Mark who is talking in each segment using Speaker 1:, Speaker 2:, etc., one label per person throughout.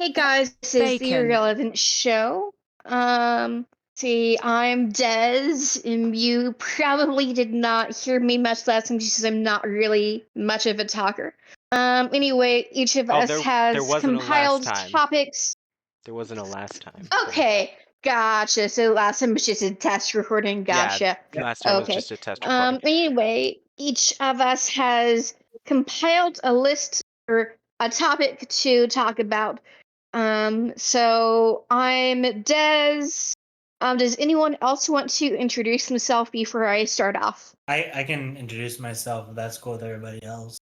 Speaker 1: Hey guys, this is the
Speaker 2: Bacon.
Speaker 1: Irrelevant Show. See, I'm Des, and you probably did not hear me much last time because I'm not really much of a talker. Anyway, each of
Speaker 3: Oh,
Speaker 1: us
Speaker 3: there
Speaker 1: has
Speaker 3: wasn't a last
Speaker 1: compiled
Speaker 3: time.
Speaker 1: topics.
Speaker 3: There wasn't a last time.
Speaker 1: Okay, gotcha. So last time was just a test recording. Gotcha.
Speaker 3: Yeah, last time was
Speaker 1: Okay.
Speaker 3: just a test recording.
Speaker 1: Anyway, each of us has compiled a list or a topic to talk about. So I'm Des. Does anyone else want to introduce himself before I start off?
Speaker 4: I can introduce myself if that's cool with everybody else.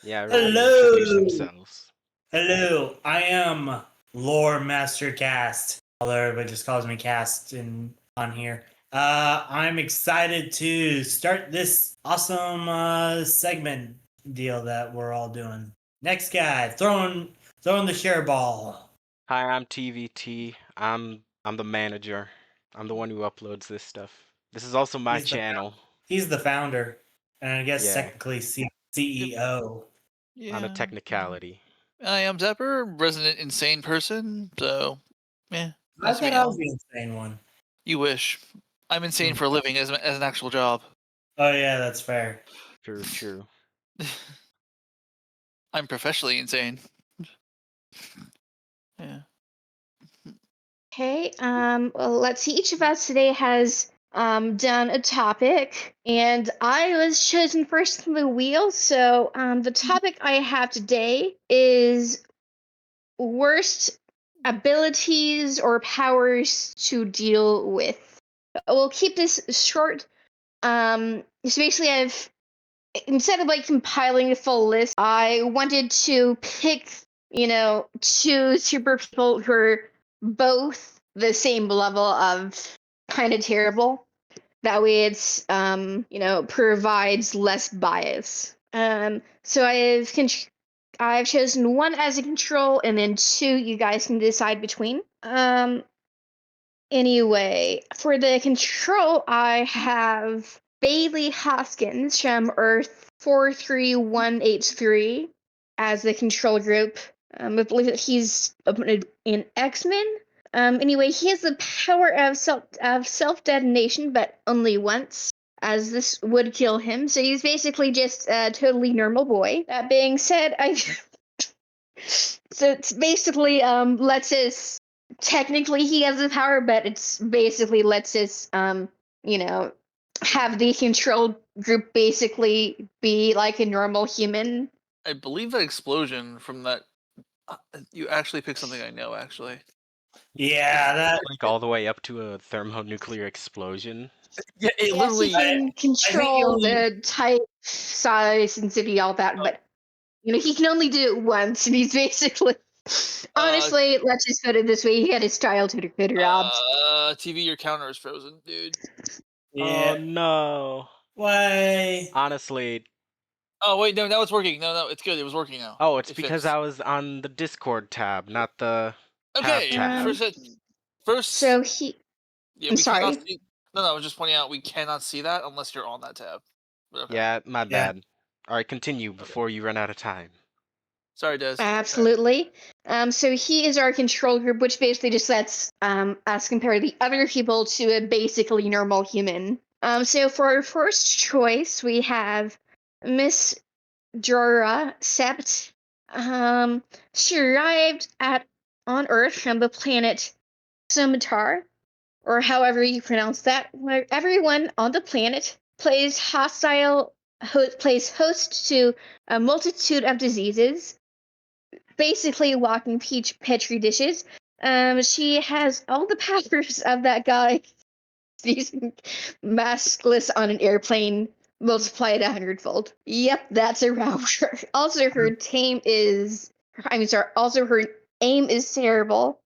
Speaker 3: Yeah, everybody
Speaker 4: Hello!
Speaker 3: introduce themselves.
Speaker 4: Hello, I am Lore Master Cast. Although everybody just calls me Cast on here. I'm excited to start this awesome segment deal that we're all doing. Next guy, throwing the share ball.
Speaker 3: Hi, I'm TVT. I'm the manager. I'm the one who uploads this stuff. This is also my channel.
Speaker 4: He's the founder, and I guess
Speaker 3: Yeah.
Speaker 4: technically CEO.
Speaker 3: On a technicality.
Speaker 5: I am Zepper, resident insane person. So,
Speaker 4: I
Speaker 5: nice to
Speaker 4: thought
Speaker 5: meet
Speaker 4: I
Speaker 5: you.
Speaker 4: was the insane one.
Speaker 5: You wish. I'm insane for a living as an actual job.
Speaker 4: Oh yeah, that's fair.
Speaker 3: True.
Speaker 5: I'm professionally insane. Yeah.
Speaker 1: Okay, well, let's see. Each of us today has done a topic, and I was chosen first from the wheel. So the topic I have today is worst abilities or powers to deal with. We'll keep this short. So basically, instead of like compiling a full list, I wanted to pick, two super people who are both the same level of kind of terrible. That way it's, provides less bias. So I've chosen one as a control, and then two you guys can decide between. Anyway, for the control, I have Bailey Hoskins from Earth 43183 as the control group. I believe that he's an X-Men. Anyway, he has the power of self detonation, but only once, as this would kill him. So he's basically just a totally normal boy. That being said, so it's basically lets us technically he has the power, but it's basically lets us have the control group basically be like a normal human.
Speaker 5: I believe that explosion from that. You actually picked something I know, actually.
Speaker 4: Yeah, that.
Speaker 3: Like all the way up to a thermonuclear explosion.
Speaker 5: Yeah, it
Speaker 1: Yes,
Speaker 5: literally.
Speaker 1: he can control the type, size, and city, all that, but he can only do it once, and he's basically honestly, let's just put it this way, he had his child to robbed.
Speaker 5: TV, your counter is frozen, dude.
Speaker 4: Yeah.
Speaker 3: Oh no.
Speaker 4: Why?
Speaker 3: Honestly.
Speaker 5: Oh wait, no, now it's working. No, it's good. It was working now.
Speaker 3: Oh, it's because I was on the Discord tab, not the tab.
Speaker 5: First.
Speaker 1: So he.
Speaker 5: Yeah,
Speaker 1: I'm
Speaker 5: we
Speaker 1: sorry.
Speaker 5: cannot see. No, I was just pointing out we cannot see that unless you're on that tab. Okay.
Speaker 3: Yeah, my bad. All right, continue before you run out of time.
Speaker 5: Sorry, Des.
Speaker 1: Absolutely. So he is our control group, which basically just lets us compare the other people to a basically normal human. So for our first choice, we have Miss Jorah Sept. She arrived on Earth from the planet Sumatar, or however you pronounce that, where everyone on the planet plays host to a multitude of diseases, basically walking petri dishes. She has all the powers of that guy. He's maskless on an airplane, multiplied 100-fold. Yep, that's around her. Also, her aim is terrible.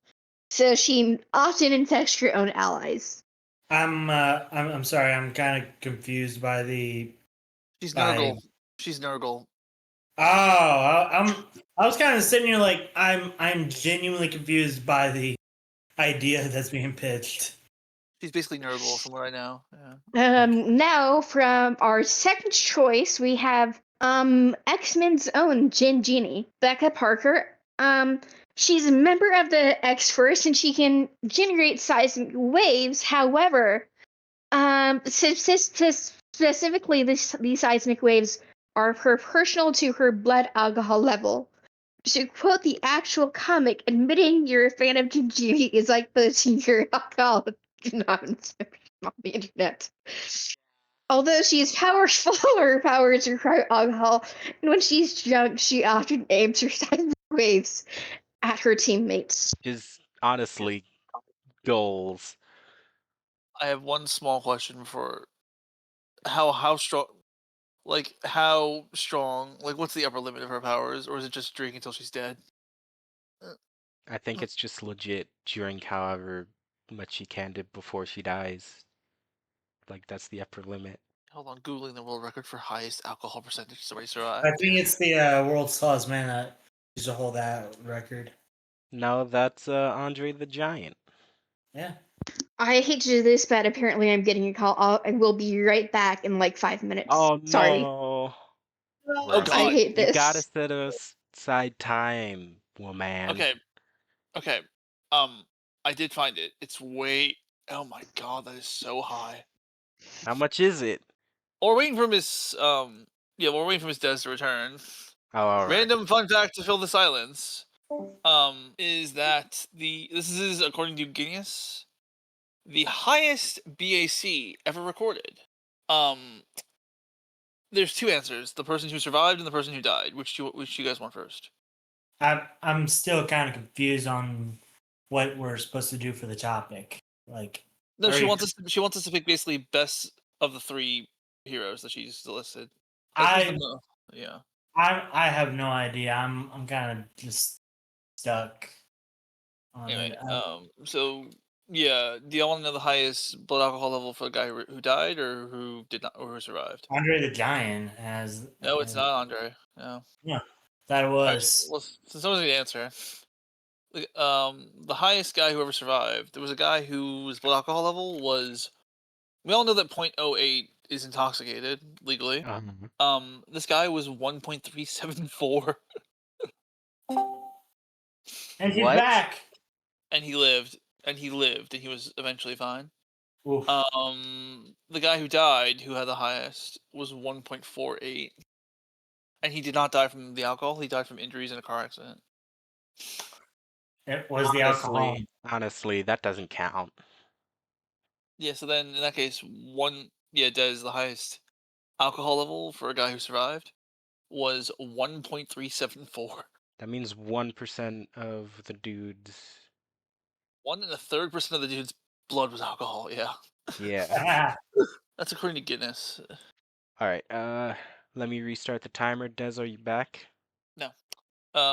Speaker 1: So she often infects her own allies.
Speaker 4: I'm sorry. I'm kind of confused by the.
Speaker 5: She's Nurgle. She's Nurgle.
Speaker 4: Oh, I was kind of sitting here like I'm genuinely confused by the idea that's being pitched.
Speaker 5: She's basically Nurgle, from what I know.
Speaker 1: Yeah. Now from our second choice, we have X-Men's own Jen Genie, Becca Parker. she's a member of the X-Force and she can generate seismic waves. However, specifically, these seismic waves are proportional to her blood alcohol level. To quote the actual comic, admitting you're a fan of Jinji is like posting your alcohol anonymous on the internet. Although she is powerful, her powers require alcohol, and when she's drunk, she often aims her seismic waves at her teammates.
Speaker 3: Just honestly, goals.
Speaker 5: I have one small question for how strong, like how strong, like what's the upper limit of her powers, or is it just drink until she's dead?
Speaker 3: I think it's just legit drink however much she can do before she dies. Like that's the upper limit.
Speaker 5: Hold on, googling the world record for highest alcohol percentage somebody
Speaker 4: I
Speaker 5: survived.
Speaker 4: think it's the world's tallest man that used to hold that record.
Speaker 3: No, that's Andre the Giant.
Speaker 4: Yeah.
Speaker 1: I hate to do this, but apparently I'm getting a call. I will be right back in like 5 minutes.
Speaker 3: Oh
Speaker 1: Sorry.
Speaker 3: no.
Speaker 5: Oh
Speaker 3: Bruh,
Speaker 1: I
Speaker 5: God.
Speaker 1: hate
Speaker 3: you gotta
Speaker 1: this.
Speaker 3: set aside time, woman.
Speaker 5: Okay. Okay. I did find it. It's way. Oh my God, that is so high.
Speaker 3: How much is it?
Speaker 5: Or waiting for Miss yeah, we're waiting for Miss Des to return.
Speaker 3: Oh, all right.
Speaker 5: Random fun fact to fill the silence. Is that this is according to Guinness, the highest BAC ever recorded. There's two answers: the person who survived and the person who died. Which you guys want first?
Speaker 4: I'm still kind of confused on what we're supposed to do for the topic. Like,
Speaker 5: No, she
Speaker 4: Alright.
Speaker 5: wants us to pick basically best of the three heroes that she's listed. Like, who's the mo- yeah.
Speaker 4: I have no idea. I'm kind of just stuck on
Speaker 5: Anyway,
Speaker 4: it.
Speaker 5: so yeah, do y'all want to know the highest blood alcohol level for a guy who died or who did not or who survived?
Speaker 4: Andre the Giant has.
Speaker 5: No, it's not Andre. No.
Speaker 4: Yeah, that
Speaker 5: All right,
Speaker 4: was.
Speaker 5: well, since someone's gonna answer, the highest guy who ever survived, there was a guy whose blood alcohol level was. We all know that .08 is intoxicated legally. This guy was 1.374,
Speaker 4: And he's
Speaker 3: What?
Speaker 4: back.
Speaker 5: and he lived, and he was eventually fine.
Speaker 4: Oof.
Speaker 5: The guy who died, who had the highest, was 1.48, and he did not die from the alcohol. He died from injuries in a car accident.
Speaker 4: It was the alcohol.
Speaker 3: Honestly, that doesn't count.
Speaker 5: Yeah, so then in that case, Des, the highest alcohol level for a guy who survived was 1.374.
Speaker 3: That means 1% of the dudes.
Speaker 5: 1 1/3% of the dude's blood was alcohol. Yeah,
Speaker 3: Yeah.
Speaker 5: that's according to Guinness.
Speaker 3: All right. Let me restart the timer. Des, are you back?
Speaker 5: No,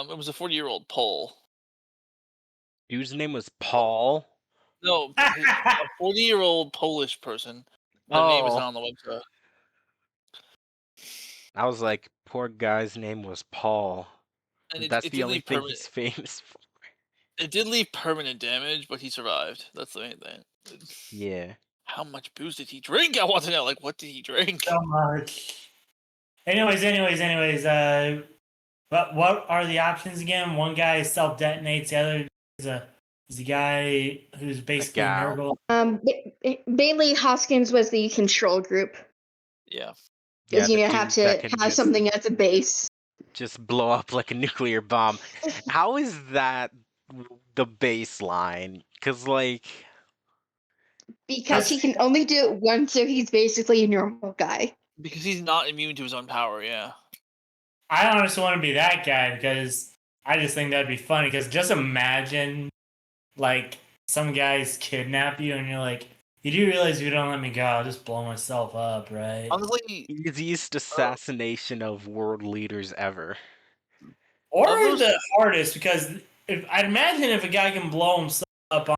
Speaker 5: it was a 40-year-old Pole.
Speaker 3: Dude's name was Paul.
Speaker 5: No, a 40-year-old Polish person. Their name is
Speaker 3: Oh,
Speaker 5: not on the website.
Speaker 3: I was like, poor guy's name was Paul.
Speaker 5: And
Speaker 3: That's
Speaker 5: it
Speaker 3: the
Speaker 5: did
Speaker 3: only
Speaker 5: leave
Speaker 3: thing
Speaker 5: permanent.
Speaker 3: he's famous for.
Speaker 5: It did leave permanent damage, but he survived. That's the main thing.
Speaker 3: Yeah.
Speaker 5: How much booze did he drink? I want to know. Like, what did he drink?
Speaker 4: So much. Anyways. What are the options again? One guy self detonates. The other is a guy who's basically a
Speaker 3: gal.
Speaker 4: miracle.
Speaker 1: Bailey Hoskins was the control group
Speaker 5: Yeah.
Speaker 1: because
Speaker 3: Yeah, the
Speaker 1: have
Speaker 3: dude
Speaker 1: to
Speaker 3: that can
Speaker 1: have something as a base
Speaker 3: just blow up like a nuclear bomb. How is that the baseline? Because, like,
Speaker 1: because he can only do it once, so he's basically a normal guy.
Speaker 5: Because he's not immune to his own power, yeah.
Speaker 4: I honestly want to be that guy because I just think that'd be funny. Because just imagine, like, some guys kidnap you and you're like, you do realize if you don't let me go, I'll just blow myself up, right?
Speaker 5: Honestly,
Speaker 3: easiest assassination of world leaders ever.
Speaker 4: Or
Speaker 5: of those-
Speaker 4: the hardest, because I'd imagine if a guy can blow himself up on,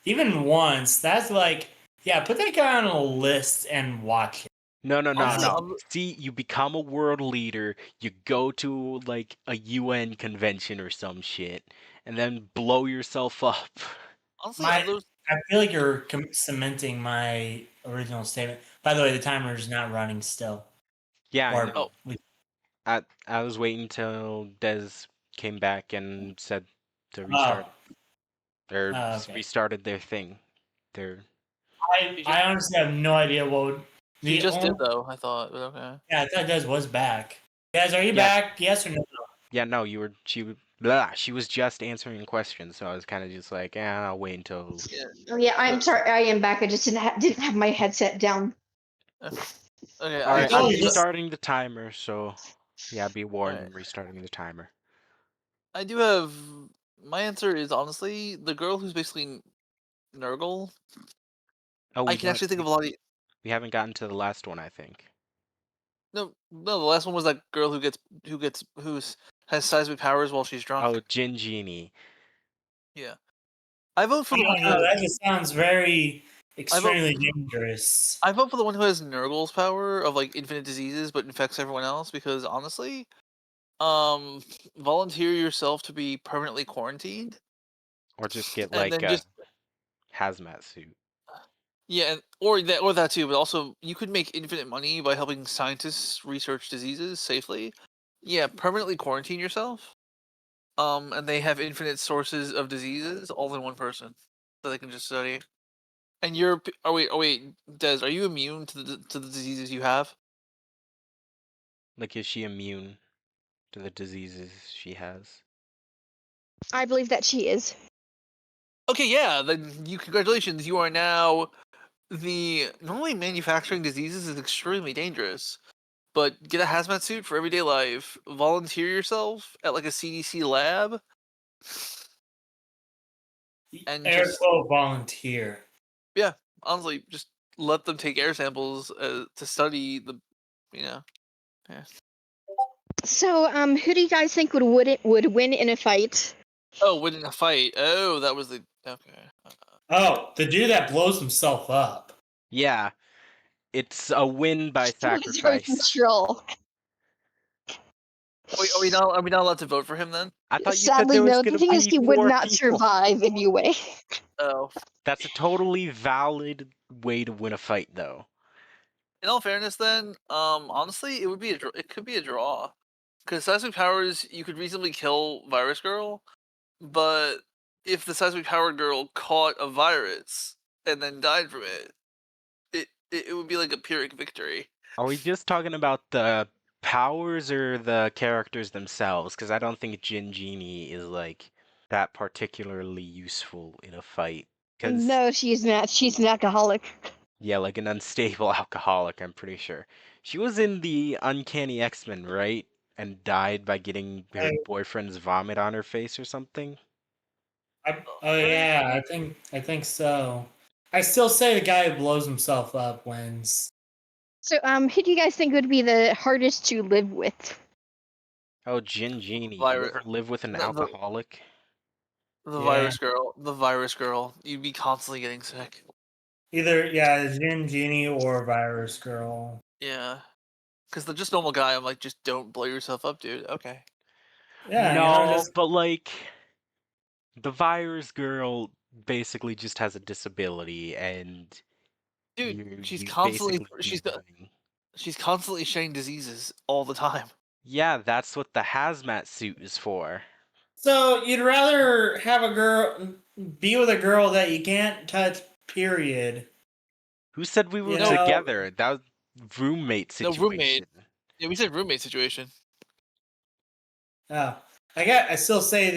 Speaker 4: even once, that's like, yeah, put that guy on a list and watch it.
Speaker 3: No.
Speaker 5: honestly,
Speaker 3: See, you become a world leader, you go to, like, a UN convention or some shit, and then blow yourself up.
Speaker 5: honestly, of those,
Speaker 4: I feel like you're cementing my original statement. By the way, the timer is not running still.
Speaker 3: Yeah, I
Speaker 4: Or
Speaker 3: know. I was waiting till Des came back and said to restart. They're
Speaker 4: okay.
Speaker 3: restarted their thing. They're
Speaker 4: I honestly have no idea what would.
Speaker 5: He just did though. I thought, but okay.
Speaker 4: Yeah, I thought Des was back. Des, are you
Speaker 3: Yeah.
Speaker 4: back? Yes or no?
Speaker 3: Yeah, no, she was just answering questions, so I was kind of just like, I'll wait until.
Speaker 5: Yeah.
Speaker 1: Oh yeah, I'm sorry, I am back. I just didn't have my headset down.
Speaker 5: Okay.
Speaker 3: All right,
Speaker 4: I
Speaker 3: I'm
Speaker 4: told you this-
Speaker 3: restarting the timer, so yeah, be warned,
Speaker 5: Alright.
Speaker 3: I'm restarting the timer.
Speaker 5: I do have my answer is honestly the girl who's basically Nurgle.
Speaker 3: Oh,
Speaker 5: I can actually think of a lot of.
Speaker 3: we haven't gotten to the last one, I think.
Speaker 5: No, the last one was that girl who has seismic powers while she's drunk.
Speaker 3: Oh, Jin Genie.
Speaker 5: Yeah, I vote for
Speaker 4: I
Speaker 5: the one
Speaker 4: don't
Speaker 5: who
Speaker 4: know.
Speaker 5: has.
Speaker 4: That just sounds very extremely dangerous.
Speaker 5: I vote for the one who has Nurgle's power of like infinite diseases, but infects everyone else. Because honestly, volunteer yourself to be permanently quarantined,
Speaker 3: Or just get
Speaker 5: and
Speaker 3: like
Speaker 5: then
Speaker 3: a
Speaker 5: just
Speaker 3: hazmat suit.
Speaker 5: yeah, or that too. But also, you could make infinite money by helping scientists research diseases safely. Yeah, permanently quarantine yourself. And they have infinite sources of diseases all in one person that they can just study. And you're oh wait, Des, are you immune to the diseases you have?
Speaker 3: Like, is she immune to the diseases she has?
Speaker 1: I believe that she is.
Speaker 5: Okay, yeah, then congratulations, you are now normally manufacturing diseases is extremely dangerous. But get a hazmat suit for everyday life, volunteer yourself at like a CDC lab, and
Speaker 4: Air
Speaker 5: just
Speaker 4: quote volunteer.
Speaker 5: yeah, honestly, just let them take air samples to study the, yeah.
Speaker 1: So, who do you guys think would win in a fight?
Speaker 5: Oh, winning a fight. Oh, that was the okay.
Speaker 4: Oh, the dude that blows himself up.
Speaker 3: Yeah, it's a win by
Speaker 1: Zero
Speaker 3: sacrifice.
Speaker 1: control.
Speaker 5: Are we not allowed to vote for him then?
Speaker 3: I thought you said
Speaker 1: Sadly,
Speaker 3: there was
Speaker 1: no. The
Speaker 3: gonna
Speaker 1: thing is,
Speaker 3: be
Speaker 1: he would
Speaker 3: more
Speaker 1: not
Speaker 3: people.
Speaker 1: survive anyway.
Speaker 5: Oh,
Speaker 3: That's a totally valid way to win a fight, though.
Speaker 5: in all fairness, then, honestly, it could be a draw, because seismic powers you could reasonably kill Virus Girl, but if the seismic powered girl caught a virus and then died from it would be like a Pyrrhic victory.
Speaker 3: Are we just talking about the powers or the characters themselves? Because I don't think Jin Genie is like that particularly useful in a fight. Because
Speaker 1: No, she's not. She's an alcoholic.
Speaker 3: yeah, like an unstable alcoholic, I'm pretty sure. She was in the Uncanny X-Men, right? And died by getting her boyfriend's vomit on her face or something.
Speaker 4: Oh yeah, I think so. I still say the guy who blows himself up wins.
Speaker 1: So, who do you guys think would be the hardest to live with?
Speaker 3: Oh, Jin Genie. You
Speaker 5: Virus,
Speaker 3: ever live with an
Speaker 5: the
Speaker 3: alcoholic?
Speaker 5: the
Speaker 4: Yeah.
Speaker 5: virus girl. You'd be constantly getting sick.
Speaker 4: Either Jin Genie or Virus Girl.
Speaker 5: Yeah, because the just normal guy, I'm like, just don't blow yourself up, dude. Okay.
Speaker 4: Yeah,
Speaker 3: No,
Speaker 4: just
Speaker 3: but like the virus girl basically just has a disability and
Speaker 5: Dude,
Speaker 3: you basically do nothing.
Speaker 5: she's constantly shedding diseases all the time.
Speaker 3: Yeah, that's what the hazmat suit is for.
Speaker 4: so you'd rather have a girl be with a girl that you can't touch, period.
Speaker 3: Who said we were
Speaker 4: You know?
Speaker 3: together? That was roommate
Speaker 5: No,
Speaker 3: situation.
Speaker 5: roommate. Yeah, we said roommate situation.
Speaker 4: Oh, I still say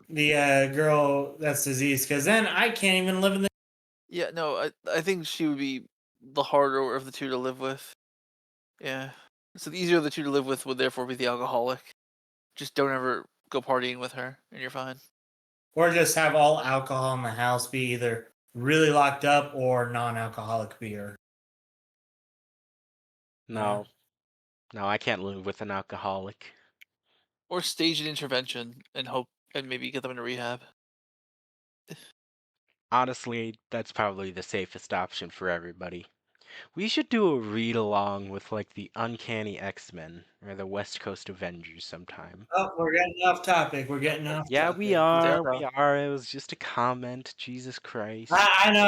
Speaker 4: the girl that's diseased because then I can't even live in the.
Speaker 5: Yeah, no, I think she would be the harder of the two to live with. Yeah. So the easier of the two to live with would therefore be the alcoholic. Just don't ever go partying with her, and you're fine.
Speaker 4: Or just have all alcohol in the house be either really locked up or non-alcoholic beer.
Speaker 3: No. No, I can't live with an alcoholic.
Speaker 5: Or stage an intervention and hope and maybe get them into rehab.
Speaker 3: Honestly, that's probably the safest option for everybody. We should do a read along with like the Uncanny X-Men or the West Coast Avengers sometime.
Speaker 4: Oh, we're getting off topic. We're getting off.
Speaker 3: Yeah,
Speaker 4: topic.
Speaker 3: we are. We are. It was just a comment. Jesus Christ.
Speaker 4: I know.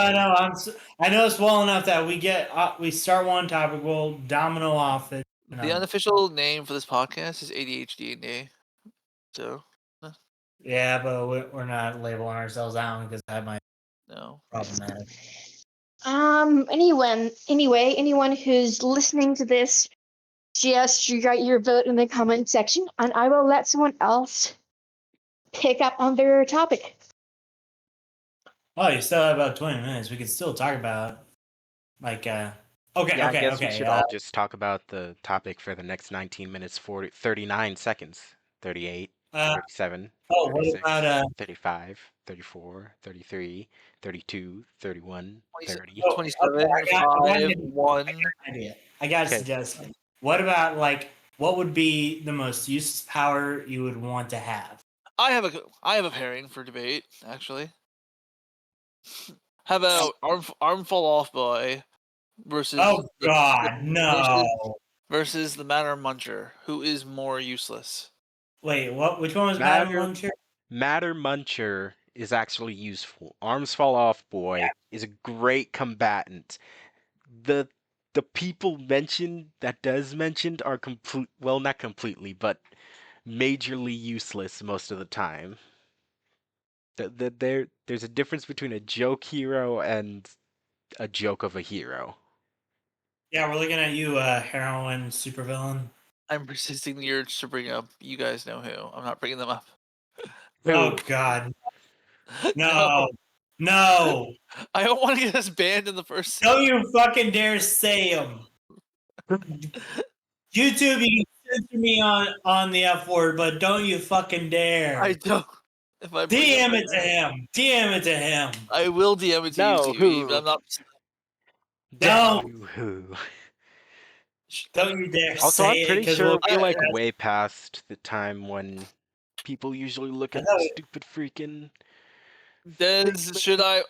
Speaker 4: I know it's well enough that we start one topic, we'll domino off it.
Speaker 5: The unofficial name for this podcast is ADHD&D. So,
Speaker 4: Yeah, but we're not labeling ourselves out because that might
Speaker 5: No.
Speaker 4: be problematic.
Speaker 1: Anyone who's listening to this, just write your vote in the comment section, and I will let someone else pick up on their topic.
Speaker 4: Oh, you still have about 20 minutes. We could still talk about, like, okay,
Speaker 3: Yeah, I guess we
Speaker 4: okay.
Speaker 3: should all just talk about the topic for the next 19 minutes, 39 seconds. 38, 37,
Speaker 4: what
Speaker 3: 36,
Speaker 4: about
Speaker 3: 35, 34, 33, 32, 31, 30.
Speaker 5: 27,
Speaker 4: I got
Speaker 5: 5,
Speaker 4: an
Speaker 5: 1.
Speaker 4: idea. I got a
Speaker 3: Okay.
Speaker 4: suggestion. What about, like, what would be the most useless power you would want to have?
Speaker 5: I have a pairing for debate, actually. How about arm fall off boy versus
Speaker 4: Oh God, no!
Speaker 5: versus the Matter Muncher, who is more useless?
Speaker 4: Wait, what? Which one was Madam
Speaker 3: Matter
Speaker 4: Muncher?
Speaker 3: Matter Muncher is actually useful. Arms Fall Off Boy is a great combatant. The people mentioned that Des mentioned are not completely, but majorly useless most of the time. There's a difference between a joke hero and a joke of a hero.
Speaker 4: Yeah, we're looking at you, heroin supervillain.
Speaker 5: I'm resisting the urge to bring up you guys know who. I'm not bringing them up.
Speaker 4: Oh God, no, no!
Speaker 5: I don't want to get us banned in the first.
Speaker 4: Don't you fucking dare say him! YouTube, you can censor me on the F word, but don't you fucking dare!
Speaker 5: I don't. If I bring
Speaker 4: DM
Speaker 5: up
Speaker 4: it to him. DM it to him.
Speaker 5: I will DM it to
Speaker 3: No,
Speaker 5: you, TV,
Speaker 3: who?
Speaker 5: but I'm not.
Speaker 4: Don't.
Speaker 3: Who?
Speaker 4: Don't you dare
Speaker 3: Also,
Speaker 4: say
Speaker 3: I'm
Speaker 4: it,
Speaker 3: pretty
Speaker 4: because
Speaker 3: sure
Speaker 4: we'll
Speaker 3: we're like way past the time when people usually look at the stupid freaking.
Speaker 5: Des, should I?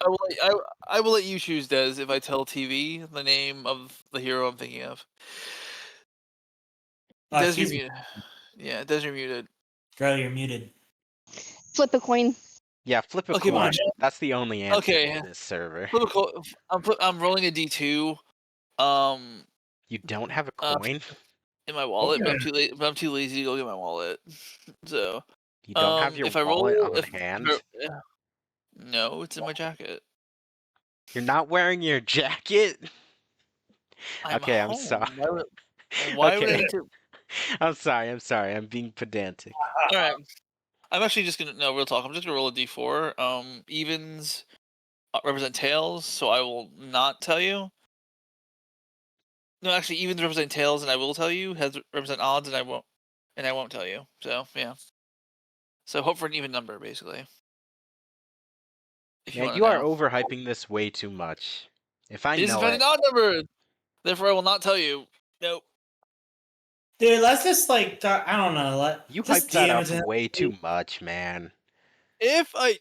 Speaker 5: I will let you choose, Des, if I tell TV the name of the hero I'm thinking of. Des, you're muted. Yeah, Des, you're muted.
Speaker 4: Girl, you're muted.
Speaker 1: Flip a coin.
Speaker 3: Yeah, flip a
Speaker 5: Okay,
Speaker 3: coin.
Speaker 4: watch it.
Speaker 3: That's the only answer
Speaker 5: Okay.
Speaker 3: to this server.
Speaker 5: I'm rolling a D2.
Speaker 3: You don't have a coin?
Speaker 5: In my wallet,
Speaker 4: Okay.
Speaker 5: but I'm too lazy to go get my wallet. So,
Speaker 3: You don't have your
Speaker 5: if I
Speaker 3: wallet
Speaker 5: roll,
Speaker 3: on hand?
Speaker 5: no, it's in my jacket.
Speaker 3: You're not wearing your jacket?
Speaker 5: I'm
Speaker 3: Okay, I'm
Speaker 5: home.
Speaker 3: sorry.
Speaker 5: Why would I
Speaker 3: Okay.
Speaker 5: need to?
Speaker 3: I'm sorry. I'm being pedantic.
Speaker 5: All right. I'm actually just gonna real talk. I'm just gonna roll a D4. Evens represent tails, so I will not tell you. No, actually, evens represent tails, and I will tell you. Heads represent odds, and I won't tell you. So yeah. So hope for an even number, basically. If you
Speaker 3: Yeah,
Speaker 5: want to
Speaker 3: you are
Speaker 5: know.
Speaker 3: overhyping this way too much. If I
Speaker 5: It is in
Speaker 3: know
Speaker 5: fact
Speaker 3: it,
Speaker 5: an odd number. Therefore, I will not tell you. Nope.
Speaker 4: Dude, let's just, like, talk, I don't know.
Speaker 3: you
Speaker 4: Just
Speaker 3: hyped that
Speaker 4: DM
Speaker 3: up
Speaker 4: it to him.
Speaker 3: way too much, man.
Speaker 5: If I.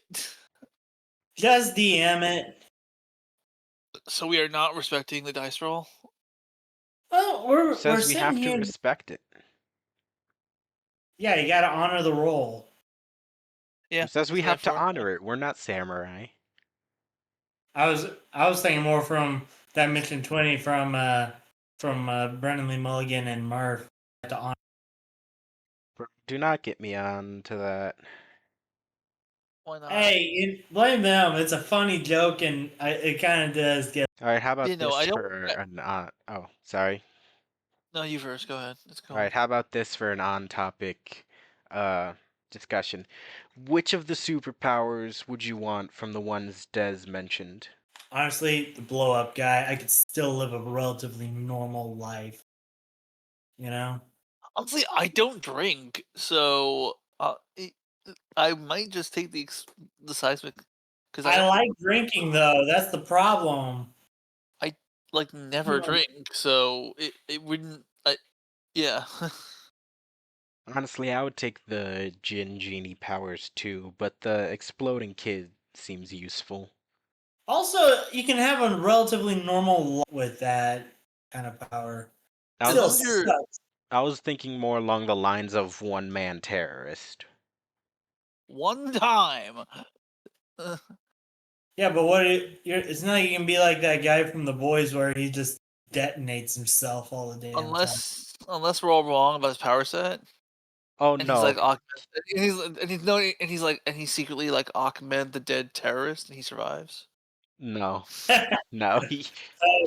Speaker 4: Just DM it.
Speaker 5: So we are not respecting the dice roll.
Speaker 4: Well,
Speaker 3: Who
Speaker 4: we're
Speaker 3: says we
Speaker 4: sitting
Speaker 3: have to
Speaker 4: here.
Speaker 3: respect it?
Speaker 4: Yeah, you gotta honor the role.
Speaker 5: Yeah.
Speaker 3: Who says we
Speaker 5: so
Speaker 3: have to
Speaker 5: therefore-
Speaker 3: honor it? We're not samurai.
Speaker 4: I was thinking more from that mission 20 from Brendan Lee Mulligan and Murph to honor.
Speaker 3: Do not get me on to that.
Speaker 5: Why not?
Speaker 4: Hey, blame them. It's a funny joke, and it kind of does get.
Speaker 3: All right, how about
Speaker 5: You know,
Speaker 3: this
Speaker 5: I don't-
Speaker 3: for an oh, sorry.
Speaker 5: No, you first. Go ahead. It's cool.
Speaker 3: All right, how about this for an on-topic discussion? Which of the superpowers would you want from the ones Des mentioned?
Speaker 4: Honestly, the blow up guy, I could still live a relatively normal life. You know?
Speaker 5: Honestly, I don't drink, so I might just take the seismic because
Speaker 4: I like drinking, though. That's the problem.
Speaker 5: I like never drink, so it wouldn't. Yeah.
Speaker 3: Honestly, I would take the Jin Genie powers too, but the exploding kid seems useful.
Speaker 4: Also, you can have a relatively normal life with that kind of power.
Speaker 3: I
Speaker 4: Still
Speaker 3: was,
Speaker 4: sucks.
Speaker 3: I was thinking more along the lines of one-man terrorist.
Speaker 5: One time.
Speaker 4: Yeah, but it's not like you can be like that guy from The Boys where he just detonates himself all the damn time.
Speaker 5: Unless we're all wrong about his power set.
Speaker 3: Oh
Speaker 5: And he's like
Speaker 3: no,
Speaker 5: Ahmed, and he's secretly like Ahmed the dead terrorist, and he survives.
Speaker 3: no, no. He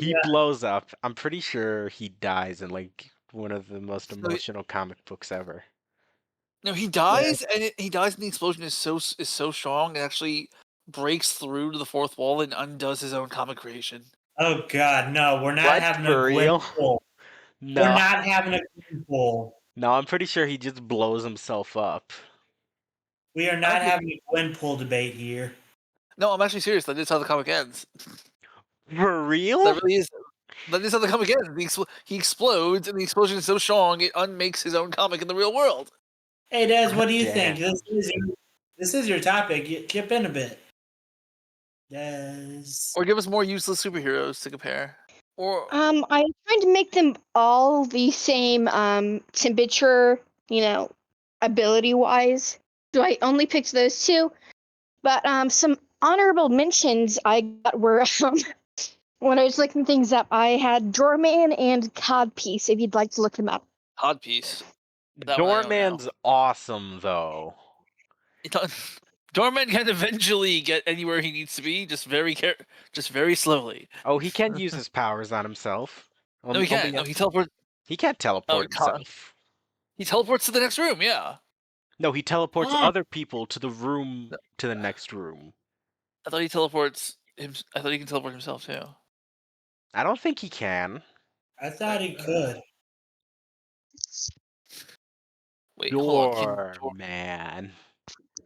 Speaker 4: yeah.
Speaker 3: blows up. I'm pretty sure he dies in like one of the most
Speaker 5: So
Speaker 3: emotional comic books ever.
Speaker 5: no, he dies, and he dies, and the explosion is so strong it actually breaks through to the fourth wall and undoes his own comic creation.
Speaker 4: Oh God, no! We're not
Speaker 3: What?
Speaker 4: having a
Speaker 3: For real?
Speaker 4: Gwenpool. We're
Speaker 3: No.
Speaker 4: not having a Gwenpool.
Speaker 3: No, I'm pretty sure he just blows himself up.
Speaker 4: We are
Speaker 5: I
Speaker 4: not
Speaker 5: don't think-
Speaker 4: having a Gwenpool debate here.
Speaker 5: No, I'm actually serious. That is how the comic ends.
Speaker 3: For real?
Speaker 5: That really is. That is how the comic ends. He explodes, and the explosion is so strong it unmakes his own comic in the real world.
Speaker 4: Hey, Des, what do you
Speaker 3: Damn.
Speaker 4: think? This is your topic. Chip in a bit. Des.
Speaker 5: Or give us more useless superheroes to compare. Or
Speaker 1: I'm trying to make them all the same temperature, ability wise. So I only picked those two. But some honorable mentions I got were when I was looking things up, I had Doorman and Codpiece, if you'd like to look them up.
Speaker 5: Codpiece. That one I don't know.
Speaker 3: Doorman's awesome though.
Speaker 5: Dorman can eventually get anywhere he needs to be, just very slowly.
Speaker 3: Oh, he can use his powers on himself.
Speaker 5: No, he can't. No, he teleports.
Speaker 3: He can't
Speaker 5: Oh,
Speaker 3: teleport himself.
Speaker 5: he teleports to the next room. Yeah,
Speaker 3: No, he teleports
Speaker 4: Ah.
Speaker 3: other people to the room to the next room.
Speaker 5: I thought he teleports him. I thought he can teleport himself too.
Speaker 3: I don't think he can.
Speaker 4: I thought he could.
Speaker 5: Wait, hold on.
Speaker 3: Doorman.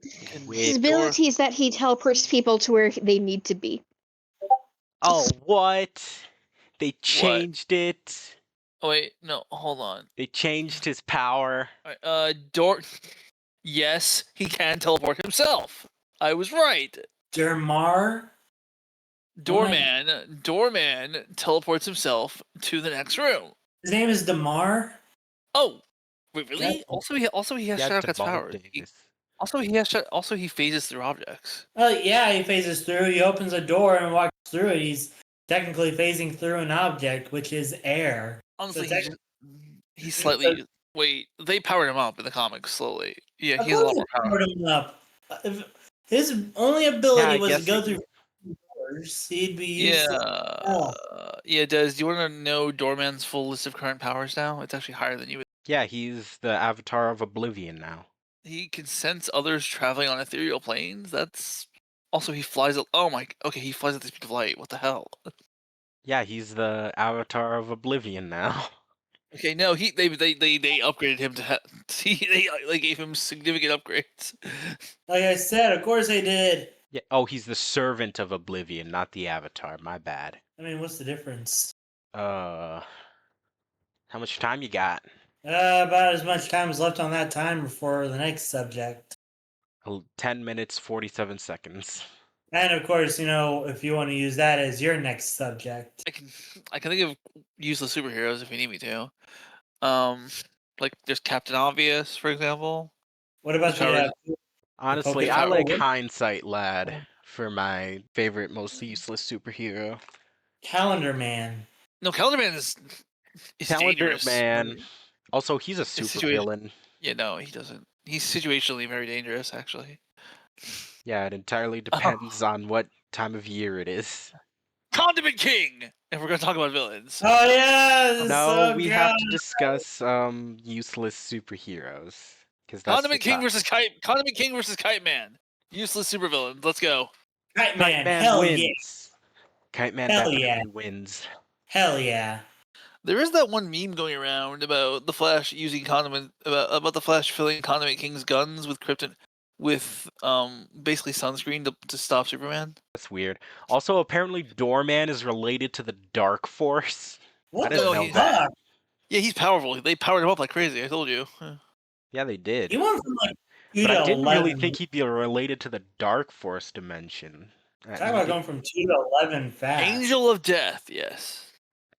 Speaker 5: Can
Speaker 1: His
Speaker 3: Wait.
Speaker 1: ability is that he teleports people to where they need to be.
Speaker 3: Oh, what? They changed it.
Speaker 5: Oh wait, no, hold on.
Speaker 3: They changed his power.
Speaker 5: Door. Yes, he can teleport himself. I was right.
Speaker 4: Dermar?
Speaker 5: Doorman teleports himself to the next room.
Speaker 4: His name is Damar?
Speaker 5: Oh, wait, really?
Speaker 4: That's-
Speaker 5: Also he has
Speaker 3: Yeah,
Speaker 5: Shadowcat's
Speaker 3: Jamal
Speaker 5: powers.
Speaker 3: Davis.
Speaker 5: Also he phases through objects.
Speaker 4: Well, yeah, he phases through. He opens a door and walks through it. He's technically phasing through an object, which is air.
Speaker 5: Honestly,
Speaker 4: So
Speaker 5: he's slightly. Wait, they powered him up in the comics slowly. Yeah, he has a lot more power.
Speaker 4: powered him up. If his only
Speaker 3: Yeah,
Speaker 4: ability
Speaker 3: I
Speaker 4: was to
Speaker 3: guess
Speaker 4: go
Speaker 3: he-
Speaker 4: through doors, he'd be
Speaker 5: Yeah,
Speaker 4: useless.
Speaker 5: yeah. Do you want to know Doorman's full list of current powers now? It's actually higher than you would.
Speaker 3: Yeah, he's the avatar of Oblivion now.
Speaker 5: He can sense others traveling on ethereal planes. That's also he flies. Oh my. Okay, he flies at the speed of light. What the hell?
Speaker 3: Yeah, he's the avatar of Oblivion now.
Speaker 5: Okay, no, they upgraded him to. They gave him significant upgrades.
Speaker 4: Like I said, of course they did.
Speaker 3: Yeah. Oh, he's the servant of Oblivion, not the avatar. My bad.
Speaker 4: I mean, what's the difference?
Speaker 3: How much time you got?
Speaker 4: About as much time is left on that timer for the next subject.
Speaker 3: 10 minutes, 47 seconds.
Speaker 4: And of course, if you want to use that as your next subject.
Speaker 5: I can think of useless superheroes if you need me to. Like there's Captain Obvious, for example.
Speaker 4: What about
Speaker 5: His powers-
Speaker 3: Honestly,
Speaker 4: Hocus
Speaker 3: I like
Speaker 4: Pocus.
Speaker 3: Hindsight Lad for my favorite, most useless superhero.
Speaker 4: Calendar Man?
Speaker 5: No, Calendar Man is
Speaker 3: Calendar
Speaker 5: dangerous.
Speaker 3: Man. Also, he's a
Speaker 5: His
Speaker 3: super
Speaker 5: situation-
Speaker 3: villain.
Speaker 5: Yeah, no, he doesn't. He's situationally very dangerous, actually.
Speaker 3: Yeah, it entirely depends on what time of year it is.
Speaker 5: Condiment King! If we're gonna talk about villains.
Speaker 4: Oh yeah!
Speaker 3: No,
Speaker 4: so
Speaker 3: we
Speaker 4: good.
Speaker 3: have to discuss useless superheroes. Because that's
Speaker 5: Condiment
Speaker 3: the
Speaker 5: King
Speaker 3: topic.
Speaker 5: versus Kite Man. Useless supervillains. Let's go.
Speaker 4: Kite
Speaker 3: Kite
Speaker 4: Man,
Speaker 3: Man
Speaker 4: hell
Speaker 3: wins. Kite Man
Speaker 4: Hell
Speaker 3: definitely
Speaker 4: yeah.
Speaker 3: wins.
Speaker 4: yeah. Hell yeah.
Speaker 5: There is that one meme going around about the Flash using condiment about the Flash filling Condiment King's guns with krypton with basically sunscreen to stop Superman.
Speaker 3: That's weird. Also, apparently Doorman is related to the Dark Force.
Speaker 4: What
Speaker 3: I didn't
Speaker 4: the
Speaker 3: know
Speaker 5: he-
Speaker 3: that.
Speaker 4: fuck?
Speaker 5: Yeah, he's powerful. They powered him up like crazy. I told you.
Speaker 3: Yeah, they did.
Speaker 4: He went from like 2
Speaker 3: But
Speaker 4: to
Speaker 3: I didn't really
Speaker 4: 11.
Speaker 3: think he'd be related to the Dark Force dimension.
Speaker 4: Talk about going from 2 to 11 fast.
Speaker 5: Angel of Death. Yes.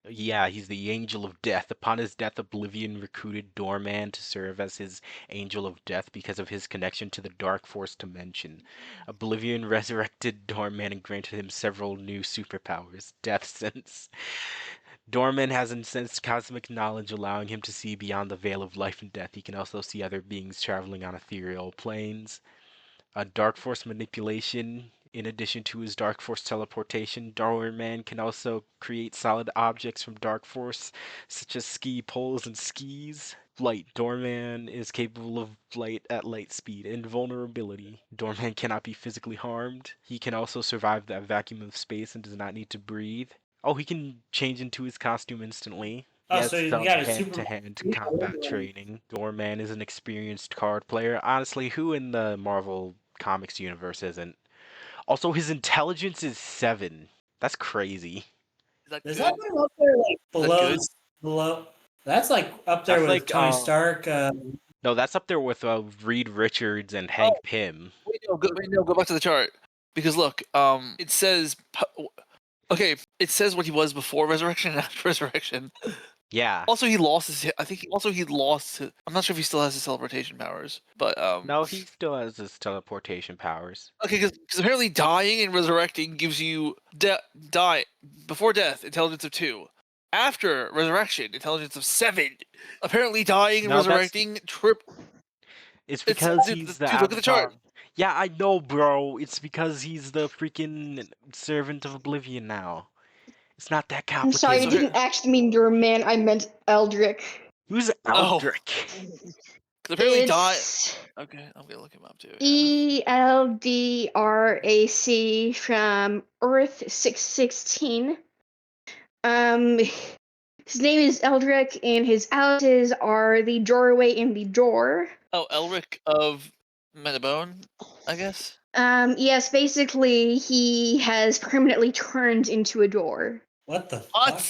Speaker 3: Yeah, he's the Angel of Death. Upon his death, Oblivion recruited Doorman to serve as his Angel of Death because of his connection to the Dark Force dimension. Oblivion resurrected Doorman and granted him several new superpowers. Death Sense, Doorman has incensed cosmic knowledge, allowing him to see beyond the veil of life and death. He can also see other beings traveling on ethereal planes. Dark Force manipulation. In addition to his Dark Force teleportation, Doorman can also create solid objects from Dark Force, such as ski poles and skis. Flight. Doorman is capable of flight at light speed. Invulnerability. Doorman cannot be physically harmed. He can also survive the vacuum of space and does not need to breathe. Oh, he can change into his costume instantly. He
Speaker 4: Oh,
Speaker 3: has
Speaker 4: so you
Speaker 3: some
Speaker 4: got a super.
Speaker 3: hand-to-hand combat training. Doorman is an experienced card player. Honestly, who in the Marvel Comics universe isn't? Also, his intelligence is 7. That's crazy.
Speaker 5: Is that
Speaker 4: Does
Speaker 5: good?
Speaker 4: that one up there like
Speaker 5: that
Speaker 4: below
Speaker 5: good?
Speaker 4: below? That's like up there
Speaker 3: That's
Speaker 4: with
Speaker 3: like
Speaker 4: Tony Stark.
Speaker 3: no, that's up there with Reed Richards and
Speaker 5: Oh,
Speaker 3: Hank Pym.
Speaker 5: wait, no, go back to the chart because look, it says, okay, it says what he was before resurrection and after resurrection.
Speaker 3: Yeah.
Speaker 5: Also, he lost his. I think he lost. I'm not sure if he still has his teleportation powers, but
Speaker 3: No, he still has his teleportation powers.
Speaker 5: okay, because apparently dying and resurrecting gives you die before death intelligence of 2, after resurrection intelligence of 7. Apparently, dying and
Speaker 3: No, that's
Speaker 5: resurrecting
Speaker 3: it's
Speaker 5: It's
Speaker 3: because
Speaker 5: dude,
Speaker 3: he's the
Speaker 5: dude, look at the chart.
Speaker 3: avatar. Yeah, I know, bro. It's because he's the freaking servant of Oblivion now. It's not that
Speaker 1: I'm sorry, I
Speaker 5: So
Speaker 3: complicated.
Speaker 1: didn't actually mean Doorman. I meant Eldrick.
Speaker 3: Who's
Speaker 5: Oh,
Speaker 3: Eldrick?
Speaker 5: because apparently die.
Speaker 1: It's
Speaker 5: Okay, I'm gonna look him up too. Yeah.
Speaker 1: ELDRAC from Earth 616. His name is Eldrick, and his aliases are the doorway and the door.
Speaker 5: Oh, Elric of Metabone, I guess.
Speaker 1: Yes, basically, he has permanently turned into a door.
Speaker 4: What the fuck?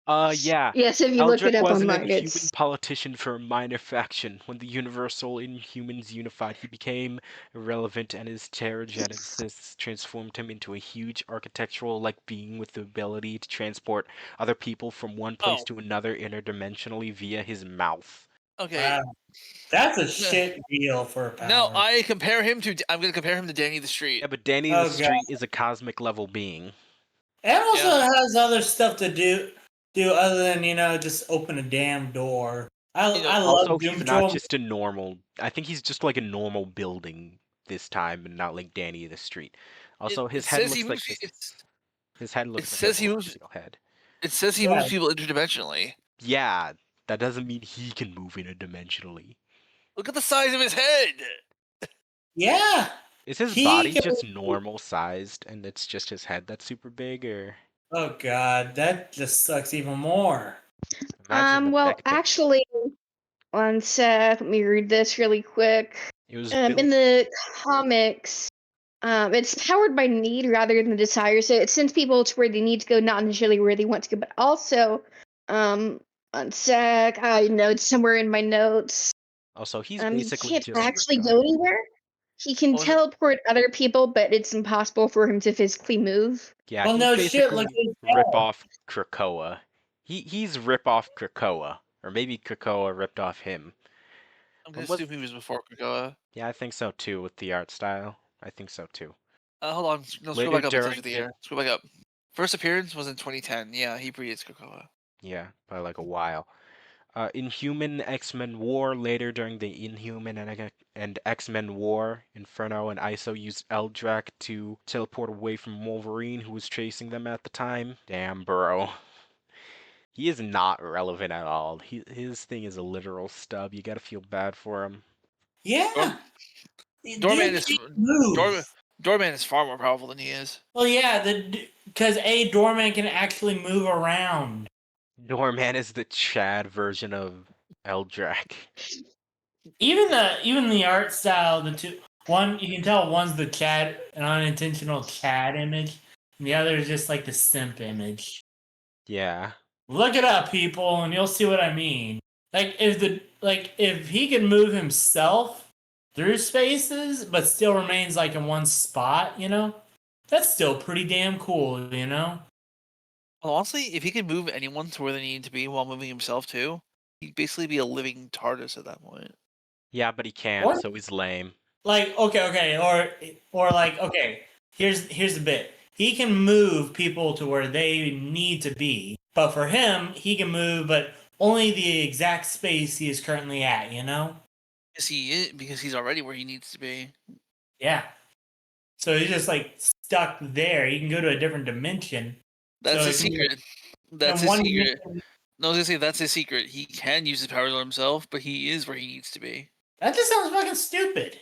Speaker 5: What?
Speaker 3: Yeah.
Speaker 1: Yes, if you look it
Speaker 3: Eldrick
Speaker 1: up
Speaker 3: was an
Speaker 1: online,
Speaker 3: inhuman
Speaker 1: it's.
Speaker 3: politician for a minor faction. When the Universal Inhumans unified, he became irrelevant, and his Terrigenesis transformed him into a huge architectural-like being with the ability to transport other people from one place
Speaker 5: Oh,
Speaker 3: to another interdimensionally via his mouth.
Speaker 5: okay.
Speaker 4: Wow, that's a
Speaker 5: No,
Speaker 4: shit deal for a power.
Speaker 5: no, I'm gonna compare him to Danny the Street.
Speaker 3: Yeah, but Danny the
Speaker 4: Oh god,
Speaker 3: Street is a cosmic level being.
Speaker 4: and also
Speaker 5: Yeah.
Speaker 4: has other stuff to do other than just open a damn door.
Speaker 5: You know,
Speaker 4: I
Speaker 3: Also,
Speaker 4: love Doom
Speaker 3: he's not
Speaker 4: Patrol.
Speaker 3: just a normal. I think he's just like a normal building this time, and not like Danny the Street. Also,
Speaker 5: it
Speaker 3: his head
Speaker 5: says he
Speaker 3: looks like
Speaker 5: moves.
Speaker 3: this. His head
Speaker 5: It
Speaker 3: looks like a
Speaker 5: says he moves.
Speaker 3: celestial head.
Speaker 5: It says he
Speaker 4: Yeah,
Speaker 5: moves people interdimensionally.
Speaker 3: Yeah, that doesn't mean he can move interdimensionally.
Speaker 5: Look at the size of his head.
Speaker 4: yeah.
Speaker 3: Is his
Speaker 4: He
Speaker 3: body
Speaker 4: can.
Speaker 3: just normal sized, and it's just his head that's super big, or
Speaker 4: Oh god, that just sucks even more.
Speaker 3: imagine the
Speaker 1: Well,
Speaker 3: neck thing?
Speaker 1: actually, one sec, let me read this really quick.
Speaker 3: It was built.
Speaker 1: In the comics, it's powered by need rather than desire, so it sends people to where they need to go, not necessarily where they want to go, but also, one sec, I know it's somewhere in my notes.
Speaker 3: Also, he's
Speaker 1: He
Speaker 3: basically
Speaker 1: can't
Speaker 3: just
Speaker 1: actually
Speaker 3: ripped
Speaker 1: go
Speaker 3: off.
Speaker 1: anywhere. He can
Speaker 5: What was it?
Speaker 1: teleport other people, but it's impossible for him to physically move.
Speaker 3: Yeah,
Speaker 4: Well,
Speaker 3: he's
Speaker 4: no shit. Look
Speaker 3: basically
Speaker 4: at his
Speaker 3: rip
Speaker 4: head.
Speaker 3: off Krakoa. He's rip off Krakoa, or maybe Krakoa ripped off him.
Speaker 5: I'm gonna
Speaker 3: When was?
Speaker 5: assume he was before Krakoa.
Speaker 3: Yeah, I think so too with the art style. I think so too.
Speaker 5: Hold on. No, scroll
Speaker 3: Later
Speaker 5: back up. It tells
Speaker 3: during
Speaker 5: you the
Speaker 3: the
Speaker 5: year. Scroll back up. First appearance was in 2010. Yeah, he predates Krakoa.
Speaker 3: yeah, by like a while. Inhuman X-Men War. Later during the Inhuman and X-Men War, Inferno and ISO used Eldrak to teleport away from Wolverine, who was chasing them at the time. Damn, bro. He is not relevant at all. His thing is a literal stub. You gotta feel bad for him.
Speaker 4: Yeah,
Speaker 5: Doorman
Speaker 4: dude
Speaker 5: is
Speaker 4: can't move.
Speaker 5: Doorman is far more powerful than he is.
Speaker 4: Well, yeah, because a doorman can actually move around.
Speaker 3: Doorman is the Chad version of Eldrak.
Speaker 4: Even the art style, the two one you can tell one's the Chad, an unintentional Chad image, and the other is just like the simp image.
Speaker 3: Yeah.
Speaker 4: Look it up, people, and you'll see what I mean. If he can move himself through spaces, but still remains like in one spot, that's still pretty damn cool,
Speaker 5: Well, honestly, if he could move anyone to where they need to be while moving himself too, he'd basically be a living TARDIS at that point.
Speaker 3: Yeah, but he can't, so he's lame.
Speaker 4: Like okay, or like okay, here's the bit. he can move people to where they need to be. But for him, he can move, but only the exact space he is currently at, you know?
Speaker 5: Because he's already where he needs to be.
Speaker 4: Yeah. So he's just like stuck there. He can go to a different dimension.
Speaker 5: That's
Speaker 4: So
Speaker 5: his secret. That's
Speaker 4: in
Speaker 5: his
Speaker 4: one
Speaker 5: secret.
Speaker 4: dimension,
Speaker 5: No, I was gonna say that's his secret. He can use his powers on himself, but he is where he needs to be.
Speaker 4: that just sounds fucking stupid.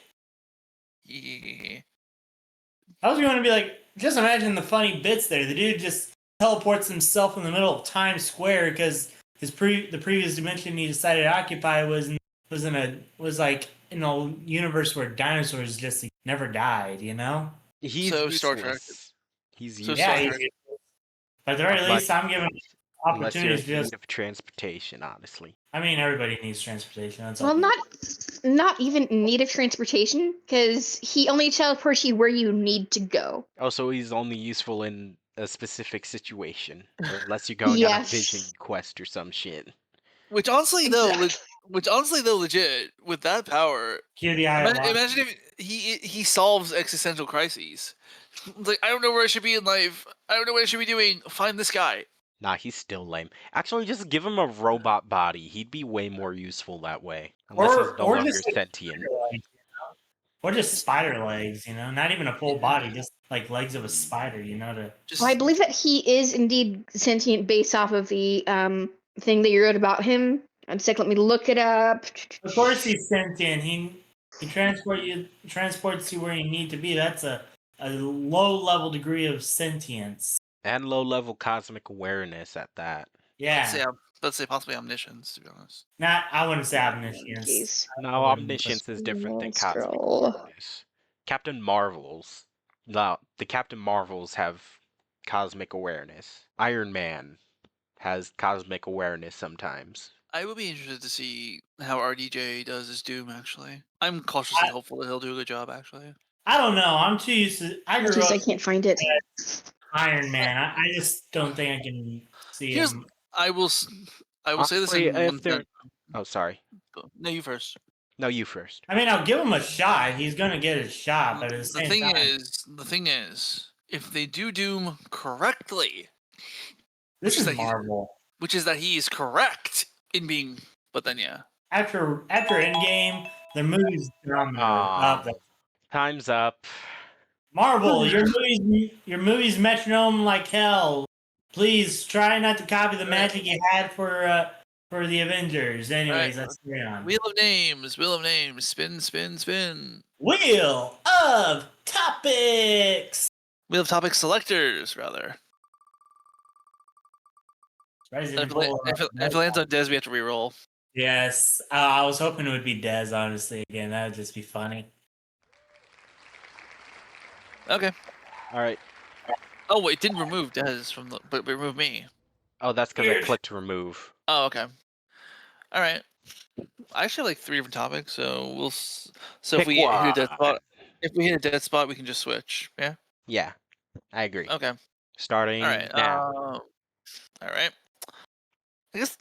Speaker 5: Yeah.
Speaker 4: I was going to be like, just imagine the funny bits there. The dude just teleports himself in the middle of Times Square because the previous dimension he decided to occupy was like in a universe where dinosaurs just like, never died. You know?
Speaker 3: He's
Speaker 5: So Star Trek.
Speaker 3: useless. He's
Speaker 5: So
Speaker 3: useless.
Speaker 4: Yeah.
Speaker 5: Star Trek.
Speaker 4: But at the very
Speaker 3: Unless-
Speaker 4: least, I'm giving
Speaker 3: Unless you're
Speaker 4: opportunities.
Speaker 3: in
Speaker 4: Just,
Speaker 3: need of transportation, honestly.
Speaker 4: I mean, everybody needs transportation. That's all.
Speaker 1: Well, not even in need of transportation, because he only teleports you where you need to go.
Speaker 3: Oh, so he's only useful in a specific situation, or unless you're going on a
Speaker 1: Yes.
Speaker 3: vision quest or some shit.
Speaker 5: Which honestly though,
Speaker 1: Exactly.
Speaker 5: legit with that power,
Speaker 4: Cue the eye of
Speaker 5: imagine if he solves existential crises. It's like I don't know where I should be in life. I don't know what I should be doing. Find this guy.
Speaker 3: Nah, he's still lame. Actually, just give him a robot body. He'd be way more useful that way. Unless he's no
Speaker 4: or
Speaker 3: longer
Speaker 4: just like
Speaker 3: sentient.
Speaker 4: spider legs, or just spider legs. You know, not even a full body, just like legs of a spider. You know, to
Speaker 5: Just
Speaker 1: Well, I believe that he is indeed sentient based off of the thing that you wrote about him. One sec, let me look it up.
Speaker 4: Of course, he's sentient. He transports you where you need to be. That's a low level degree of sentience.
Speaker 3: And low-level cosmic awareness at that.
Speaker 4: Yeah,
Speaker 5: let's say possibly omniscience. To be honest,
Speaker 4: not I wouldn't say omniscience.
Speaker 1: Jeez.
Speaker 3: No, omniscience is different than cosmic
Speaker 1: Scroll.
Speaker 3: awareness. Captain Marvels. No, the Captain Marvels have cosmic awareness. Iron Man has cosmic awareness sometimes.
Speaker 5: I would be interested to see how RDJ does his Doom. Actually, I'm cautiously hopeful that he'll do a good job. Actually,
Speaker 4: I don't know. I'm too used to. I grew
Speaker 1: Jeez,
Speaker 4: up
Speaker 1: I can't find it.
Speaker 4: Iron Man. I just don't think I can see
Speaker 5: Here's
Speaker 4: him.
Speaker 5: I will say this
Speaker 3: Honestly,
Speaker 5: in
Speaker 3: if
Speaker 5: one
Speaker 3: they're...
Speaker 5: sentence.
Speaker 3: Oh, sorry.
Speaker 5: No, you first.
Speaker 3: No, you first.
Speaker 4: I mean, I'll give him a shot. He's gonna get his shot, but at the same time,
Speaker 5: The thing is, if they do Doom correctly,
Speaker 4: this
Speaker 5: which is
Speaker 4: is
Speaker 5: that he's-
Speaker 4: Marvel.
Speaker 5: which is that he is correct in being, but then yeah,
Speaker 4: After Endgame, the movie's dominated.
Speaker 3: Aw. Time's up.
Speaker 4: Marvel, your movie's metronome like hell. Please try not to copy the magic you had for the Avengers. Anyways, let's carry on.
Speaker 5: Wheel of Names, spin, spin, spin.
Speaker 4: Wheel of Topics.
Speaker 5: Wheel of Topic selectors, rather.
Speaker 4: Surprised they
Speaker 5: If
Speaker 4: didn't pull
Speaker 5: it lands on Des, we have to reroll.
Speaker 4: Yes, I was hoping it would be Dez. Honestly, again, that would just be funny.
Speaker 5: Okay.
Speaker 3: All right.
Speaker 5: Oh wait, it didn't remove Des from the, but it removed me.
Speaker 3: Oh, that's because I
Speaker 4: Weird.
Speaker 3: clicked remove.
Speaker 5: Oh, okay. All right. I actually have like 3 different topics, so so
Speaker 3: Pick
Speaker 5: if we hit a
Speaker 3: one.
Speaker 5: dead spot, we can just switch. Yeah.
Speaker 3: Yeah, I agree.
Speaker 5: Okay.
Speaker 3: Starting
Speaker 5: All right.
Speaker 3: now.
Speaker 5: All right. I guess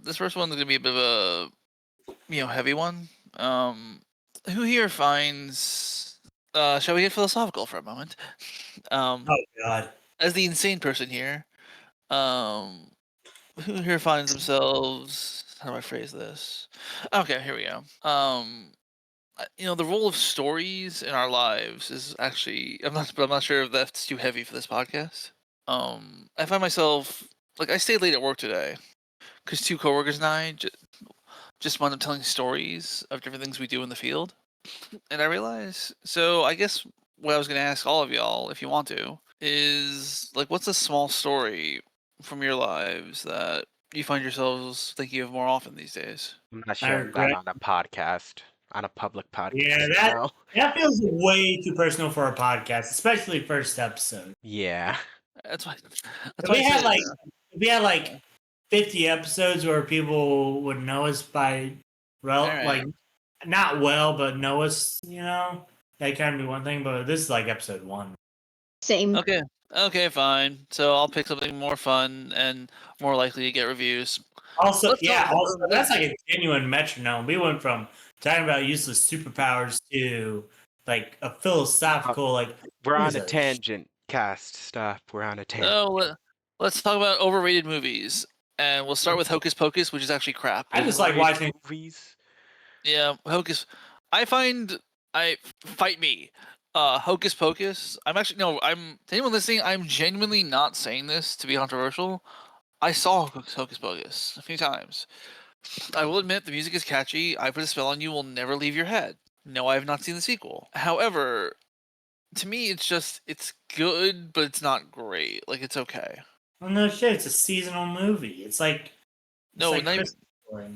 Speaker 5: this first one's gonna be a bit of a heavy one. Who here finds shall we get philosophical for a moment?
Speaker 4: Oh God.
Speaker 5: As the insane person here, who here finds themselves, how do I phrase this? Okay, here we go. The role of stories in our lives is actually I'm not sure if that's too heavy for this podcast. I find myself like I stayed late at work today because 2 coworkers and I just wound up telling stories of different things we do in the field, and I realized. So I guess what I was going to ask all of y'all, if you want to, is like, what's a small story from your lives that you find yourselves thinking of more often these days?
Speaker 3: I'm not sharing that on a podcast, on a public podcast.
Speaker 4: Yeah, that feels way too personal for a podcast, especially first episode.
Speaker 3: Yeah.
Speaker 5: That's why.
Speaker 4: If we had like 50 episodes where people would know us by
Speaker 5: Alright.
Speaker 4: like not well, but know us, that kind of be one thing. But this is like episode 1.
Speaker 1: Same.
Speaker 5: Okay, fine. So I'll pick something more fun and more likely to get reviews.
Speaker 4: Also,
Speaker 5: Let's talk-
Speaker 4: that's like a genuine metronome. We went from talking about useless superpowers to like a philosophical, like
Speaker 3: We're on a
Speaker 4: Jesus.
Speaker 3: tangent. Cast, stop. We're on a tangent.
Speaker 5: So let's talk about overrated movies, and we'll start with Hocus Pocus, which is actually crap.
Speaker 4: I just like
Speaker 3: Overrated
Speaker 4: watching.
Speaker 3: movies.
Speaker 5: Yeah, Hocus. I fight me. Hocus Pocus. I'm actually no. I'm to anyone listening. I'm genuinely not saying this to be controversial. I saw Hocus Pocus a few times. I will admit the music is catchy. I Put a Spell on You will never leave your head. No, I have not seen the sequel. However, to me, it's good, but it's not great. Like it's okay.
Speaker 4: Well, no shit. It's a seasonal movie. It's like
Speaker 5: No, not even,
Speaker 4: Christmas story.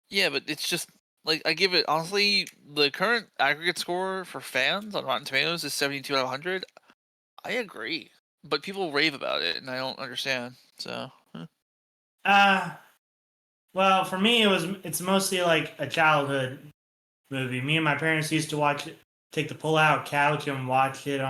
Speaker 5: yeah, but it's just like I give it honestly. The current aggregate score for fans on Rotten Tomatoes is 72 out of 100. I agree, but people rave about it, and I don't understand. So,
Speaker 4: Well, for me, it's mostly like a childhood movie. Me and my parents used to watch it, take the pull-out couch and watch it.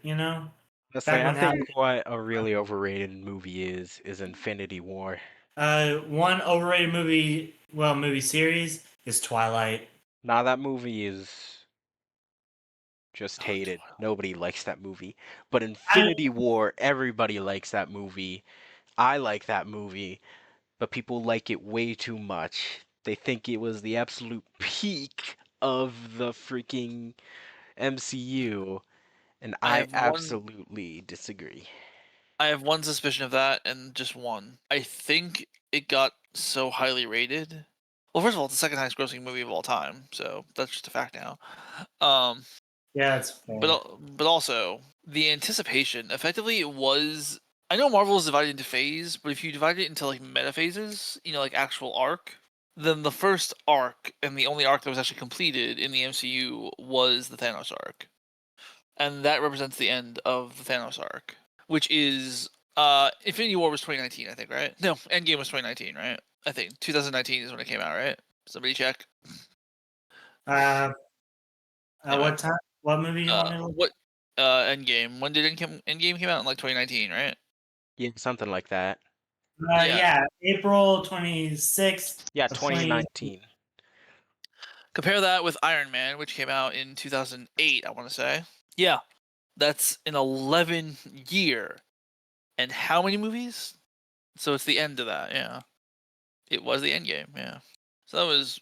Speaker 4: You know,
Speaker 3: Honestly,
Speaker 4: back
Speaker 3: I
Speaker 4: when that.
Speaker 3: think what a really overrated movie is Infinity War.
Speaker 4: One overrated movie series is Twilight.
Speaker 3: Now that movie is just
Speaker 5: oh,
Speaker 3: hated. Nobody likes that movie. But
Speaker 4: I
Speaker 3: Infinity War, everybody likes that movie. I like that movie, but people like it way too much. They think it was the absolute peak of the freaking MCU, and
Speaker 5: I
Speaker 3: I
Speaker 5: have one.
Speaker 3: absolutely disagree.
Speaker 5: I have one suspicion of that, and just one. I think it got so highly rated. Well, first of all, it's the second highest grossing movie of all time, so that's just a fact now. Um,
Speaker 4: Yeah, it's fair.
Speaker 5: but also the anticipation. Effectively, it was. I know Marvel is divided into phase, but if you divide it into like meta phases, like actual arc, then the first arc and the only arc that was actually completed in the MCU was the Thanos arc, and that represents the end of the Thanos arc, which is Infinity War was 2019, I think, right? No, Endgame was 2019, right? I think 2019 is when it came out, right? Somebody check.
Speaker 4: Uh,
Speaker 5: Anyway,
Speaker 4: what time? What movie you want to look?
Speaker 5: what Endgame? When did Endgame came out? In like 2019, right?
Speaker 3: Yeah, something like that.
Speaker 5: Yeah.
Speaker 4: Yeah, April 26th
Speaker 3: Yeah,
Speaker 4: of 20.
Speaker 3: 2019.
Speaker 5: Compare that with Iron Man, which came out in 2008, I want to say. Yeah, that's an 11-year. And how many movies? So it's the end of that, yeah. It was the end game, yeah. So that was,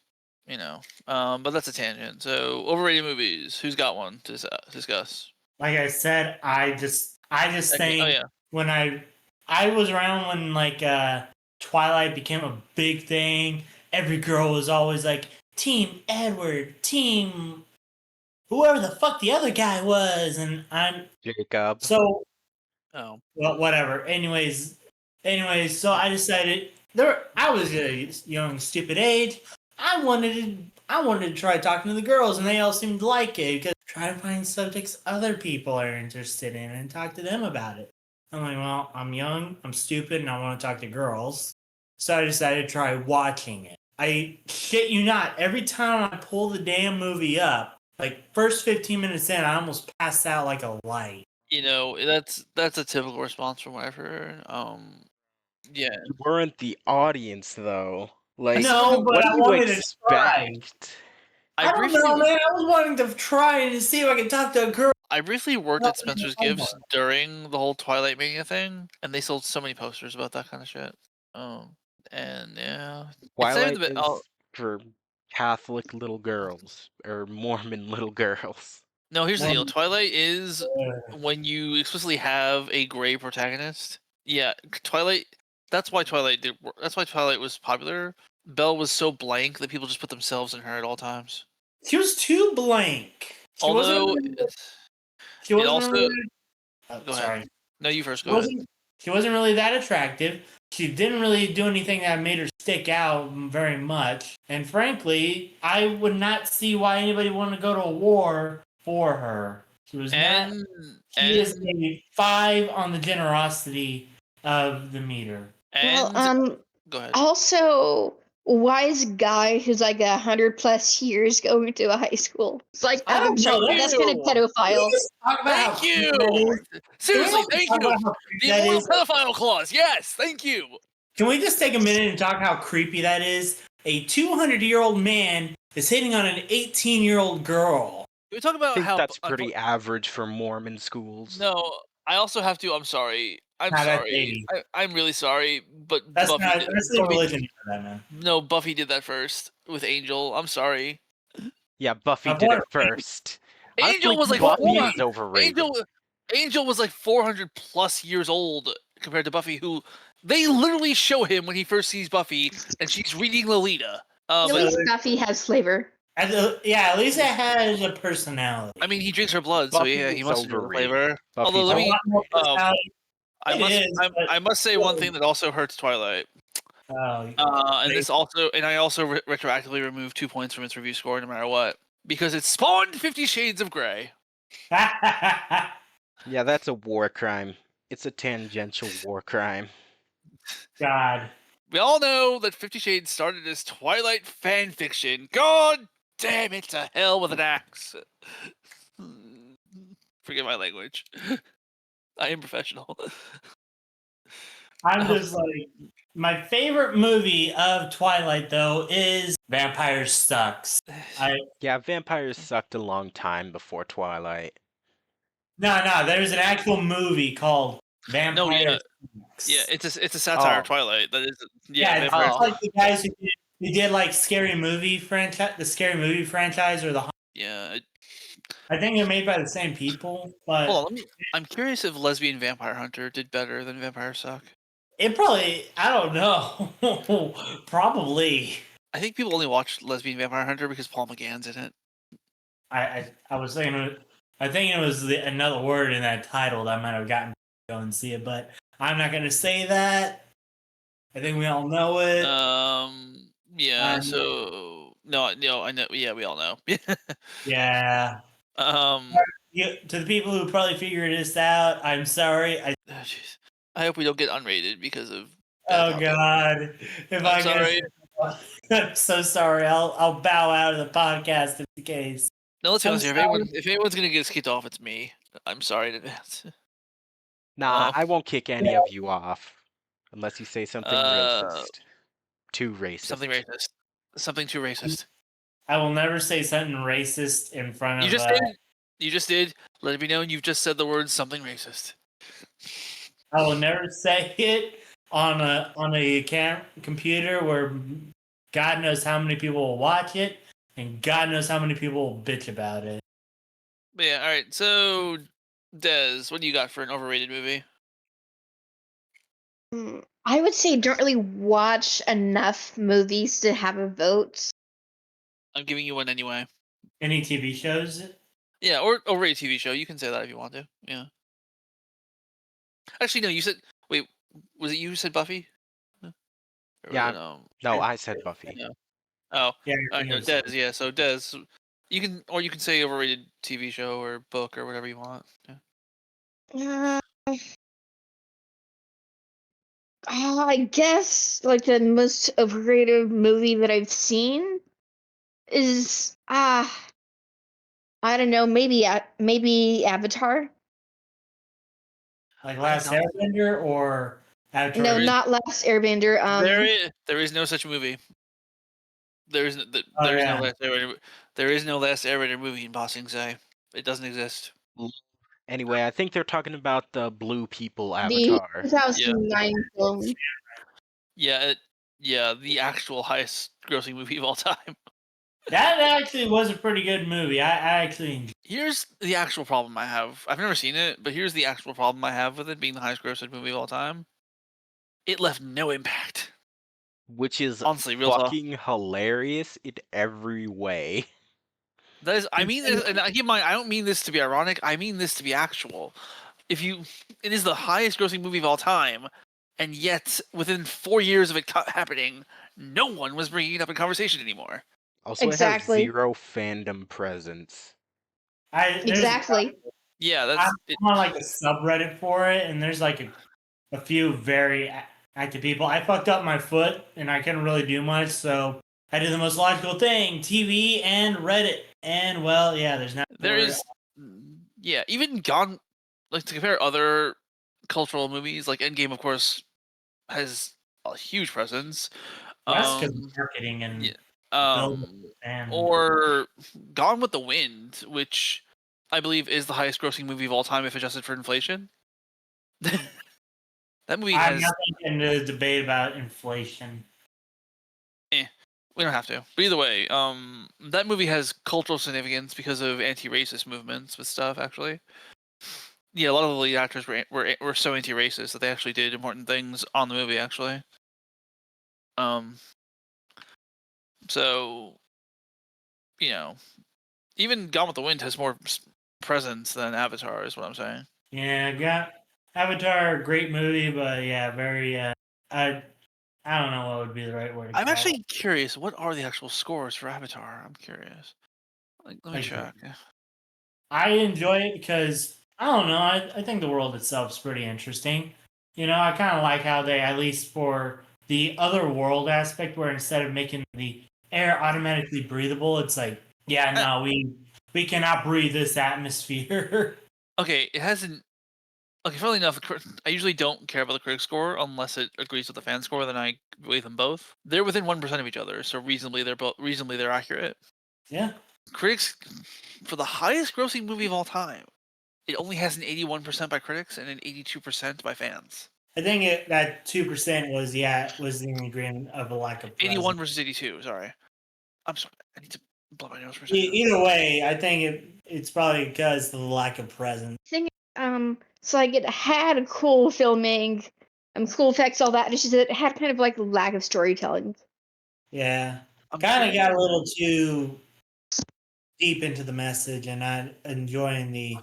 Speaker 5: but that's a tangent. So overrated movies. Who's got one to discuss?
Speaker 4: Like I said, I just
Speaker 5: Oh
Speaker 4: think
Speaker 5: yeah.
Speaker 4: when I was around when Twilight became a big thing. Every girl was always like Team Edward, Team whoever the fuck the other guy was, and I'm
Speaker 3: Jacob.
Speaker 4: so
Speaker 5: Oh.
Speaker 4: well, whatever. Anyways, so I decided I was a young, stupid age. I wanted to try talking to the girls, and they all seemed to like it because try to find subjects other people are interested in and talk to them about it. I'm like, well, I'm young, I'm stupid, and I want to talk to girls. So I decided to try watching it. I shit you not, every time I pull the damn movie up, like first 15 minutes in, I almost passed out like a light.
Speaker 5: That's a typical response from what I've heard. Yeah.
Speaker 3: You weren't the audience though. Like,
Speaker 4: No, but
Speaker 3: what do
Speaker 4: I
Speaker 3: you
Speaker 4: wanted to try.
Speaker 3: expect?
Speaker 5: I
Speaker 4: I don't
Speaker 5: briefly
Speaker 4: know, man. I was wanting to try and see if I could talk to a girl.
Speaker 5: I briefly worked at Spencer's Gifts during the whole Twilight Mania thing, and they sold so many posters about that kind of shit. And yeah, it's not even
Speaker 3: Twilight
Speaker 5: the bit. Oh,
Speaker 3: is for Catholic little girls or Mormon little girls.
Speaker 5: no, here's the deal.
Speaker 4: Well,
Speaker 5: Twilight is when you explicitly have a gray protagonist. Yeah, Twilight. That's why Twilight did. That's why Twilight was popular. Belle was so blank that people just put themselves in her at all times.
Speaker 4: she was too blank. She wasn't.
Speaker 5: Although
Speaker 4: Really, she
Speaker 5: it
Speaker 4: wasn't
Speaker 5: also.
Speaker 4: really.
Speaker 5: Go ahead.
Speaker 4: Sorry.
Speaker 5: No, you first.
Speaker 4: She
Speaker 5: Go ahead.
Speaker 4: wasn't. She wasn't really that attractive. She didn't really do anything that made her stick out very much. And frankly, I would not see why anybody wanted to go to a war for her. She was not. She is a 5 on the generosity of the meter.
Speaker 1: Well,
Speaker 5: Go ahead.
Speaker 1: also, why is a guy who's like 100+ years going to a high school? It's like,
Speaker 4: I don't know.
Speaker 1: that's kind of pedophile.
Speaker 4: Talk about how
Speaker 5: Thank
Speaker 4: creepy
Speaker 5: you.
Speaker 4: that is.
Speaker 5: Seriously, thank
Speaker 4: Talk
Speaker 5: you.
Speaker 4: about how creepy
Speaker 5: The
Speaker 4: that
Speaker 5: immortal
Speaker 4: is.
Speaker 5: pedophile clause. Yes, thank you.
Speaker 4: Can we just take a minute and talk how creepy that is? A 200-year-old man is hitting on an 18-year-old girl.
Speaker 5: we talk
Speaker 3: I
Speaker 5: about
Speaker 3: think
Speaker 5: how
Speaker 3: that's pretty average for Mormon schools.
Speaker 5: No, I also have to. I'm sorry. I'm
Speaker 4: Nah, that's
Speaker 5: sorry.
Speaker 4: 80.
Speaker 5: I'm really sorry. But
Speaker 4: That's
Speaker 5: Buffy
Speaker 4: not.
Speaker 5: did.
Speaker 4: That's the religion for that, man.
Speaker 5: No, Buffy did that first with Angel. I'm sorry.
Speaker 3: Yeah, Buffy
Speaker 4: Of
Speaker 3: did it
Speaker 4: course.
Speaker 3: first.
Speaker 5: Angel
Speaker 3: Honestly,
Speaker 5: was like
Speaker 3: Buffy
Speaker 5: 400.
Speaker 3: is overrated.
Speaker 5: Angel was like 400 plus years old compared to Buffy, who they literally show him when he first sees Buffy, and she's reading Lolita.
Speaker 1: At
Speaker 5: But
Speaker 1: least Buffy has flavor.
Speaker 4: At least it has a personality.
Speaker 5: I mean, he drinks her blood, so
Speaker 3: Buffy
Speaker 5: yeah, he
Speaker 3: is
Speaker 5: must enjoy the
Speaker 3: overrated.
Speaker 5: flavor.
Speaker 3: Buffy's
Speaker 5: Although
Speaker 4: A lot more
Speaker 3: overrated.
Speaker 4: personality.
Speaker 5: I
Speaker 4: It
Speaker 5: must
Speaker 4: is, but
Speaker 5: I must say one thing that also hurts Twilight.
Speaker 4: oh,
Speaker 5: And I also retroactively removed 2 points from its review score no matter what because it spawned 50 Shades of Grey.
Speaker 3: Yeah, that's a war crime. It's a tangential war crime.
Speaker 4: God.
Speaker 5: We all know that 50 Shades started as Twilight fan fiction. God damn it to hell with an axe. Forget my language. I am professional.
Speaker 4: I'm just like, my favorite movie of Twilight though is Vampires Sucks.
Speaker 3: Yeah, vampires sucked a long time before Twilight.
Speaker 4: No, there's an actual movie called
Speaker 5: No, yeah,
Speaker 4: Vampires Sucks.
Speaker 5: yeah, it's a satire of
Speaker 3: Oh.
Speaker 5: Twilight. That is,
Speaker 4: Yeah, it's
Speaker 5: Vampires.
Speaker 4: like the guys who did like Scary Movie franchise, the Scary Movie franchise, or the.
Speaker 5: Yeah.
Speaker 4: I think they're made by the same people, but
Speaker 5: Hold on, I'm curious if Lesbian Vampire Hunter did better than Vampire Suck.
Speaker 4: it probably, I don't know, probably.
Speaker 5: I think people only watch Lesbian Vampire Hunter because Paul McGann's in it.
Speaker 4: I was thinking, I think it was another word in that title that might have gotten me to go and see it, but I'm not going to say that. I think we all know it.
Speaker 5: Yeah.
Speaker 4: Um,
Speaker 5: So no, I know. Yeah, we all know.
Speaker 4: Yeah.
Speaker 5: um.
Speaker 4: To the people who probably figured this out, I'm sorry.
Speaker 5: Jeez. I hope we don't get unrated because of.
Speaker 4: Oh
Speaker 5: topic.
Speaker 4: God! If
Speaker 5: I'm sorry.
Speaker 4: I'm so sorry. I'll bow out of the podcast in case.
Speaker 5: No, let's be
Speaker 4: I'm
Speaker 5: honest here. If anyone's gonna get us kicked off, it's me. I'm sorry in advance.
Speaker 3: Nah, I won't kick any of you off. Unless you say something racist. Too racist.
Speaker 5: Something racist. Something too racist.
Speaker 4: I will never say something racist in front of.
Speaker 5: You just did. You just did. Let it be known you've just said the word something racist.
Speaker 4: I will never say it on a computer where God knows how many people will watch it, and God knows how many people will bitch about it.
Speaker 5: But yeah, all right. So, Des, what do you got for an overrated movie?
Speaker 1: I would say don't really watch enough movies to have a vote.
Speaker 5: I'm giving you one anyway.
Speaker 4: Any TV shows?
Speaker 5: Yeah, or overrated TV show. You can say that if you want to. Yeah. Actually, no. You said. Wait, was it you who said Buffy? Or
Speaker 3: Yeah,
Speaker 5: was it,
Speaker 3: no, I said Buffy.
Speaker 5: No. Oh,
Speaker 4: Yeah,
Speaker 5: all right, no, Des. Yeah, so Des, you can say overrated TV show or book or whatever you want. Yeah.
Speaker 1: I guess like the most overrated movie that I've seen is I don't know, maybe Avatar.
Speaker 4: like Last Airbender or Avatar?
Speaker 1: No, not Last Airbender.
Speaker 5: There is no such movie. There is no
Speaker 4: yeah.
Speaker 5: Last Airbender. There is no Last Airbender movie in Bossing Say. It doesn't exist.
Speaker 3: Anyway, I think they're talking about the Blue People
Speaker 1: The
Speaker 3: Avatar.
Speaker 1: 2009 film.
Speaker 5: Yeah, the actual highest grossing movie of all time.
Speaker 4: That actually was a pretty good movie. I actually enjoyed.
Speaker 5: Here's the actual problem I have. I've never seen it, but here's the actual problem I have with it being the highest grossing movie of all time. It left no impact.
Speaker 3: Which is
Speaker 5: Honestly, real talk.
Speaker 3: fucking hilarious in every way.
Speaker 5: That is, I mean, and keep in mind, I don't mean this to be ironic. I mean this to be actual. It is the highest grossing movie of all time, and yet within 4 years of it happening, no one was bringing it up in conversation anymore.
Speaker 3: Also,
Speaker 1: Exactly.
Speaker 3: it has zero fandom presence.
Speaker 1: Exactly.
Speaker 5: Yeah, that's.
Speaker 4: I'm on like a subreddit for it, and there's like a few very active people. I fucked up my foot, and I couldn't really do much, so I did the most logical thing: TV and Reddit. And well, yeah, there's not.
Speaker 5: There is, yeah, even gone. Like to compare other cultural movies, like Endgame, of course, has a huge presence.
Speaker 4: That's because of marketing and.
Speaker 5: Yeah.
Speaker 4: And
Speaker 5: or Gone with the Wind, which I believe is the highest grossing movie of all time if adjusted for inflation. That movie
Speaker 4: I'm
Speaker 5: has
Speaker 4: not in the debate about inflation.
Speaker 5: we don't have to. But either way, that movie has cultural significance because of anti-racist movements with stuff. Actually, yeah, a lot of the lead actors were so anti-racist that they actually did important things on the movie. Actually, so you know, even Gone with the Wind has more presence than Avatar. Is what I'm saying.
Speaker 4: Yeah, got Avatar, great movie, but yeah, very. I don't know what would be the right word to
Speaker 5: I'm
Speaker 4: call
Speaker 5: actually curious. What are the actual scores for Avatar? I'm curious. Let me
Speaker 4: Like,
Speaker 5: check.
Speaker 4: I enjoy it because I don't know. I think the world itself is pretty interesting. You know, I kind of like how they, at least for the other world aspect, where instead of making the air automatically breathable, it's like, yeah, no, we cannot breathe this atmosphere.
Speaker 5: Okay, it hasn't. Okay, funnily enough, I usually don't care about the critic score unless it agrees with the fan score. Then I weigh them both. They're within 1% of each other, so reasonably they're accurate.
Speaker 4: Yeah,
Speaker 5: Critics, for the highest grossing movie of all time, it only has an 81% by critics and an 82% by fans.
Speaker 4: I think that 2% was in agreement of a lack of presence.
Speaker 5: 81 versus 82. Sorry, I'm sorry. I need to blow my nose for a second.
Speaker 4: Either way, I think it's probably because of the lack of presence.
Speaker 1: Thing, so like it had a cool filming, cool effects, all that. It's just that it had kind of like a lack of storytelling.
Speaker 4: Yeah,
Speaker 5: I'm
Speaker 4: kind of
Speaker 5: curious.
Speaker 4: got a little too deep into the message and not enjoying the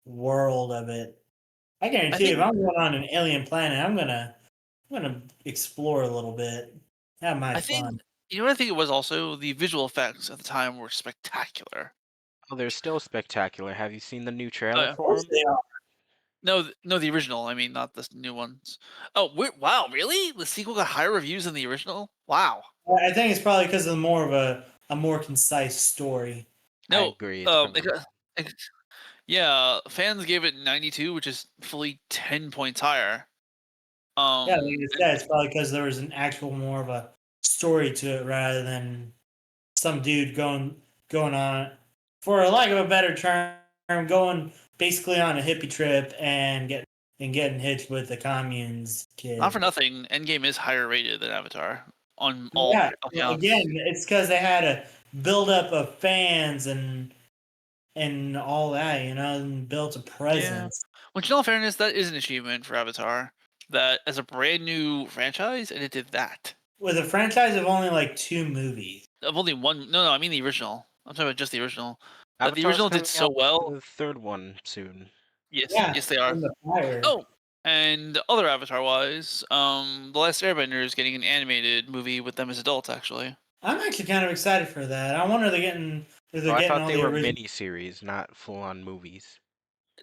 Speaker 4: world of it. I guarantee if
Speaker 5: think
Speaker 4: I'm going on an alien planet, I'm gonna explore a little bit, have my
Speaker 5: I think
Speaker 4: fun.
Speaker 5: you know what I think it was also the visual effects at the time were spectacular.
Speaker 3: Oh, they're still spectacular. Have you seen the new
Speaker 5: Oh,
Speaker 3: trailer
Speaker 5: yeah.
Speaker 4: Of
Speaker 3: for
Speaker 4: course
Speaker 3: them?
Speaker 4: they are.
Speaker 5: No, the original. I mean, not the new ones. Oh, wow, really? The sequel got higher reviews than the original? Wow.
Speaker 4: I think it's probably because of more of a more concise story.
Speaker 3: I
Speaker 5: No,
Speaker 3: agree. It's from
Speaker 5: it- yeah, fans gave it 92, which is fully 10 points higher.
Speaker 4: Yeah, like I
Speaker 5: And
Speaker 4: said, it's probably because there was an actual more of a story to it rather than some dude going on, for a lack of a better term, going basically on a hippie trip and getting hitched with the communes
Speaker 5: not for
Speaker 4: kid.
Speaker 5: nothing, Endgame is higher rated than Avatar on all
Speaker 4: Yeah, again,
Speaker 5: accounts.
Speaker 4: it's because they had a build up of fans and all that, and built a
Speaker 5: Yeah.
Speaker 4: presence
Speaker 5: Which, in all fairness, that is an achievement for Avatar. That as a brand new franchise, and it did that.
Speaker 4: with a franchise of only like 2 movies.
Speaker 5: Of only one. No, I mean the original. I'm talking about just the original. That the
Speaker 3: Avatar's
Speaker 5: original did
Speaker 3: coming
Speaker 5: so
Speaker 3: out
Speaker 5: well.
Speaker 3: with the third one soon.
Speaker 5: Yes,
Speaker 4: Yeah,
Speaker 5: yes, they are.
Speaker 4: in the fire.
Speaker 5: Oh, and other Avatar wise, The Last Airbender is getting an animated movie with them as adults. Actually,
Speaker 4: I'm actually kind of excited for that. I wonder if
Speaker 3: Oh,
Speaker 4: they're
Speaker 3: I
Speaker 4: getting
Speaker 3: thought
Speaker 4: all
Speaker 3: they
Speaker 4: the
Speaker 3: were
Speaker 4: original.
Speaker 3: mini-series, not full-on movies.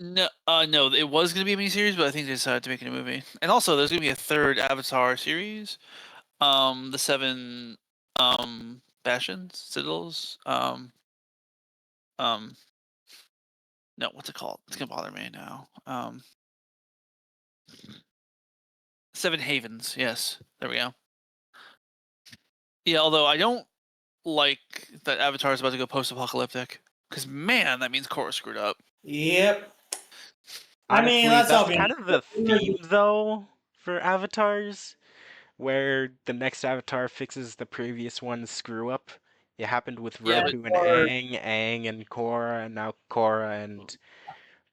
Speaker 5: no, it was gonna be a miniseries, but I think they decided to make it a movie. And also, there's gonna be a third Avatar series. The seven bastions, citadels. Um, no, what's it called? It's gonna bother me now. Seven Havens. Yes, there we go. Yeah, although I don't like that Avatar is about to go post-apocalyptic, because man, that means Korra screwed up.
Speaker 4: Yep. I mean,
Speaker 3: Honestly,
Speaker 4: let's all
Speaker 3: that's
Speaker 4: be
Speaker 3: kind of the theme, though, for avatars, where the next avatar fixes the previous one's screw-up. It happened with
Speaker 5: Yeah, but
Speaker 3: Roku and
Speaker 4: or
Speaker 3: Aang and Korra, and now Korra and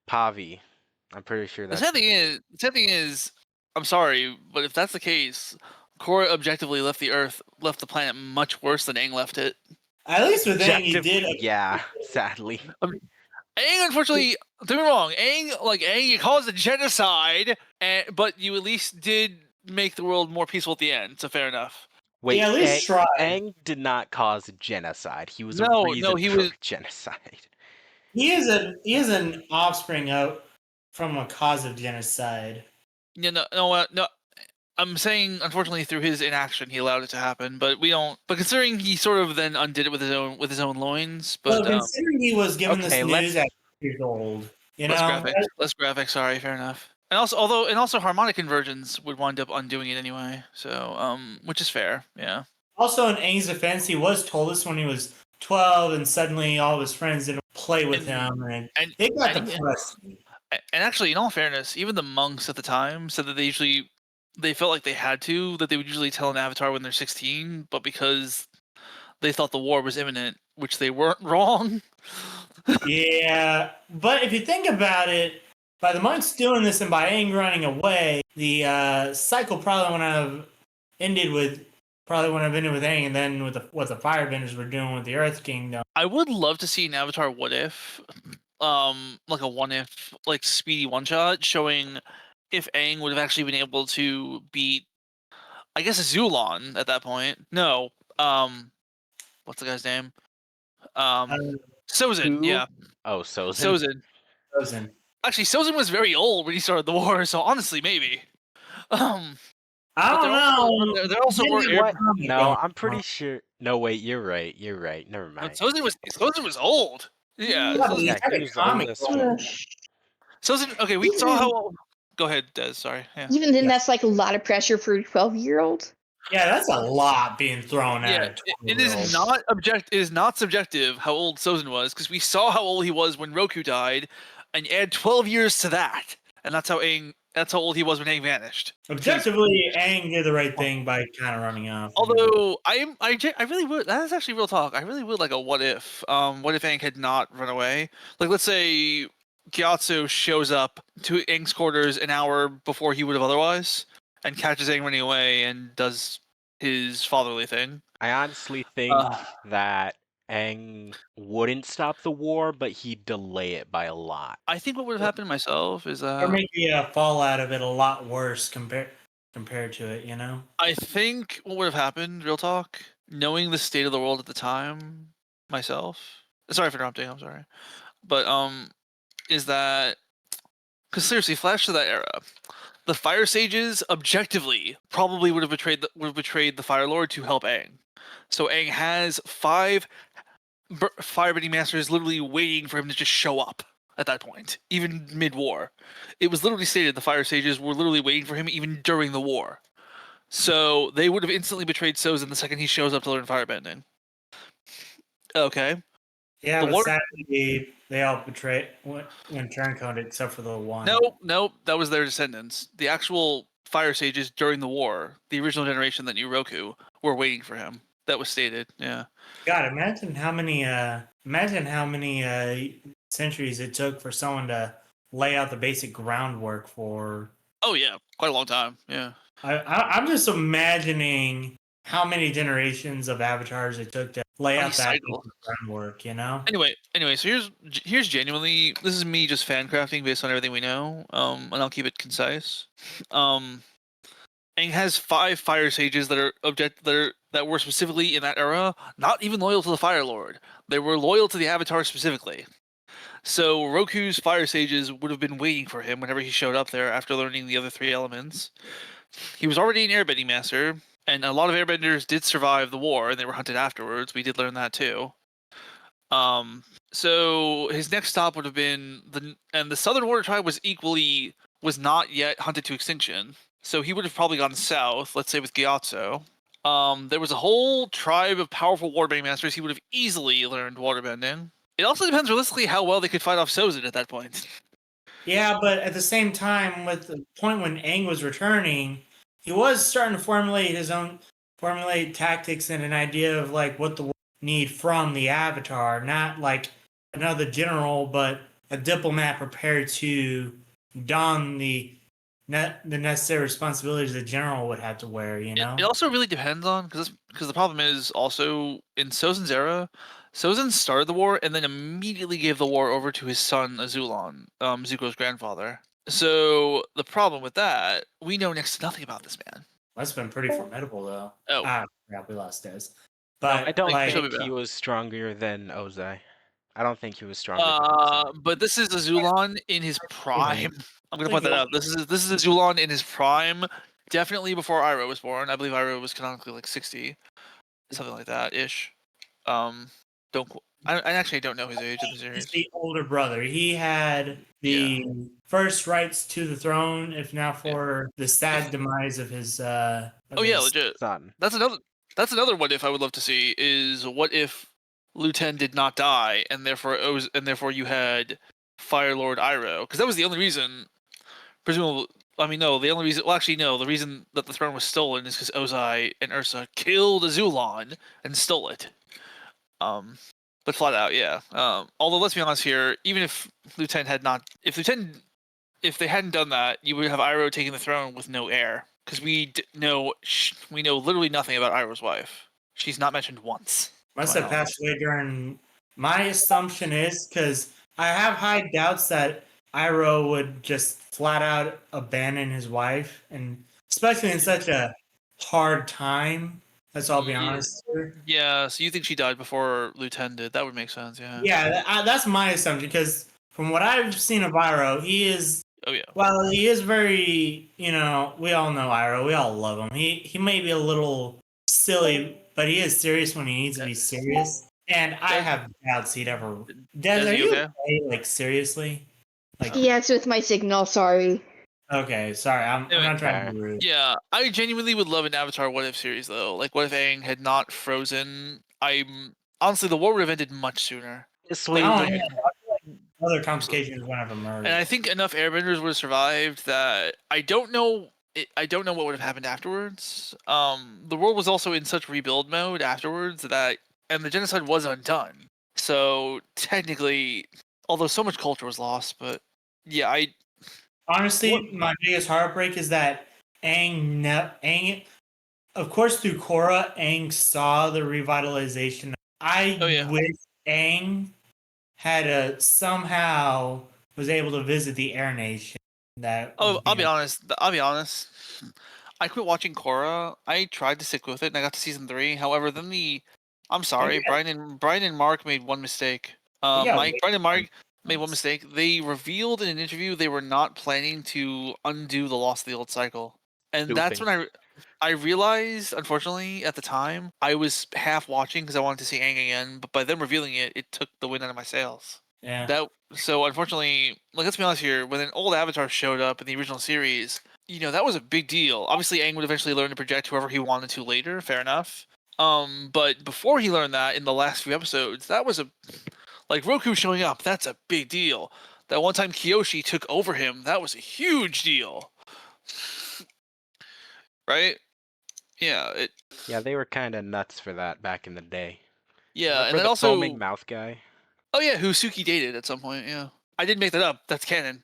Speaker 3: Pavi. I'm pretty sure
Speaker 5: the
Speaker 3: that's
Speaker 5: sad thing is, I'm sorry, but if that's the case, Korra objectively left the planet much worse than Aang left it.
Speaker 4: at least with Aang, he did.
Speaker 3: objectively, yeah, sadly.
Speaker 5: Aang, unfortunately, don't get me wrong. Aang, you caused a genocide, but you at least did make the world more peaceful at the end. So fair enough.
Speaker 4: He
Speaker 3: Wait,
Speaker 4: at least tried.
Speaker 3: Aang did not cause genocide. He was a
Speaker 5: No,
Speaker 3: reason
Speaker 5: he
Speaker 3: for
Speaker 5: was.
Speaker 3: genocide.
Speaker 4: He is an offspring out from a cause of genocide.
Speaker 5: No. I'm saying, unfortunately, through his inaction, he allowed it to happen. But we don't. But considering he sort of then undid it with his own loins.
Speaker 4: Well,
Speaker 5: But
Speaker 4: considering he was given this
Speaker 3: Okay,
Speaker 4: news
Speaker 3: let's
Speaker 4: at years old,
Speaker 5: less graphic. Less graphic. Sorry, fair enough. And also harmonic convergence would wind up undoing it anyway. So which is fair. Yeah.
Speaker 4: Also, in Aang's defense, he was told this when he was 12, and suddenly all of his friends didn't play with him, and it got depressing.
Speaker 5: And actually, in all fairness, even the monks at the time said that they felt like they had to, that they would usually tell an avatar when they're 16, but because they thought the war was imminent, which they weren't wrong.
Speaker 4: Yeah, but if you think about it, by the monks doing this and by Aang running away, the cycle probably wouldn't have ended with Aang, and then with what the Firebenders were doing with the Earth Kingdom.
Speaker 5: I would love to see an Avatar what if, like a what if, like speedy one shot showing if Aang would have actually been able to beat, I guess, Zulon at that point. No, what's the guy's name? Sozin,
Speaker 3: Who?
Speaker 5: yeah.
Speaker 3: Oh, Sozin.
Speaker 4: Frozen.
Speaker 5: Actually, Sozin was very old when he started the war, so honestly, maybe.
Speaker 4: I
Speaker 5: But
Speaker 4: don't know.
Speaker 5: there also were
Speaker 3: What?
Speaker 4: Comic
Speaker 3: No,
Speaker 4: going
Speaker 3: I'm pretty
Speaker 4: on.
Speaker 3: sure. No, wait, you're right. You're right. Never
Speaker 5: But
Speaker 3: mind.
Speaker 5: Sozin was old. Yeah,
Speaker 4: Yeah,
Speaker 5: Sozin,
Speaker 3: Yeah,
Speaker 4: had
Speaker 3: he
Speaker 4: a
Speaker 3: was the
Speaker 4: comic
Speaker 3: oldest
Speaker 4: going
Speaker 3: one.
Speaker 4: on.
Speaker 5: Sozin. Okay, we saw how. Go ahead, Des. Sorry. Yeah.
Speaker 1: Even then,
Speaker 4: Yeah.
Speaker 1: that's like a lot of pressure for a 12-year-old.
Speaker 4: Yeah, that's a lot being thrown
Speaker 5: Yeah,
Speaker 4: at a
Speaker 5: it is
Speaker 4: 12-year-old.
Speaker 5: not It is not subjective how old Sozin was, because we saw how old he was when Roku died, and you add 12 years to that, and that's how old he was when Aang vanished.
Speaker 4: Objectively, Aang did the right thing by kind of running off.
Speaker 5: Although I really would. That is actually real talk. I really would like a what if. What if Aang had not run away? Like, let's say Gyatso shows up to Aang's quarters an hour before he would have otherwise, and catches Aang running away and does his fatherly thing.
Speaker 3: I honestly think that Aang wouldn't stop the war, but he'd delay it by a lot.
Speaker 5: I think what would have happened myself is
Speaker 4: or make the fallout of it a lot worse compared to it, you know?
Speaker 5: I think what would have happened, real talk, knowing the state of the world at the time, myself. Sorry for interrupting. I'm sorry, but is that because seriously, flash to that era, the Fire Sages objectively probably would have betrayed the Fire Lord to help Aang. So Aang has 5 Firebending Masters literally waiting for him to just show up at that point, even mid-war. It was literally stated the Fire Sages were literally waiting for him even during the war. So they would have instantly betrayed Sozin the second he shows up to learn Firebending. Okay.
Speaker 4: Yeah,
Speaker 5: The
Speaker 4: but
Speaker 5: war-
Speaker 4: sadly, they all betrayed when turncoded except for the one.
Speaker 5: No, that was their descendants. The actual Fire Sages during the war, the original generation that knew Roku, were waiting for him. That was stated. Yeah.
Speaker 4: God, imagine how many centuries it took for someone to lay out the basic groundwork for.
Speaker 5: Oh yeah, quite a long time. Yeah.
Speaker 4: I'm just imagining how many generations of avatars it took to lay out that
Speaker 5: Cycle.
Speaker 4: basic groundwork, you know?
Speaker 5: Anyway, so here's genuinely, this is me just fan crafting based on everything we know. And I'll keep it concise. Aang has 5 Fire Sages that were specifically in that era not even loyal to the Fire Lord. They were loyal to the Avatar specifically. So Roku's Fire Sages would have been waiting for him whenever he showed up there after learning the other 3 elements. He was already an Airbending Master, and a lot of Airbenders did survive the war, and they were hunted afterwards. We did learn that too. So his next stop would have been the Southern Water Tribe was not yet hunted to extinction. So he would have probably gone south, let's say with Gyatso. There was a whole tribe of powerful warbending masters. He would have easily learned waterbending. It also depends realistically how well they could fight off Sozin at that point.
Speaker 4: Yeah, but at the same time, with the point when Aang was returning, he was starting to formulate tactics and an idea of like what the world need from the Avatar, not like another general, but a diplomat prepared to don the necessary responsibilities the general would have to wear. You know,
Speaker 5: It also really depends on because the problem is also in Sozin's era, Sozin started the war and then immediately gave the war over to his son Azulon, Zuko's grandfather. So the problem with that, we know next to nothing about this man.
Speaker 4: that's been pretty formidable though.
Speaker 5: Oh.
Speaker 4: Yeah, we lost Des. But
Speaker 3: I don't
Speaker 5: like,
Speaker 3: think he was stronger than Ozai. I don't think he was stronger than Ozai.
Speaker 5: But this is Azulon in his prime. I'm gonna point that out. This is Azulon in his prime. Definitely before Iroh was born. I believe Iroh was canonically like 60, something like that ish. I actually don't know his age in the series.
Speaker 4: He's the older brother. He had the first rights to the throne, if not for the sad demise of his.
Speaker 5: Legit.
Speaker 3: Son.
Speaker 5: That's That's another what if I would love to see is what if Luten did not die and therefore you had Fire Lord Iroh, because that was the only reason. Presumably, I mean, no. The only reason, well, actually, no. The reason that the throne was stolen is because Ozai and Ursa killed Azulon and stole it. But flat out, yeah. Although let's be honest here, even if Luten had not, if they hadn't done that, you would have Iroh taking the throne with no heir, because we know literally nothing about Iroh's wife. She's not mentioned once.
Speaker 4: Must have passed away during. My assumption is because I have high doubts that Iroh would just flat out abandon his wife, and especially in such a hard time. Let's all be honest here.
Speaker 5: Yeah, so you think she died before Luten did? That would make sense. Yeah.
Speaker 4: Yeah, that's my assumption because from what I've seen of Iroh, he is.
Speaker 5: Oh yeah.
Speaker 4: Well, he is very. We all know Iroh. We all love him. He may be a little silly, but he is serious when he needs to be serious. And I have doubts he'd ever. Des, are you okay? Like seriously? Like
Speaker 1: Yeah, it's with my signal. Sorry.
Speaker 4: okay, sorry. I'm not trying to be rude.
Speaker 5: Yeah, I genuinely would love an Avatar What If series though. Like, what if Aang had not frozen? I'm honestly, the war would have ended much sooner.
Speaker 4: Other complications would have emerged.
Speaker 5: And I think enough Airbenders would have survived that I don't know. I don't know what would have happened afterwards. The world was also in such rebuild mode afterwards and the genocide was undone. So technically, although so much culture was lost, but yeah,
Speaker 4: honestly, my biggest heartbreak is that Aang, of course, through Korra, Aang saw the revitalization. I wish Aang had somehow was able to visit the Air Nation. I'll
Speaker 5: be honest. I quit watching Korra. I tried to stick with it, and I got to season 3. However, then I'm sorry, Brian and Mark made one mistake. Brian and Mark made one mistake. They revealed in an interview they were not planning to undo the loss of the old cycle, and that's when I realized, unfortunately, at the time, I was half watching because I wanted to see Aang again, but by them revealing it, it took the wind out of my sails.
Speaker 4: Yeah.
Speaker 5: So unfortunately, let's be honest here, when an old Avatar showed up in the original series, that was a big deal. Obviously, Aang would eventually learn to project whoever he wanted to later, fair enough. But before he learned that in the last few episodes, that was like Roku showing up, that's a big deal. That one time Kyoshi took over him, that was a huge deal. Right? Yeah,
Speaker 3: Yeah, they were kind of nuts for that back in the day.
Speaker 5: Yeah,
Speaker 3: remember
Speaker 5: and then
Speaker 3: the
Speaker 5: also
Speaker 3: foaming mouth guy.
Speaker 5: Oh yeah, who Suki dated at some point. Yeah, I didn't make that up. That's canon.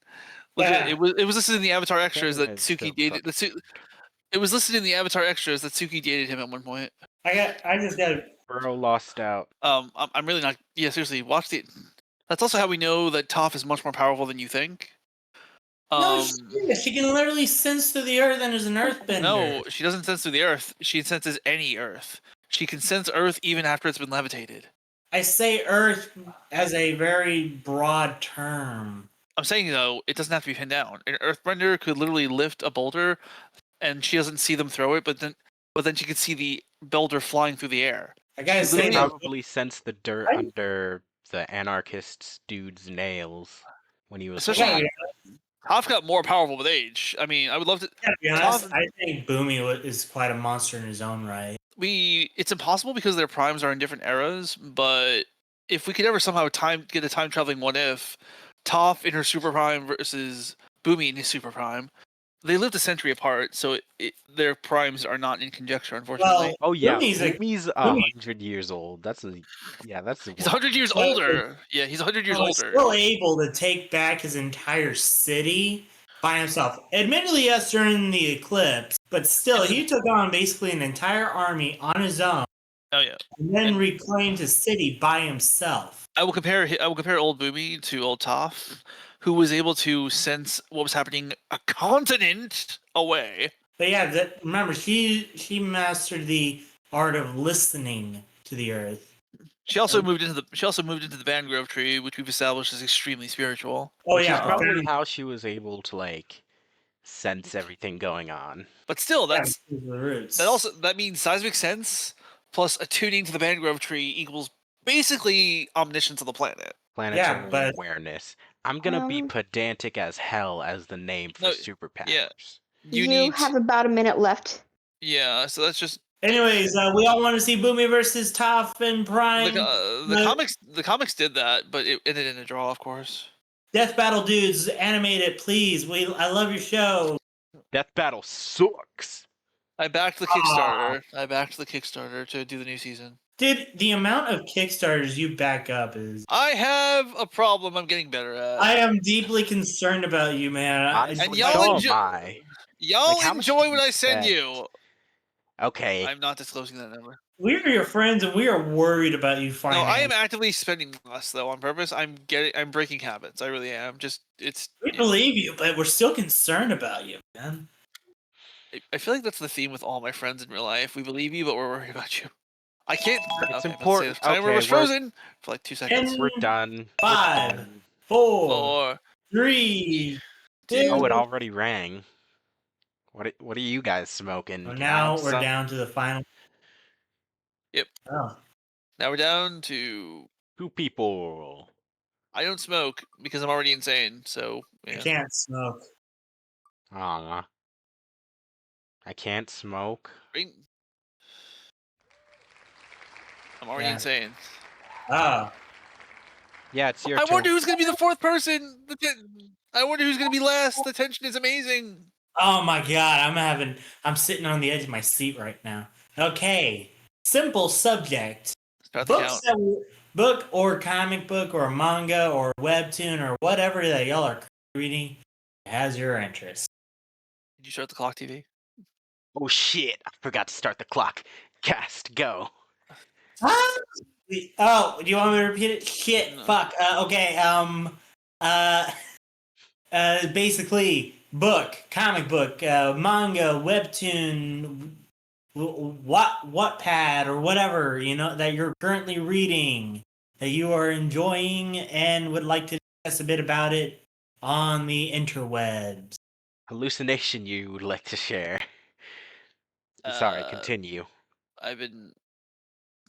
Speaker 5: Legit. It was listed in the Avatar extras that Suki dated. It was listed in the Avatar extras that Suki dated him at one point.
Speaker 4: I just got.
Speaker 3: Bro lost out.
Speaker 5: I'm really not. Yeah, seriously, watch the. That's also how we know that Toph is much more powerful than you think.
Speaker 4: No, she can literally sense through the earth and is an earthbender.
Speaker 5: No, she doesn't sense through the earth. She senses any earth. She can sense earth even after it's been levitated.
Speaker 4: I say earth as a very broad term.
Speaker 5: I'm saying, though, it doesn't have to be pinned down. An earthbender could literally lift a boulder, and she doesn't see them throw it, but then she could see the boulder flying through the air.
Speaker 4: I gotta say,
Speaker 3: probably sense the dirt under the anarchist dude's nails when he was
Speaker 5: especially. Toph got more powerful with age. I mean, I would love to.
Speaker 4: To be honest, I think Boomy is quite a monster in his own right.
Speaker 5: It's impossible because their primes are in different eras, but if we could ever somehow get a time traveling what if, Toph in her super prime versus Boomy in his super prime, they lived a century apart, so their primes are not in conjecture, unfortunately.
Speaker 3: Well, Boomy's 100 years old. He's
Speaker 5: 100 years older. Yeah, he's 100 years older. He's
Speaker 4: still able to take back his entire city by himself. Admittedly, yes, during the eclipse, but still, he took on basically an entire army on his own.
Speaker 5: Oh yeah,
Speaker 4: and then reclaimed his city by himself.
Speaker 5: I will compare old Boomy to old Toph, who was able to sense what was happening a continent away.
Speaker 4: But yeah, remember, she mastered the art of listening to the earth.
Speaker 5: She also moved into the Mangrove Tree, which we've established is extremely spiritual.
Speaker 4: Oh yeah,
Speaker 3: probably how she was able to sense everything going on.
Speaker 5: But still, that means seismic sense plus attuning to the Mangrove Tree equals basically omniscience of the planet.
Speaker 3: Planetary awareness. I'm gonna be pedantic as hell as the name for superpowers.
Speaker 5: Yeah.
Speaker 1: You have about a minute left.
Speaker 5: Yeah, so that's just.
Speaker 4: Anyways, we all want to see Boomy versus Toph and Prime.
Speaker 5: The comics did that, but it ended in a draw, of course.
Speaker 4: Death Battle dudes, animate it, please. I love your show.
Speaker 3: Death Battle sucks.
Speaker 5: I backed the Kickstarter. I backed the Kickstarter to do the new season.
Speaker 4: Dude, the amount of Kickstarters you back up is...
Speaker 5: I have a problem I'm getting better at.
Speaker 4: I am deeply concerned about you, man.
Speaker 5: And y'all enjoy what I send you.
Speaker 3: Okay.
Speaker 5: I'm not disclosing that number.
Speaker 4: We're your friends, and we are worried about you
Speaker 5: No, I am
Speaker 4: financially.
Speaker 5: actively spending less though on purpose. I'm breaking habits. I really am.
Speaker 4: We believe you, but we're still concerned about you, man.
Speaker 5: I feel like that's the theme with all my friends in real life. We believe you, but we're worried about you. I can't.
Speaker 3: It's
Speaker 5: okay,
Speaker 3: important.
Speaker 5: Timer was frozen for like 2 seconds.
Speaker 3: We're done.
Speaker 4: 5, 4,
Speaker 5: 4,
Speaker 4: 3, 2.
Speaker 3: Oh, it already rang. What are you guys smoking?
Speaker 4: So now we're down to the final.
Speaker 5: Yep.
Speaker 4: Oh.
Speaker 5: Now we're down to
Speaker 3: 2 people.
Speaker 5: I don't smoke because I'm already insane. So
Speaker 4: I can't smoke.
Speaker 3: Aw. I can't smoke.
Speaker 5: I'm already insane.
Speaker 4: Oh.
Speaker 3: Yeah, it's your turn.
Speaker 5: I wonder who's gonna be the 4th person. I wonder who's gonna be last. The tension is amazing.
Speaker 4: Oh my god, I'm sitting on the edge of my seat right now. Okay. Simple subject. Book or comic book or manga or webtoon or whatever that y'all are reading has your interest.
Speaker 5: Did you start the clock TV?
Speaker 3: Oh shit, I forgot to start the clock. Cast, go.
Speaker 4: Oh, do you want me to repeat it? Shit,
Speaker 5: No.
Speaker 4: fuck. Okay, basically, book, comic book, manga, webtoon, Wattpad, or whatever, that you're currently reading, that you are enjoying and would like to discuss a bit about it on the interwebs.
Speaker 3: Hallucination you would like to share. Sorry, continue.
Speaker 5: I've been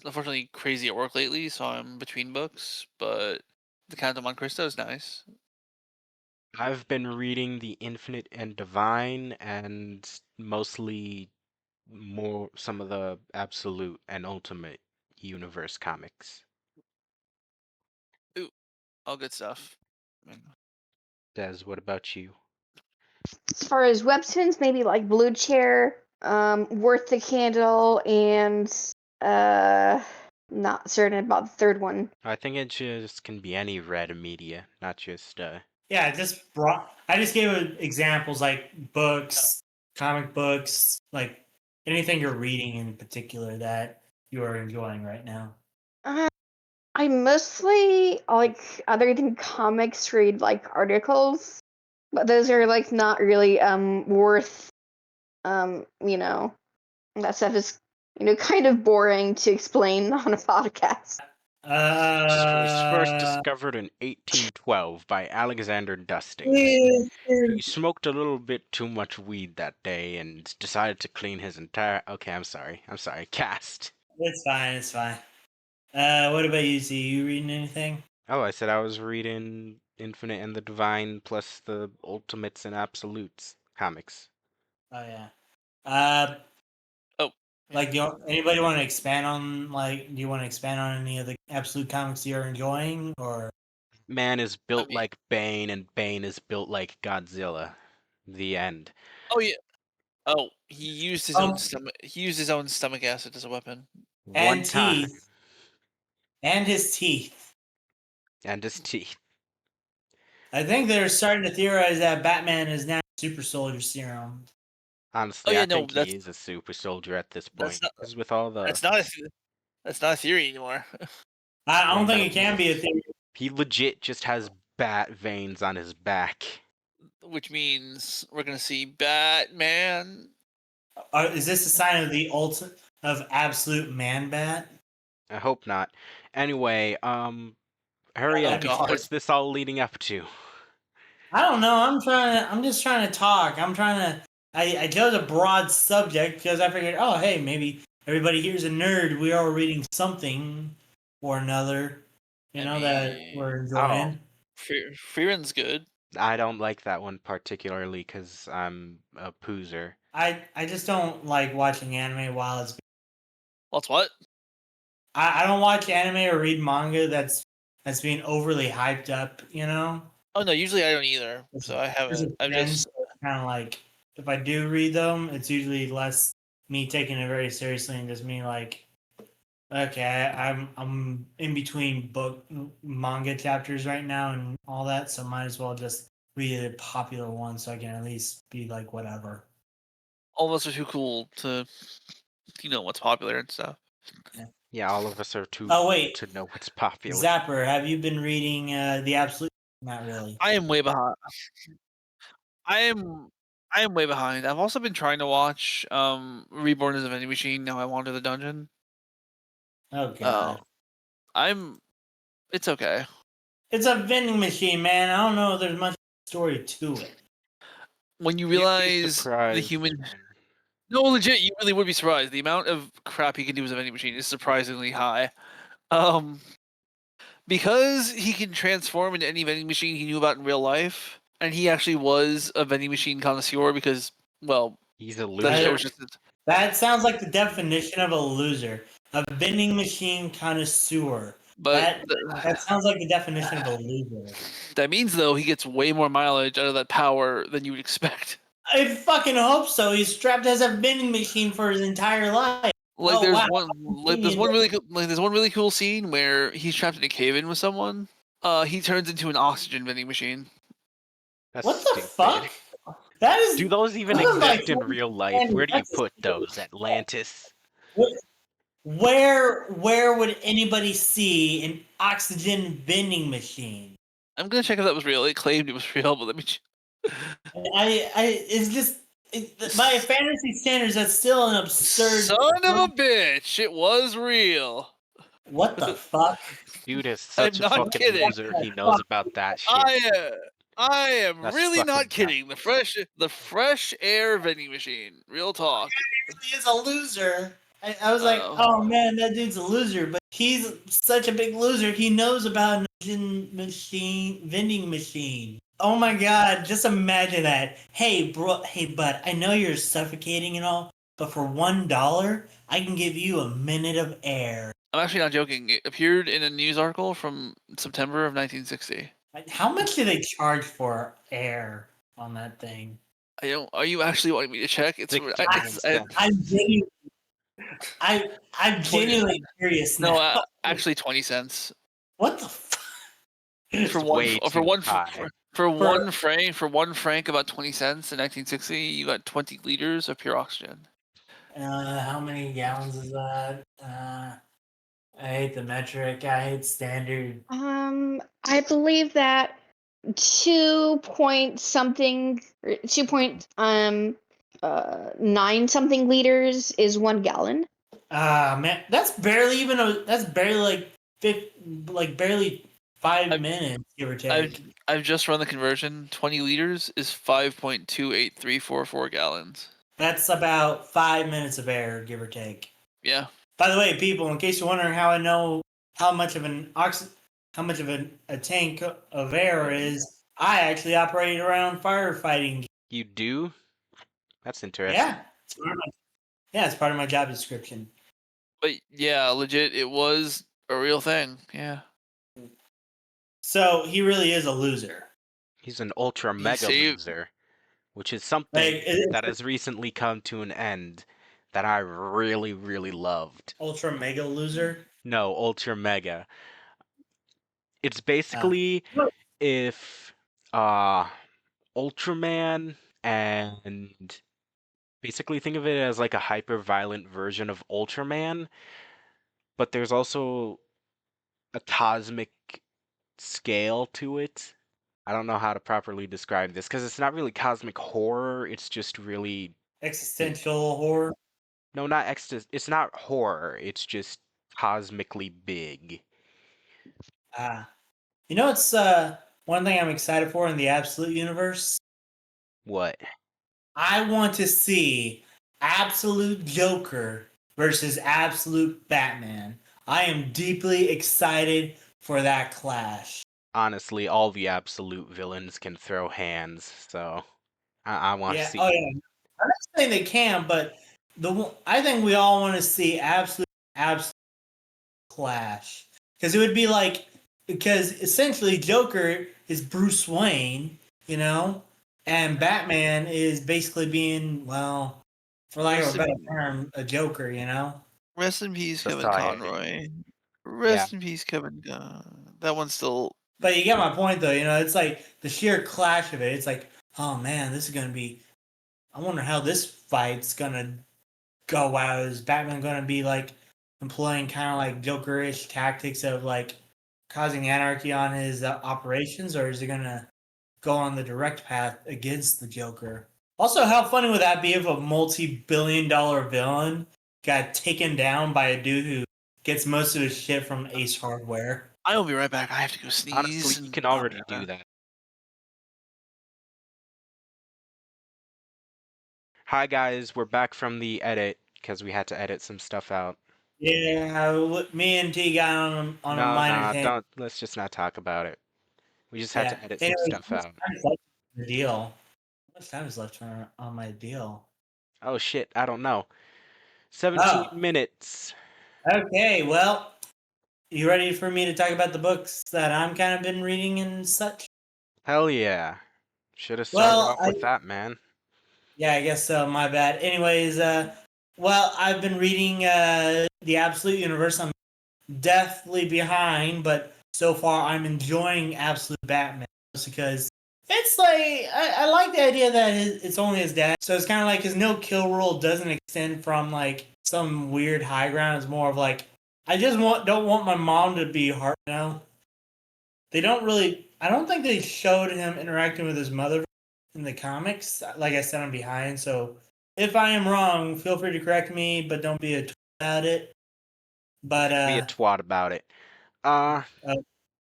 Speaker 5: unfortunately crazy at work lately, so I'm between books, but the Count of Monte Cristo is nice.
Speaker 3: I've been reading The Infinite and Divine and mostly some of the Absolute and Ultimate Universe comics.
Speaker 5: Ooh, all good stuff.
Speaker 3: Des, what about you?
Speaker 1: As far as webtoons, maybe like Blue Chair, Worth the Candle, and not certain about the third one.
Speaker 3: I think it just can be any read media, not just
Speaker 4: Yeah, I just gave examples like books, comic books, like anything you're reading in particular that you are enjoying right now.
Speaker 1: I mostly, like, other than comics, read like articles, but those are like not really worth that stuff is kind of boring to explain on a podcast.
Speaker 3: was first discovered in 1812 by Alexander Dusting. He smoked a little bit too much weed that day and decided to clean his entire... Okay, I'm sorry, cast.
Speaker 4: It's fine. What about you, Z? You reading anything?
Speaker 3: Oh, I said I was reading Infinite and the Divine plus the Ultimates and Absolutes comics.
Speaker 4: Oh, yeah. Like, anybody want to expand on, do you want to expand on any of the Absolute comics you're enjoying, or?
Speaker 3: Man is built like Bane, and Bane is built like Godzilla. The end.
Speaker 5: Oh yeah. Oh, he used his own stomach. He used his own stomach acid as a weapon.
Speaker 3: One time.
Speaker 4: Teeth. And his teeth.
Speaker 3: And his teeth.
Speaker 4: I think they're starting to theorize that Batman is now super soldier serum.
Speaker 3: Honestly, I think he is a super soldier at this point. Because with all the...
Speaker 5: That's not a theory anymore.
Speaker 4: I don't think it can be a theory.
Speaker 3: He legit just has bat veins on his back.
Speaker 5: Which means we're gonna see Batman.
Speaker 4: Is this a sign of the absolute man bat?
Speaker 3: I hope not. Anyway, hurry up. What's this all leading up to?
Speaker 4: I don't know. I'm just trying to talk. I chose a broad subject because I figured, oh, hey, maybe everybody here's a nerd. We are reading something or another, that we're enjoying.
Speaker 5: Freeren's good.
Speaker 3: I don't like that one particularly because I'm a poozer.
Speaker 4: I just don't like watching anime while it's
Speaker 5: What's what?
Speaker 4: I don't watch anime or read manga that's being overly hyped up, you know?
Speaker 5: Oh no, usually I don't either. So I
Speaker 4: There's a
Speaker 5: haven't. I've
Speaker 4: trend,
Speaker 5: just
Speaker 4: so it's kind of like if I do read them, it's usually less me taking it very seriously and just me like, okay, I'm in between book manga chapters right now and all that, so might as well just read a popular one so I can at least be like whatever.
Speaker 5: all of us are too cool to, what's popular and stuff.
Speaker 3: Yeah, all of us are too
Speaker 4: Oh
Speaker 3: cool
Speaker 4: wait,
Speaker 3: to know what's popular.
Speaker 4: Zapper, have you been reading the Absolute? Not really.
Speaker 5: I am way behind. I am. I am way behind. I've also been trying to watch Reborn as a Vending Machine. Now I Wander the Dungeon.
Speaker 4: Oh god,
Speaker 5: I'm. It's okay.
Speaker 4: it's a vending machine, man. I don't know if there's much story to it.
Speaker 5: When you
Speaker 3: You'd be
Speaker 5: realize the
Speaker 3: surprised.
Speaker 5: human. No, legit, you really would be surprised. The amount of crap he can do as a vending machine is surprisingly high. Because he can transform into any vending machine he knew about in real life, and he actually was a vending machine connoisseur because, well,
Speaker 3: He's a
Speaker 5: that show
Speaker 3: loser.
Speaker 5: was just.
Speaker 4: That sounds like the definition of a loser. A vending machine connoisseur.
Speaker 5: But
Speaker 4: That sounds like the definition of a loser.
Speaker 5: that means, though, he gets way more mileage out of that power than you would expect.
Speaker 4: I fucking hope so. He's strapped as a vending machine for his entire life.
Speaker 5: Like
Speaker 4: Oh,
Speaker 5: there's
Speaker 4: wow.
Speaker 5: there's one really cool scene where he's trapped in a cave-in with someone. He turns into an oxygen vending machine.
Speaker 3: That's
Speaker 4: What the
Speaker 3: stupid.
Speaker 4: fuck? That is.
Speaker 3: Do those even
Speaker 4: That is like
Speaker 3: exist in real life? Where do you
Speaker 4: that's
Speaker 3: put those? Atlantis?
Speaker 4: Where would anybody see an oxygen vending machine?
Speaker 5: I'm gonna check if that was real. It claimed it was real, but let me.
Speaker 4: It's just by fantasy standards, that's still an absurd.
Speaker 5: Son of a bitch! It was real.
Speaker 4: What the fuck?
Speaker 3: Dude is
Speaker 5: I'm
Speaker 3: such a
Speaker 5: not
Speaker 3: fucking
Speaker 5: kidding.
Speaker 3: loser. He knows about that shit.
Speaker 5: I am
Speaker 3: That's
Speaker 5: really not
Speaker 3: fucking
Speaker 5: kidding. The fresh air vending machine. Real talk.
Speaker 4: He is a loser. I was like,
Speaker 5: Uh-oh.
Speaker 4: oh man, that dude's a loser, but he's such a big loser. He knows about vending machine. Oh my god, just imagine that. Hey, bro, hey, bud, I know you're suffocating and all, but for $1, I can give you a minute of air.
Speaker 5: I'm actually not joking. It appeared in a news article from September of 1960.
Speaker 4: How much do they charge for air on that thing?
Speaker 5: I don't. Are you actually wanting me to check?
Speaker 4: I'm genuinely curious
Speaker 5: no.
Speaker 4: now.
Speaker 5: Actually, 20 cents
Speaker 4: What the fuck?
Speaker 5: for
Speaker 3: It's
Speaker 5: one
Speaker 3: way
Speaker 5: for
Speaker 3: too
Speaker 5: one
Speaker 3: high.
Speaker 5: for one franc about 20 cents in 1960. You got 20 liters of pure oxygen.
Speaker 4: How many gallons is that? I hate the metric. I hate standard.
Speaker 1: I believe that 2 point something, 9 something liters is 1 gallon.
Speaker 4: Man, that's barely even that's barely barely 5 minutes, give or take.
Speaker 5: I've just run the conversion. 20 liters is 5.28344 gallons.
Speaker 4: That's about 5 minutes of air, give or take.
Speaker 5: Yeah.
Speaker 4: By the way, people, in case you're wondering how I know how much of a tank of air is, I actually operate around firefighting.
Speaker 3: You do? That's interesting.
Speaker 4: Yeah, it's part of my job description.
Speaker 5: But yeah, legit, it was a real thing. Yeah.
Speaker 4: So he really is a loser.
Speaker 3: He's an ultra mega loser, which is something that has recently come to an end that I really, really loved.
Speaker 4: Ultra mega loser?
Speaker 3: No, ultra mega. It's basically if Ultraman and basically think of it as like a hyper violent version of Ultraman, but there's also a cosmic scale to it. I don't know how to properly describe this because it's not really cosmic horror, it's just really
Speaker 4: existential horror.
Speaker 3: No, not it's not horror, it's just cosmically big.
Speaker 4: It's one thing I'm excited for in the Absolute universe?
Speaker 3: What?
Speaker 4: I want to see Absolute Joker versus Absolute Batman. I am deeply excited for that clash.
Speaker 3: Honestly, all the absolute villains can throw hands, so I want to see.
Speaker 4: Oh yeah. I'm not saying they can, but I think we all want to see Absolute absolute clash. Because it would be like, because essentially Joker is Bruce Wayne, you know, and Batman is basically being, well, for lack of a better term, a Joker, you know.
Speaker 5: Rest in peace, Kevin
Speaker 3: Society.
Speaker 5: Conroy.
Speaker 3: Yeah.
Speaker 5: Rest in peace, Kevin. That one's still.
Speaker 4: But you get my point, though. You know, it's like the sheer clash of it. It's like, oh man, this is gonna be. I wonder how this fight's gonna go out. Is Batman gonna be like employing kind of like Joker-ish tactics of like causing anarchy on his operations, or is he gonna go on the direct path against the Joker? Also, how funny would that be if a multi-billion-dollar villain got taken down by a dude who gets most of his shit from Ace Hardware?
Speaker 5: I will be right back. I have to go sneeze.
Speaker 3: Honestly, you can already do that. Hi guys, we're back from the edit because we had to edit some stuff out.
Speaker 4: Yeah, me and T got on a minor tangent.
Speaker 3: Don't. Let's just not talk about it. We just had to edit some
Speaker 4: Anyways,
Speaker 3: stuff out.
Speaker 4: the deal. How much time is left on my deal?
Speaker 3: Oh shit, I don't know. 17 minutes.
Speaker 4: Okay, well, you ready for me to talk about the books that I'm kind of been reading and such?
Speaker 3: Hell yeah. Should have started off with that, man.
Speaker 4: Yeah, I guess so. My bad. Anyways, well, I've been reading The Absolute Universe. I'm deathly behind, but so far I'm enjoying Absolute Batman because it's like I like the idea that it's only his dad, so it's kind of like his no kill rule doesn't extend from like some weird high ground. It's more of like I just don't want my mom to be hard. You know, they don't really. I don't think they showed him interacting with his mother in the comics. Like I said, I'm behind, so if I am wrong, feel free to correct me, but don't be a twat about it. But
Speaker 3: be a twat about it.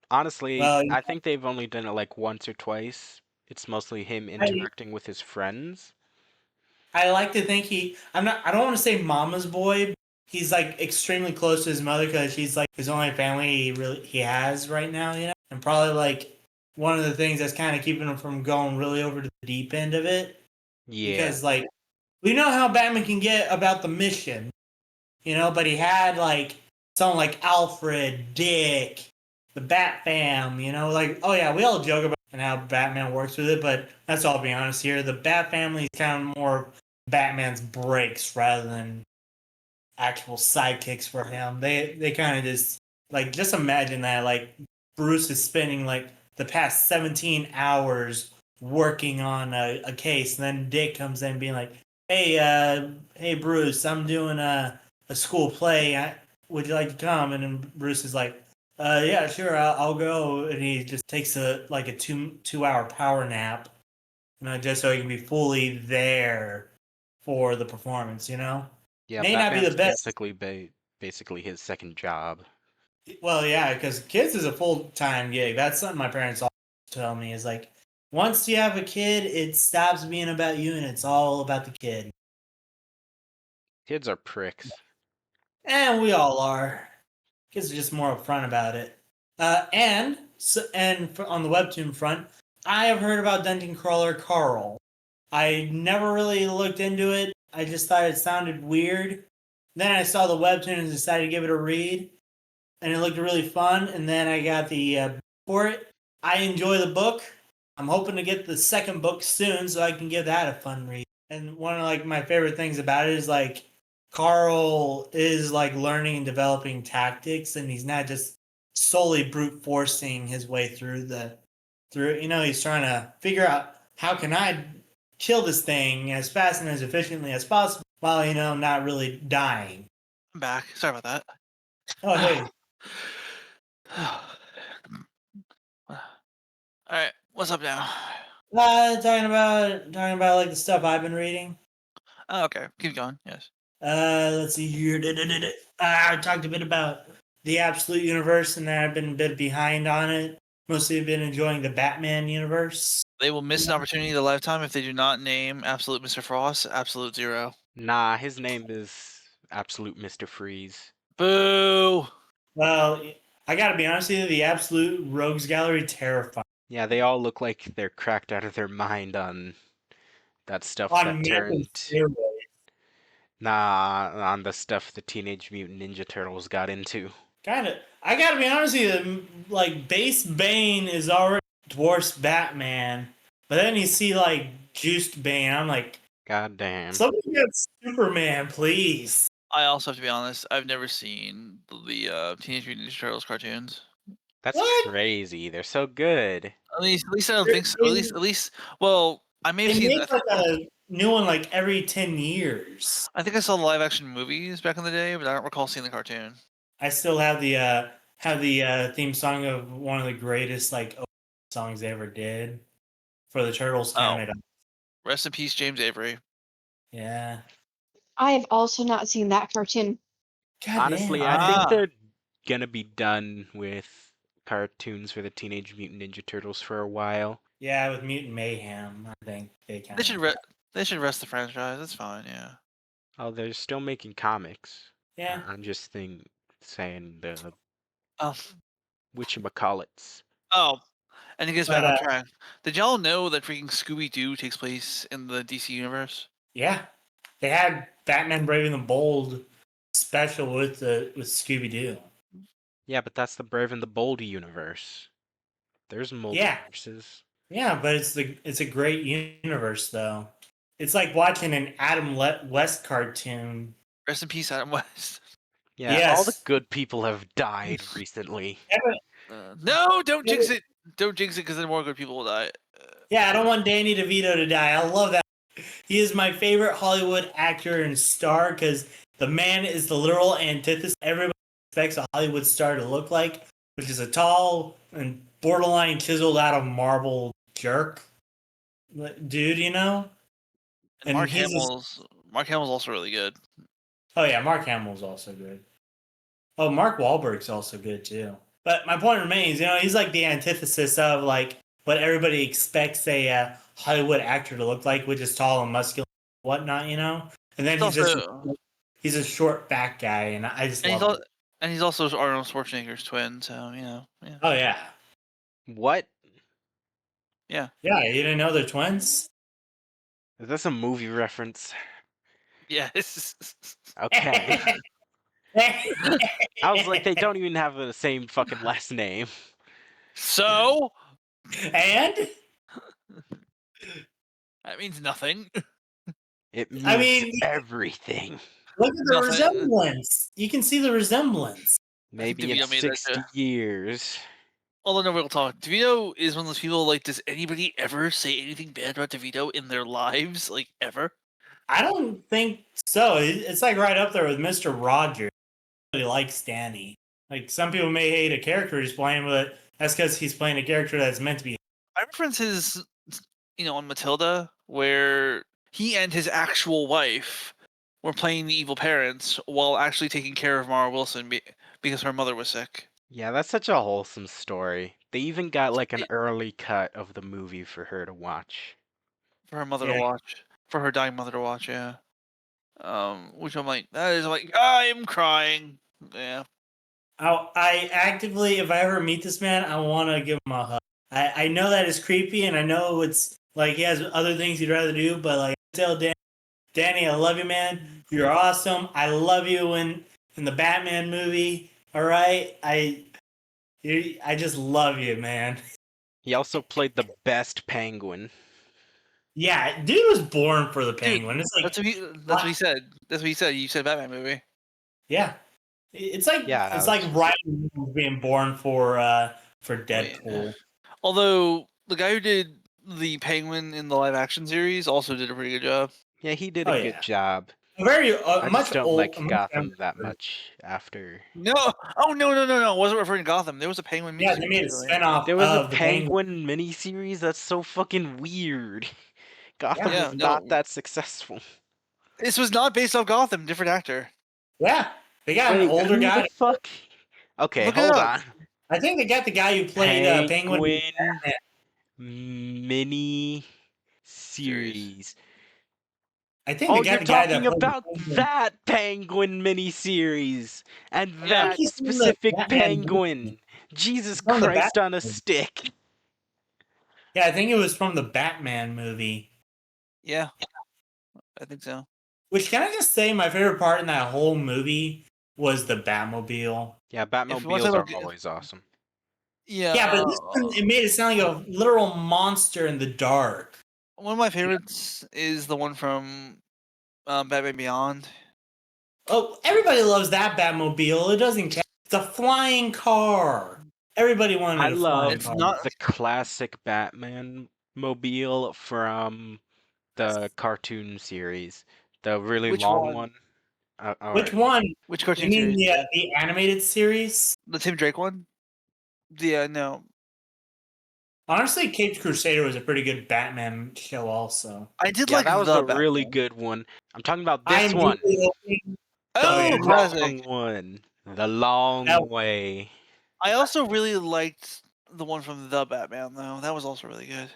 Speaker 3: Honestly,
Speaker 4: well,
Speaker 3: I think they've only done it like once or twice. It's mostly him interacting with his friends.
Speaker 4: I like to think I don't want to say mama's boy. He's like extremely close to his mother because she's like his only family he has right now, you know. And probably like one of the things that's kind of keeping him from going really over to the deep end of it.
Speaker 3: Yeah.
Speaker 4: Because like we know how Batman can get about the mission, you know, but he had like someone like Alfred, Dick, the Bat Fam, you know, like oh yeah, we all joke about and how Batman works with it, but let's all be honest here. The Bat family is kind of more Batman's breaks rather than actual sidekicks for him. They kind of just imagine that like Bruce is spending like the past 17 hours working on a case, and then Dick comes in being like, hey Bruce, I'm doing a school play. Would you like to come? And then Bruce is like, yeah, sure, I'll go. And he just takes a 2 hour power nap, you know, just so he can be fully there for the performance, you know?
Speaker 3: Yeah,
Speaker 4: May not be the best.
Speaker 3: Basically his second job.
Speaker 4: Well, yeah, because kids is a full-time gig. That's something my parents always tell me is like, once you have a kid, it stops being about you and it's all about the kid.
Speaker 3: Kids are pricks.
Speaker 4: And we all are. Kids are just more upfront about it. And on the webtoon front, I have heard about Dungeon Crawler Carl. I never really looked into it. I just thought it sounded weird. Then I saw the webtoon and decided to give it a read, and it looked really fun. And then I got the for it. I enjoy the book. I'm hoping to get the second book soon so I can give that a fun read. And one of like my favorite things about it is like Carl is like learning and developing tactics, and he's not just solely brute forcing his way through you know, he's trying to figure out how can I kill this thing as fast and as efficiently as possible while, you know, not really dying.
Speaker 5: I'm back. Sorry about that.
Speaker 4: Oh, hey.
Speaker 5: All right, what's up now?
Speaker 4: Talking about like the stuff I've been reading.
Speaker 5: Oh, okay, keep going. Yes.
Speaker 4: Let's see here. I talked a bit about the Absolute Universe, and I've been a bit behind on it. Mostly been enjoying the Batman universe.
Speaker 5: They will miss an opportunity of a lifetime if they do not name Absolute Mr. Frost Absolute Zero.
Speaker 3: Nah, his name is Absolute Mr. Freeze.
Speaker 5: Boo!
Speaker 4: Well, I gotta be honest with you, the Absolute Rogues Gallery terrifying.
Speaker 3: Yeah, they all look like they're cracked out of their mind on that stuff
Speaker 4: On
Speaker 3: that turned.
Speaker 4: steroids.
Speaker 3: Nah, on the stuff the Teenage Mutant Ninja Turtles got into.
Speaker 4: Kind of. I gotta be honest with you, like, base Bane is already dwarfs Batman, but then you see, like, juiced Bane. I'm like,
Speaker 3: God damn.
Speaker 4: somebody get Superman, please.
Speaker 5: I also have to be honest. I've never seen the Teenage Mutant Ninja Turtles cartoons.
Speaker 3: That's
Speaker 4: What?
Speaker 3: crazy. They're so good.
Speaker 5: At least I don't think so. At least. Well, I may have
Speaker 4: They
Speaker 5: seen.
Speaker 4: make like a new one like every 10 years.
Speaker 5: I think I saw the live action movies back in the day, but I don't recall seeing the cartoon.
Speaker 4: I still have the theme song of one of the greatest like songs they ever did for the Turtles Canada.
Speaker 5: Rest in peace, James Avery.
Speaker 4: Yeah.
Speaker 1: I have also not seen that cartoon.
Speaker 4: God
Speaker 3: Honestly,
Speaker 4: damn.
Speaker 3: I think
Speaker 5: Ah.
Speaker 3: they're gonna be done with cartoons for the Teenage Mutant Ninja Turtles for a while.
Speaker 4: Yeah, with Mutant Mayhem, I think they kind
Speaker 5: They should rest the franchise. That's fine. Yeah.
Speaker 3: Oh, they're still making comics.
Speaker 4: Yeah.
Speaker 3: I'm just saying the
Speaker 5: Oh.
Speaker 3: whatchamacallits.
Speaker 5: Oh. And to get us
Speaker 4: But,
Speaker 5: back on track, did y'all know that freaking Scooby Doo takes place in the DC universe?
Speaker 4: Yeah. They had Batman Brave and the Bold special with Scooby Doo.
Speaker 3: Yeah, but that's the Brave and the Bold universe. There's multiverses.
Speaker 4: Yeah, but it's a great universe though. It's like watching an Adam West cartoon.
Speaker 5: Rest in peace, Adam West.
Speaker 3: Yeah, all the
Speaker 4: Yes.
Speaker 3: good people have died recently.
Speaker 5: No, don't jinx it. Don't jinx it, because then more good people will die.
Speaker 4: Yeah, I don't want Danny DeVito to die. I love that. He is my favorite Hollywood actor and star because the man is the literal antithesis everybody expects a Hollywood star to look like, which is a tall and borderline chiseled out of marble jerk dude, you know.
Speaker 5: And Mark Hamill's also really good.
Speaker 4: Oh yeah, Mark Hamill's also good. Oh, Mark Wahlberg's also good too. But my point remains, you know, he's like the antithesis of like what everybody expects a Hollywood actor to look like, which is tall and muscular, and whatnot, you know. And then he's a short, fat guy, and I just love him.
Speaker 5: And he's also Arnold Schwarzenegger's twin, so you know. Yeah.
Speaker 4: Oh yeah,
Speaker 3: What?
Speaker 5: Yeah.
Speaker 4: yeah. You didn't know they're twins?
Speaker 3: Is this a movie reference?
Speaker 5: Yes.
Speaker 3: Okay. I was like, they don't even have the same fucking last name.
Speaker 5: So
Speaker 4: And
Speaker 5: that means nothing.
Speaker 3: It means
Speaker 4: I mean,
Speaker 3: everything.
Speaker 4: look at the
Speaker 5: Nothing.
Speaker 4: resemblance. You can see the resemblance.
Speaker 3: Maybe
Speaker 5: DeVito
Speaker 3: in
Speaker 5: made that
Speaker 3: 60 years.
Speaker 5: Although no real talk, DeVito is one of those people. Like, does anybody ever say anything bad about DeVito in their lives? Like, ever?
Speaker 4: I don't think so. It's like right up there with Mr. Rogers. I really likes Danny. Like some people may hate a character he's playing, but that's because he's playing a character that's meant to be.
Speaker 5: I reference his, on Matilda, where he and his actual wife were playing the evil parents while actually taking care of Mara Wilson because her mother was sick.
Speaker 3: Yeah, that's such a wholesome story. They even got like an early cut of the movie for her to watch.
Speaker 5: For her mother to
Speaker 4: Yeah.
Speaker 5: watch. For her dying mother to watch, yeah. Which I'm like, I'm crying. Yeah.
Speaker 4: I actively, if I ever meet this man, I want to give him a hug. I know that is creepy, and I know it's like he has other things he'd rather do, but like I tell Danny, I love you, man. You're awesome. I love you in the Batman movie. All right, I just love you, man.
Speaker 3: He also played the best penguin.
Speaker 4: Yeah, dude was born for the Penguin. It's like
Speaker 5: That's what he said. That's what he said. You said Batman movie.
Speaker 4: yeah, it's like
Speaker 3: Yeah,
Speaker 4: it's like Ryan was being born for Deadpool.
Speaker 5: Although the guy who did the Penguin in the live action series also did a pretty good job.
Speaker 3: Yeah, he did
Speaker 4: Oh,
Speaker 3: a good
Speaker 4: yeah.
Speaker 3: job.
Speaker 4: Very
Speaker 3: I
Speaker 4: much
Speaker 3: just don't
Speaker 4: old,
Speaker 3: like
Speaker 4: much
Speaker 3: Gotham that
Speaker 4: younger.
Speaker 3: much after.
Speaker 5: No, oh no! I wasn't referring to Gotham. There was a Penguin.
Speaker 4: Yeah, they made a spinoff
Speaker 3: There was a
Speaker 4: of the Penguin.
Speaker 3: Penguin miniseries. That's so fucking weird. Gotham
Speaker 5: Yeah,
Speaker 3: is not that successful.
Speaker 5: This was not based off Gotham. Different actor.
Speaker 4: Yeah, they got
Speaker 3: Wait,
Speaker 4: an older
Speaker 3: who
Speaker 4: guy.
Speaker 3: the fuck? Okay,
Speaker 5: Look it
Speaker 3: hold
Speaker 5: up.
Speaker 3: on.
Speaker 4: I think they got the guy who played Penguin.
Speaker 3: Mini series.
Speaker 4: I think
Speaker 3: Oh,
Speaker 4: they got
Speaker 3: you're
Speaker 4: the guy that
Speaker 3: talking
Speaker 4: played
Speaker 3: about
Speaker 4: Penguin.
Speaker 3: that Penguin miniseries and
Speaker 4: I think
Speaker 3: that
Speaker 4: he's from the
Speaker 3: specific
Speaker 4: Batman
Speaker 3: Penguin.
Speaker 4: movie.
Speaker 3: Jesus
Speaker 4: From the
Speaker 3: Christ on a
Speaker 4: Batman.
Speaker 3: stick.
Speaker 4: Yeah, I think it was from the Batman movie.
Speaker 5: Yeah, I think so.
Speaker 4: Which, can I just say, my favorite part in that whole movie was the Batmobile.
Speaker 3: Yeah,
Speaker 5: If you want to
Speaker 3: Batmobiles
Speaker 5: talk
Speaker 3: are
Speaker 5: about,
Speaker 3: always awesome.
Speaker 5: yeah,
Speaker 4: Yeah, but this one, it made it sound like a literal monster in the dark.
Speaker 5: one of my favorites is the one from Batman Beyond.
Speaker 4: Oh, everybody loves that Batmobile. It doesn't count. It's a flying car. Everybody
Speaker 3: I
Speaker 4: wanted a flying
Speaker 5: It's
Speaker 3: love
Speaker 4: car.
Speaker 5: not.
Speaker 3: the classic Batman mobile from the cartoon series, the really
Speaker 5: Which
Speaker 3: long
Speaker 5: one?
Speaker 3: one.
Speaker 4: Which
Speaker 3: Or
Speaker 4: one?
Speaker 5: Which
Speaker 4: You
Speaker 5: cartoon
Speaker 4: mean
Speaker 5: series?
Speaker 4: the animated series?
Speaker 5: The Tim Drake one? Yeah, no.
Speaker 4: Honestly, Caped Crusader was a pretty good Batman show. Also,
Speaker 5: I did
Speaker 3: yeah,
Speaker 5: like
Speaker 3: that was
Speaker 5: the
Speaker 3: a really
Speaker 5: Batman.
Speaker 3: good one. I'm talking about
Speaker 4: I
Speaker 3: this
Speaker 4: am really
Speaker 3: one,
Speaker 4: hoping. Oh
Speaker 5: Oh,
Speaker 4: yeah,
Speaker 3: the
Speaker 5: classic.
Speaker 3: long one, the long
Speaker 4: that,
Speaker 3: way.
Speaker 5: I also really liked the one from the Batman though. That was also really good.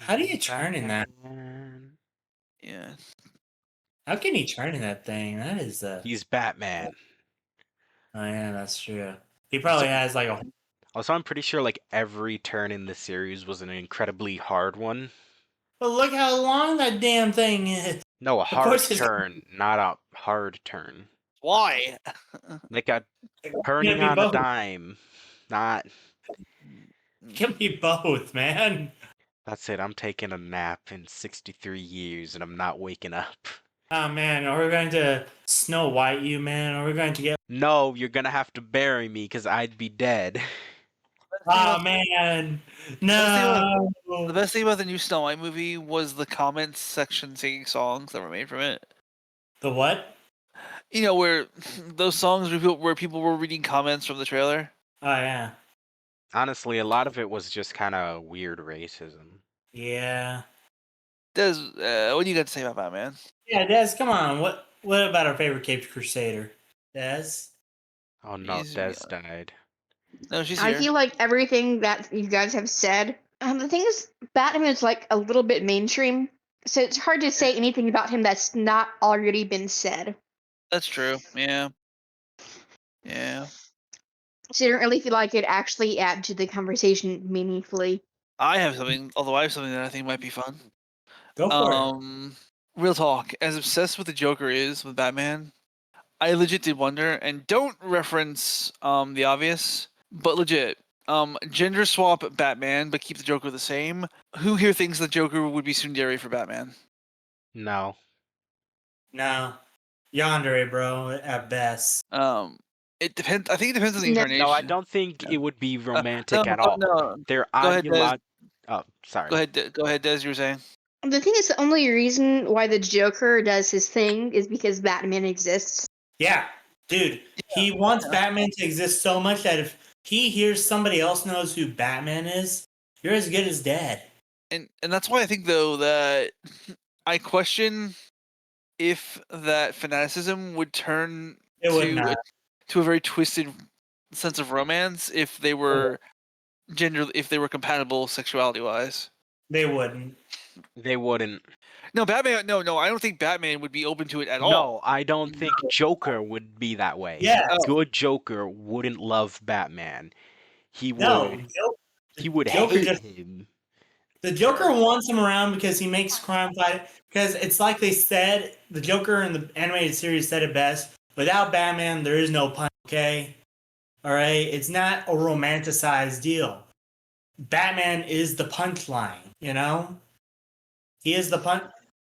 Speaker 4: how do you turn in that?
Speaker 3: Batman.
Speaker 5: Yeah.
Speaker 4: How can you turn in that thing? That is
Speaker 3: He's Batman.
Speaker 4: Oh yeah, that's true. He
Speaker 3: Also,
Speaker 4: probably has like a.
Speaker 3: I'm pretty sure like every turn in the series was an incredibly hard one.
Speaker 4: But look how long that damn thing is.
Speaker 3: No, a
Speaker 4: Of
Speaker 3: hard
Speaker 4: course, it's
Speaker 3: turn, not a hard turn.
Speaker 5: Why?
Speaker 3: Like a
Speaker 4: gonna
Speaker 3: turning
Speaker 4: be
Speaker 3: on a
Speaker 4: both.
Speaker 3: dime. Not.
Speaker 4: It can be both, man.
Speaker 3: That's it. I'm taking a nap in 63 years and I'm not waking up.
Speaker 4: Oh man, are we going to Snow White you, man? Are we going to get?
Speaker 3: No, you're gonna have to bury me because I'd be dead.
Speaker 4: Oh man, no.
Speaker 5: The best thing about the new Snow White movie was the comments section singing songs that were made from it.
Speaker 4: The what?
Speaker 5: You know, where those songs where people were reading comments from the trailer.
Speaker 4: Oh yeah,
Speaker 3: Honestly, a lot of it was just kind of weird racism.
Speaker 4: yeah,
Speaker 5: Des, what do you got to say about Batman?
Speaker 4: yeah. Des, come on. What about our favorite Caped Crusader? Des.
Speaker 3: Oh no,
Speaker 5: He's,
Speaker 3: Des died.
Speaker 5: no, she's
Speaker 1: I
Speaker 5: here.
Speaker 1: feel like everything that you guys have said. The thing is, Batman is like a little bit mainstream, so it's hard to say anything about him that's not already been said.
Speaker 5: That's true. Yeah. Yeah.
Speaker 1: So I don't really feel like it actually add to the conversation meaningfully.
Speaker 5: I have something, although I have something that I think might be fun.
Speaker 4: Go for it.
Speaker 5: Real talk. As obsessed with the Joker is with Batman, I legit did wonder, and don't reference the obvious, but legit. Gender swap Batman, but keep the Joker the same. Who here thinks the Joker would be tsundere for Batman?
Speaker 3: No.
Speaker 4: No, yandere, bro. At best.
Speaker 5: It depends. I think it depends on the
Speaker 1: No.
Speaker 5: incarnation.
Speaker 3: No, I don't think
Speaker 5: Yeah.
Speaker 3: it would be
Speaker 5: No,
Speaker 3: romantic at all.
Speaker 5: no.
Speaker 3: Their
Speaker 5: Go ahead, Des.
Speaker 3: ideology. Oh, sorry.
Speaker 5: Go ahead, Des. You were saying.
Speaker 1: The thing is, the only reason why the Joker does his thing is because Batman exists.
Speaker 4: Yeah, dude. He wants
Speaker 5: yeah.
Speaker 4: Batman to exist so much that if he hears somebody else knows who Batman is, you're as good as dead.
Speaker 5: And that's why I think though that I question if that fanaticism would turn
Speaker 4: It would not.
Speaker 5: to a very twisted sense of romance if they were compatible sexuality wise.
Speaker 4: They wouldn't.
Speaker 3: They wouldn't.
Speaker 5: No, Batman. No, I don't think Batman would be open to it at all.
Speaker 3: No, I don't think Joker would be that way.
Speaker 4: Yeah.
Speaker 3: A good Joker wouldn't love Batman. He
Speaker 4: No.
Speaker 3: would. He would
Speaker 4: Joker
Speaker 3: hate
Speaker 4: just
Speaker 3: him.
Speaker 4: the Joker wants him around because he makes crime fight. Because it's like they said, the Joker in the animated series said it best. Without Batman, there is no punch. Okay, all right. It's not a romanticized deal. Batman is the punchline. You know, he is the punch.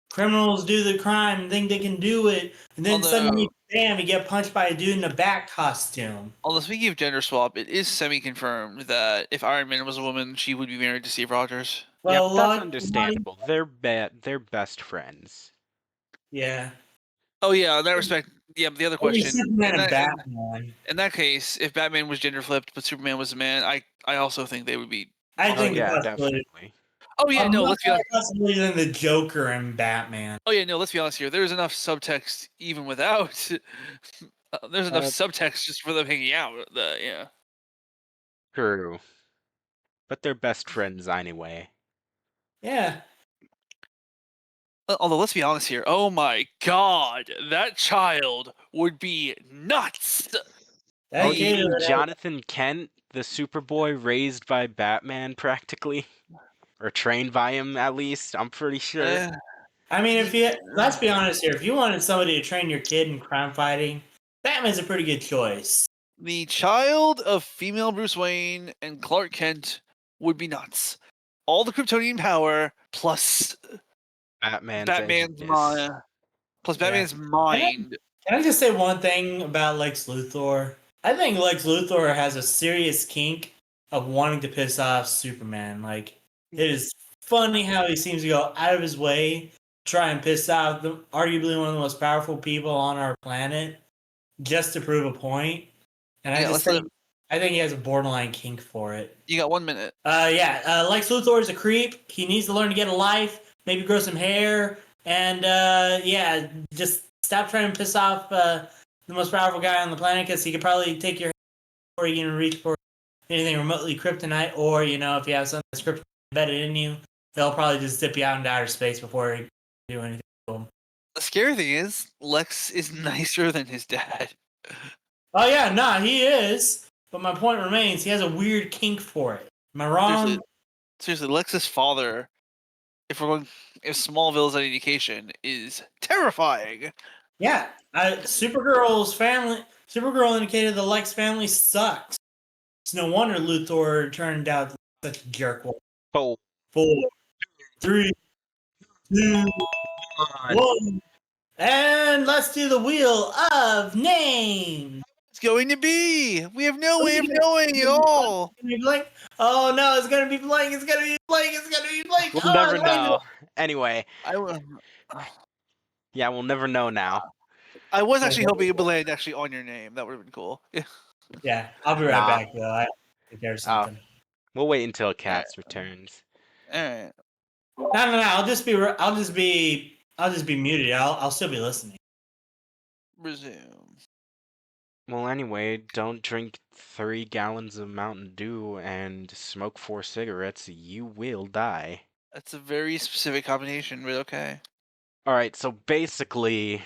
Speaker 4: Criminals do the crime and think they can do it, and then suddenly, bam, you get punched by a dude in a bat costume.
Speaker 5: Although speaking of gender swap, it is semi-confirmed that if Iron Man was a woman, she would be married to Steve Rogers.
Speaker 4: Well,
Speaker 3: Yep, that's understandable. They're best friends.
Speaker 4: Yeah.
Speaker 5: Oh yeah, in that respect. Yeah, but the other question.
Speaker 4: Superman and Batman.
Speaker 5: In that case, if Batman was gender flipped but Superman was a man, I also think they would be.
Speaker 4: I think
Speaker 3: yeah, definitely.
Speaker 5: Oh yeah, no. Let's be honest.
Speaker 4: Possibly than the Joker and Batman.
Speaker 5: Oh yeah, no. Let's be honest here. There's enough subtext even without. There's enough subtext just for them hanging out. Yeah.
Speaker 3: True. But they're best friends anyway.
Speaker 4: Yeah.
Speaker 5: Although let's be honest here. Oh my God, that child would be nuts.
Speaker 3: Oh, you mean Jonathan Kent, the Superboy raised by Batman, practically, or trained by him at least? I'm pretty sure.
Speaker 4: I mean, if you let's be honest here, if you wanted somebody to train your kid in crime fighting, Batman's a pretty good choice.
Speaker 5: The child of female Bruce Wayne and Clark Kent would be nuts. All the Kryptonian power plus
Speaker 3: Batman's
Speaker 5: Batman's
Speaker 3: edginess.
Speaker 5: mind. Plus
Speaker 4: Yeah.
Speaker 5: Batman's mind.
Speaker 4: Can I just say one thing about Lex Luthor? I think Lex Luthor has a serious kink of wanting to piss off Superman. Like, it is funny how he seems to go out of his way to try and piss off arguably one of the most powerful people on our planet just to prove a point. And I
Speaker 5: Yeah,
Speaker 4: just think I think he has a borderline kink for it.
Speaker 5: You got 1 minute.
Speaker 4: Lex Luthor is a creep. He needs to learn to get a life, maybe grow some hair, and just stop trying to piss off the most powerful guy on the planet, because he could probably take your hand before you can reach for anything remotely kryptonite, or if you have something that's kryptonite embedded in you, they'll probably just zip you out into outer space before you do anything to him.
Speaker 5: The scary thing is, Lex is nicer than his dad.
Speaker 4: Oh yeah, he is. But my point remains, he has a weird kink for it. Am I wrong?
Speaker 5: Seriously, Lex's father, if Smallville is any indication, is terrifying.
Speaker 4: Yeah, Supergirl indicated the Lex family sucks. It's no wonder Luthor turned out such a jerk.
Speaker 3: 4,
Speaker 4: 4, 3, 2, 1. And let's do the wheel of names.
Speaker 5: It's going to be. We have no way of knowing at all.
Speaker 4: Blank. Oh no, it's gonna be blank. It's gonna be blank. It's gonna be blank.
Speaker 3: We'll never know. Anyway, yeah, we'll never know now.
Speaker 5: I was actually hoping it would land actually on your name. That would have been cool.
Speaker 4: Yeah, I'll be right back though. I think there's something.
Speaker 3: We'll wait until Katz returns.
Speaker 5: All right.
Speaker 4: No. I'll just be muted. I'll still be listening.
Speaker 5: Resume.
Speaker 3: Well, anyway, don't drink 3 gallons of Mountain Dew and smoke 4 cigarettes. You will die.
Speaker 5: That's a very specific combination, but okay.
Speaker 3: Alright, so basically,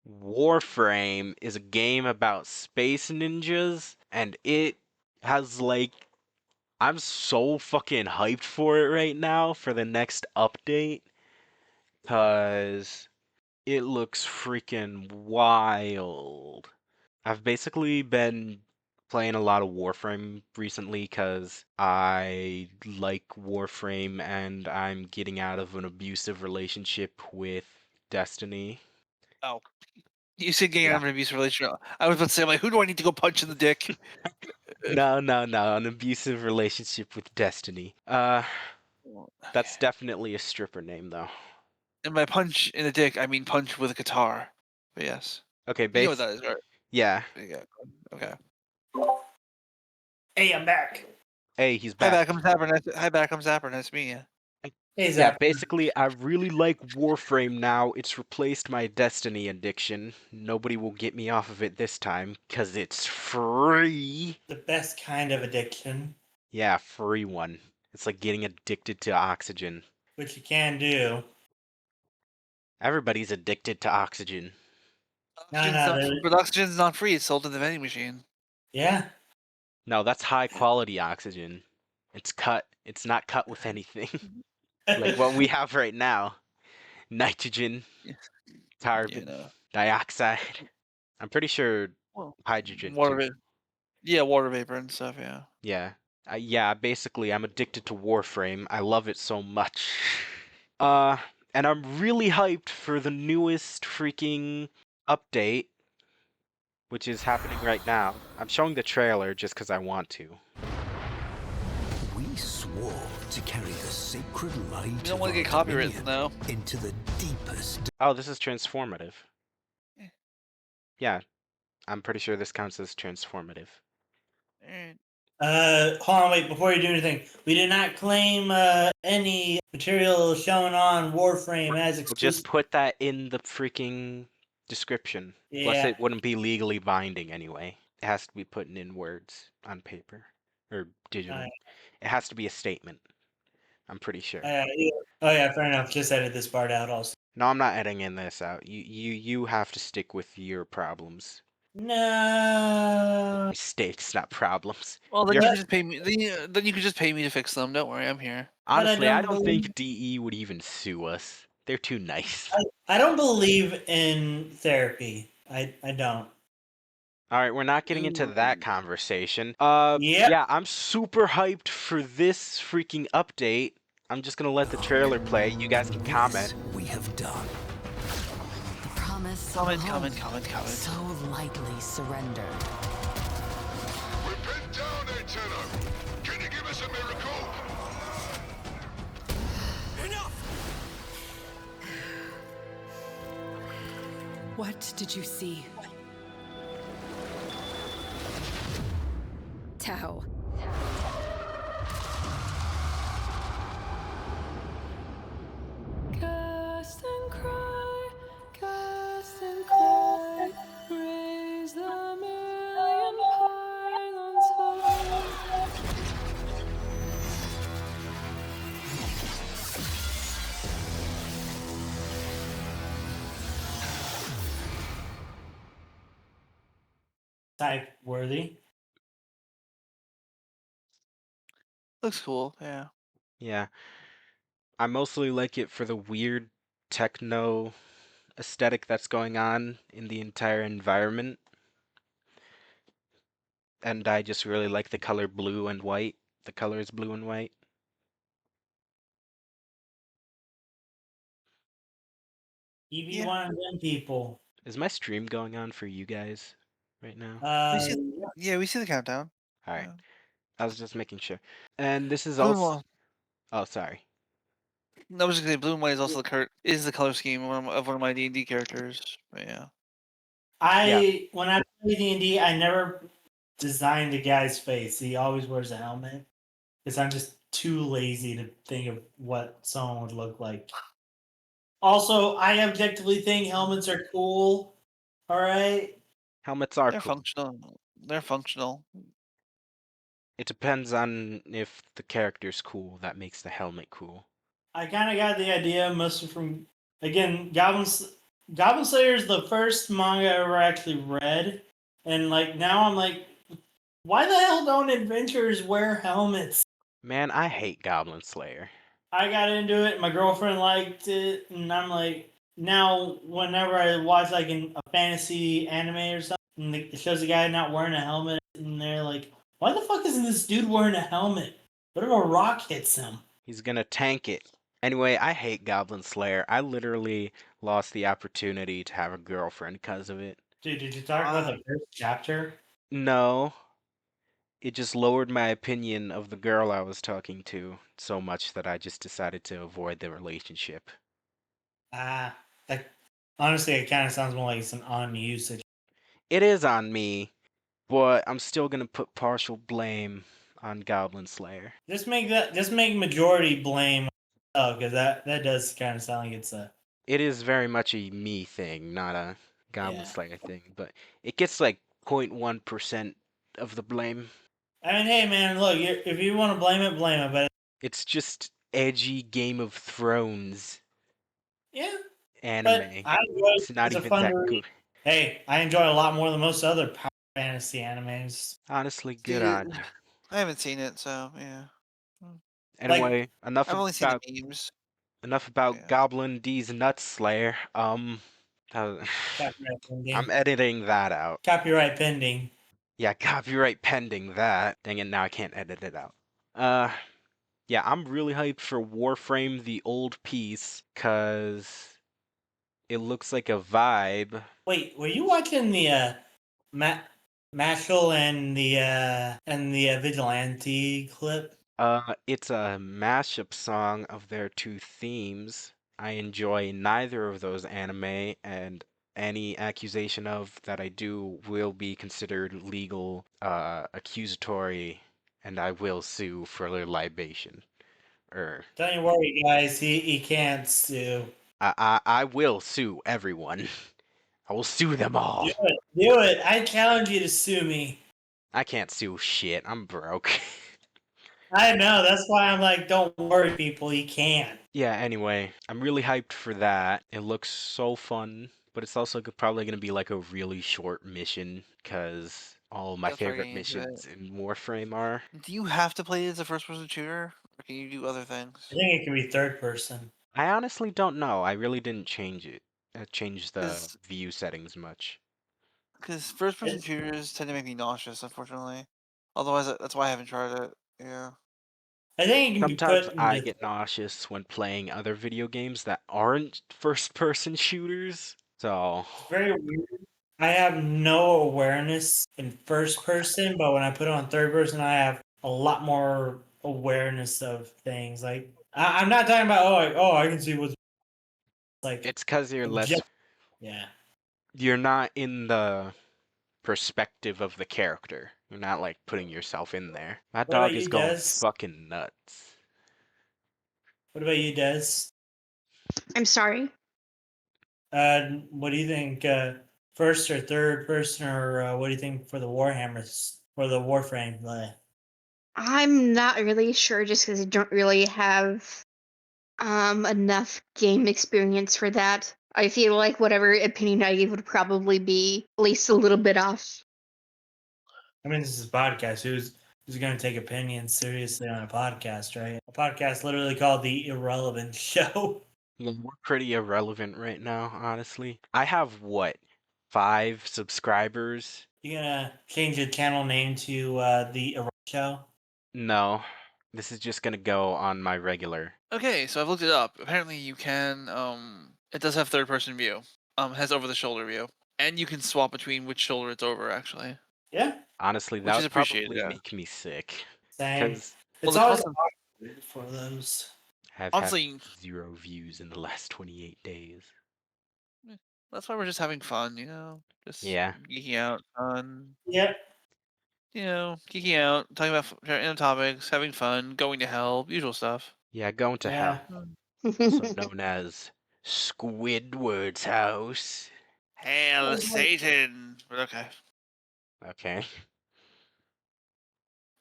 Speaker 3: Warframe is a game about space ninjas, and it has, I'm so fucking hyped for it right now for the next update, because it looks freaking wild. I've basically been playing a lot of Warframe recently because I like Warframe and I'm getting out of an abusive relationship with Destiny.
Speaker 5: Oh. You said getting out of an abusive relationship. I was about to say, who do I need to go punch in the dick?
Speaker 3: No, an abusive relationship with Destiny. That's definitely a stripper name, though.
Speaker 5: And by punch in the dick, I mean punch with a guitar. But yes.
Speaker 3: Okay,
Speaker 5: you know what that is, right?
Speaker 3: Yeah.
Speaker 5: Okay.
Speaker 4: Hey, I'm back.
Speaker 3: Hey, he's back.
Speaker 5: Hi, back, I'm Zapper. Nice to meet you.
Speaker 4: Hey,
Speaker 3: yeah, basically, I really like Warframe now. It's replaced my Destiny addiction. Nobody will get me off of it this time, because it's free.
Speaker 4: The best kind of addiction.
Speaker 3: Yeah, free one. It's like getting addicted to oxygen.
Speaker 4: Which you can do.
Speaker 3: Everybody's addicted to oxygen.
Speaker 5: But oxygen's not free. It's sold in the vending machine.
Speaker 4: Yeah.
Speaker 3: No, that's high quality oxygen. It's not cut with anything. Like what we have right now. Nitrogen, carbon, dioxide. I'm pretty sure hydrogen
Speaker 5: water
Speaker 3: too.
Speaker 5: Yeah, water vapor and stuff, yeah.
Speaker 3: Yeah, basically I'm addicted to Warframe. I love it so much. And I'm really hyped for the newest freaking update, which is happening right now. I'm showing the trailer just because I want to.
Speaker 2: We swore to carry the sacred light.
Speaker 5: You don't want to get copyrighted, though.
Speaker 2: Into the deepest.
Speaker 3: Oh, this is transformative. Yeah, I'm pretty sure this counts as transformative.
Speaker 4: Hold on, wait, before you do anything. We did not claim any material shown on Warframe as exclusive.
Speaker 3: Just put that in the freaking description.
Speaker 4: Yeah.
Speaker 3: Plus it wouldn't be legally binding anyway. It has to be put in words on paper. Or digital. It has to be a statement. I'm pretty sure.
Speaker 4: Oh yeah, fair enough. Just edit this part out also.
Speaker 3: No, I'm not editing this out. You have to stick with your problems.
Speaker 4: No.
Speaker 3: Mistakes, not problems.
Speaker 5: Well, then you can just pay me. Then you can just pay me to fix them. Don't worry, I'm here.
Speaker 3: Honestly, I don't think DE would even sue us. They're too nice.
Speaker 4: I don't believe in therapy. I don't.
Speaker 3: All right, we're not getting into that
Speaker 5: Ooh.
Speaker 3: conversation.
Speaker 4: Yep.
Speaker 3: Yeah, I'm super hyped for this freaking update. I'm just gonna let the trailer play. You guys can comment.
Speaker 2: This we have done.
Speaker 6: The promise
Speaker 5: Comment,
Speaker 6: of
Speaker 5: comment,
Speaker 6: home
Speaker 5: comment, comment.
Speaker 6: so lightly surrendered.
Speaker 7: We're pinned down, Antenna. Can you give us a miracle?
Speaker 2: Enough!
Speaker 6: What did you see? Tao. Cast and cry, raise the million pylons high.
Speaker 4: Type worthy.
Speaker 5: Looks cool, yeah.
Speaker 3: Yeah, I mostly like it for the weird techno aesthetic that's going on in the entire environment. And I just really like the color blue and white. The color is blue and white.
Speaker 4: EV
Speaker 5: Yeah.
Speaker 4: one of them people.
Speaker 3: Is my stream going on for you guys right now?
Speaker 5: We
Speaker 4: Uh,
Speaker 5: see, yeah, we see the countdown.
Speaker 3: All right,
Speaker 5: Yeah.
Speaker 3: I was just making sure. And this is
Speaker 5: Blue and
Speaker 3: also.
Speaker 5: white.
Speaker 3: Oh, sorry.
Speaker 5: No, I was just gonna say blue and white is also the color scheme of one of my D&D characters. But yeah.
Speaker 3: Yeah,
Speaker 4: when I play D&D, I never designed the guy's face. He always wears a helmet because I'm just too lazy to think of what someone would look like. Also, I objectively think helmets are cool. All right.
Speaker 3: helmets are
Speaker 5: They're
Speaker 3: cool.
Speaker 5: functional. They're functional.
Speaker 3: It depends on if the character's cool. That makes the helmet cool.
Speaker 4: I kind of got the idea mostly from, again, Goblin Slayer is the first manga I ever actually read, and like now I'm like, why the hell don't adventurers wear helmets?
Speaker 3: Man, I hate Goblin Slayer.
Speaker 4: I got into it. My girlfriend liked it, and I'm like, now whenever I watch like a fantasy anime or something, and it shows a guy not wearing a helmet, and they're like, why the fuck isn't this dude wearing a helmet? What if a rock hits him?
Speaker 3: He's gonna tank it. Anyway, I hate Goblin Slayer. I literally lost the opportunity to have a girlfriend because of it.
Speaker 4: Dude, did you talk about the first chapter?
Speaker 3: No, it just lowered my opinion of the girl I was talking to so much that I just decided to avoid the relationship.
Speaker 4: Ah, that honestly, it kind of sounds more like it's an on usage.
Speaker 3: It is on me, but I'm still gonna put partial blame on Goblin Slayer.
Speaker 4: Just make majority blame. Oh, because that does kind of sound like it's a
Speaker 3: It is very much a me thing, not a Goblin
Speaker 4: yeah.
Speaker 3: Slayer thing, but it gets like 0.1% of the blame.
Speaker 4: I mean, hey man, look, if you want to blame it, but
Speaker 3: It's just edgy Game of Thrones
Speaker 4: yeah, but
Speaker 3: anime.
Speaker 4: I enjoy it.
Speaker 3: It's not
Speaker 4: It's a
Speaker 3: even
Speaker 4: fun
Speaker 3: that
Speaker 4: read.
Speaker 3: good.
Speaker 4: Hey, I enjoy it a lot more than most other power fantasy animes.
Speaker 3: Honestly, good
Speaker 5: See,
Speaker 3: on.
Speaker 5: I haven't seen it, so yeah.
Speaker 4: Like,
Speaker 3: Anyway, enough
Speaker 5: I've only seen
Speaker 3: about
Speaker 5: the memes.
Speaker 3: enough about
Speaker 5: Yeah.
Speaker 3: Goblin D's Nut Slayer. Uh,
Speaker 4: copyright
Speaker 3: I'm
Speaker 4: pending.
Speaker 3: editing that out.
Speaker 4: Copyright pending.
Speaker 3: Yeah, copyright pending that. Dang it, now I can't edit it out. Yeah, I'm really hyped for Warframe the old piece, cause it looks like a vibe.
Speaker 4: Wait, were you watching the Mashal and the Vigilante clip?
Speaker 3: It's a mashup song of their two themes. I enjoy neither of those anime, and any accusation of that I do will be considered legal, accusatory, and I will sue for libation. Or
Speaker 4: Don't you worry, guys. He can't sue.
Speaker 3: I will sue everyone. I will sue them all.
Speaker 4: Do it. Do it. I challenge you to sue me.
Speaker 3: I can't sue shit. I'm broke.
Speaker 4: I know. That's why I'm like, don't worry, people. He can.
Speaker 3: Yeah, anyway, I'm really hyped for that. It looks so fun, but it's also probably going to be like a really short mission because all my
Speaker 5: Gotta start
Speaker 3: favorite
Speaker 5: getting into it.
Speaker 3: missions in Warframe are.
Speaker 5: Do you have to play it as a first-person shooter, or can you do other
Speaker 4: I
Speaker 5: things?
Speaker 4: think it can be third person.
Speaker 3: I honestly don't know. I really didn't change it. Change the
Speaker 5: Because
Speaker 3: view settings much.
Speaker 5: first person
Speaker 4: It's-
Speaker 5: shooters tend to make me nauseous, unfortunately. Otherwise, that's why I haven't tried it. Yeah.
Speaker 4: I think it can be
Speaker 3: Sometimes
Speaker 4: put
Speaker 3: I
Speaker 4: into
Speaker 3: get nauseous when playing other video games that aren't first-person shooters. So,
Speaker 4: it's very weird. I have no awareness in first person, but when I put it on third person, I have a lot more awareness of things. Like I'm not talking about I can see what's like
Speaker 3: it's because
Speaker 4: object. Yeah.
Speaker 3: you're not in the perspective of the character. You're not like putting yourself in there. That
Speaker 4: What about
Speaker 3: dog is
Speaker 4: you,
Speaker 3: going
Speaker 4: Des?
Speaker 3: fucking nuts.
Speaker 4: What about you, Des?
Speaker 1: I'm sorry.
Speaker 4: What do you think? First or third person, or what do you think for the Warhammers or the Warframe?
Speaker 1: I'm not really sure just because I don't really have enough game experience for that. I feel like whatever opinion I give would probably be at least a little bit off.
Speaker 4: I mean, this is a podcast. Who's going to take opinions seriously on a podcast, right? A podcast literally called the Irrelevant Show.
Speaker 3: Yeah, we're pretty irrelevant right now, honestly. I have what, 5 subscribers?
Speaker 4: You gonna change the channel name to the Irrelevant Show?
Speaker 3: No, this is just gonna go on my regular.
Speaker 5: Okay, so I've looked it up. Apparently, you can. It does have third person view. Has over the shoulder view, and you can swap between which shoulder it's over. Actually,
Speaker 4: Yeah,
Speaker 3: Honestly, that
Speaker 5: which is
Speaker 3: would
Speaker 5: appreciated.
Speaker 3: probably
Speaker 5: Yeah.
Speaker 3: make me sick.
Speaker 4: same.
Speaker 3: Because
Speaker 5: Well,
Speaker 4: It's
Speaker 5: the
Speaker 4: always
Speaker 5: constant.
Speaker 4: awkward for those.
Speaker 3: I've had
Speaker 5: Honestly,
Speaker 3: 0 views in the last 28 days.
Speaker 5: that's why we're just having fun. Just
Speaker 3: Yeah.
Speaker 5: geeking out, fun.
Speaker 4: Yep.
Speaker 5: Geeking out, talking about random topics, having fun, going to hell, usual stuff.
Speaker 3: Yeah, going to
Speaker 4: Yeah.
Speaker 3: hell. Also known as Squidward's house.
Speaker 5: Hail Satan! But okay,
Speaker 3: Okay.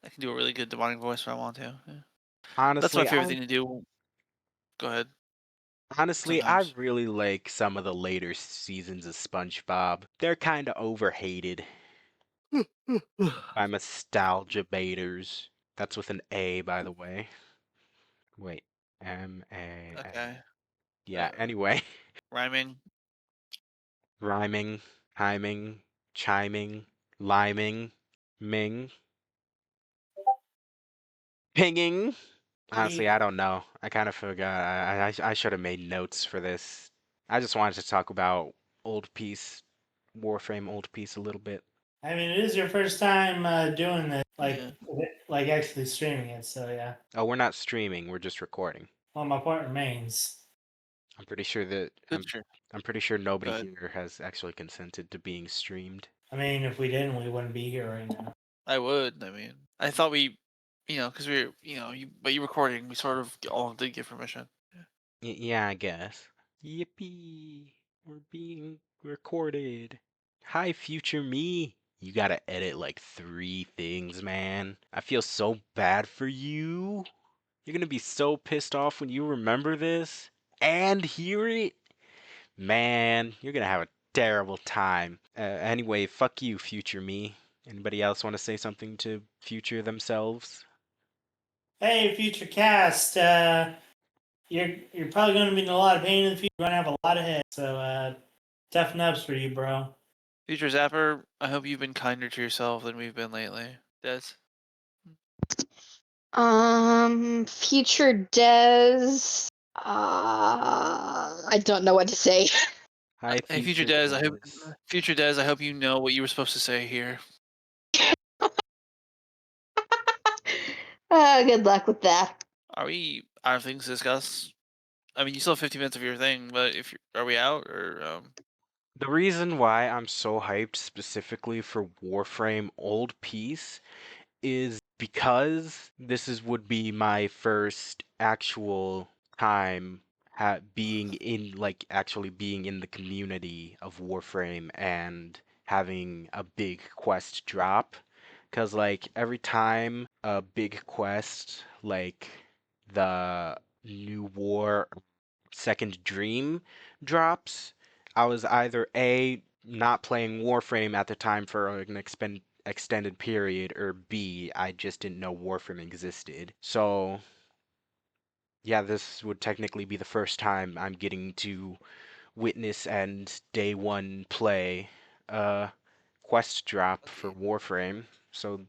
Speaker 5: I can do a really good demonic voice if I want to. Yeah. That's my
Speaker 3: Honestly,
Speaker 5: favorite
Speaker 3: I
Speaker 5: thing to do. Go ahead.
Speaker 3: I
Speaker 5: Sometimes.
Speaker 3: really like some of the later seasons of SpongeBob. They're kind of overhated by nostalgia baiters. That's with an A, by the way. Wait, M-A-N.
Speaker 5: Okay.
Speaker 3: Yeah, anyway.
Speaker 5: Rhyming.
Speaker 3: Rhyming, hyming, chiming, liming, ming, pinging. Honestly, I don't know. I kind of forgot. I should have made notes for this. I just wanted to talk about Old Piece, Warframe Old Piece a little bit.
Speaker 4: I mean, it is your first time doing this,
Speaker 5: Yeah.
Speaker 4: like actually streaming it. So yeah.
Speaker 3: Oh, we're not streaming. We're just recording.
Speaker 4: Well, my point remains.
Speaker 3: I'm pretty sure that
Speaker 5: That's true.
Speaker 3: I'm pretty sure nobody
Speaker 5: Good.
Speaker 3: here has actually consented to being streamed.
Speaker 4: I mean, if we didn't, we wouldn't be here right now.
Speaker 5: I would. I mean, I thought we, because we were, but you recording, we sort of all did give permission.
Speaker 3: Yeah, I guess. Yippee! We're being recorded. Hi, future me. You gotta edit like 3 things, man. I feel so bad for you. You're gonna be so pissed off when you remember this and hear it. Man, you're gonna have a terrible time. Anyway, fuck you, future me. Anybody else want to say something to future themselves?
Speaker 4: Hey, future cast. You're probably going to be in a lot of pain in the future. You're going to have a lot of head. So toughen ups for you, bro.
Speaker 5: Future Zapper, I hope you've been kinder to yourself than we've been lately. Des?
Speaker 1: Future Des. I don't know what to say.
Speaker 3: Hi,
Speaker 5: Hey,
Speaker 3: future
Speaker 5: Future Des, I hope you know what you were supposed to say here.
Speaker 1: Good luck with that.
Speaker 5: Are we out of things to discuss? I mean, you still have 50 minutes of your thing, but are we out or
Speaker 3: The reason why I'm so hyped specifically for Warframe Old Peace is because would be my first actual time being in actually being in the community of Warframe and having a big quest drop. Cause like every time a big quest like the New War Second Dream drops, I was either A, not playing Warframe at the time for an extended period, or B, I just didn't know Warframe existed. So yeah, this would technically be the first time I'm getting to witness and day one play quest drop for
Speaker 5: Lucky.
Speaker 3: Warframe, so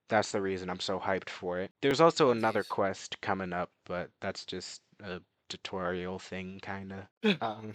Speaker 3: that's the reason I'm so hyped for it. There's also another
Speaker 5: Luckies.
Speaker 3: quest coming up, but that's just a tutorial thing, kinda. Um,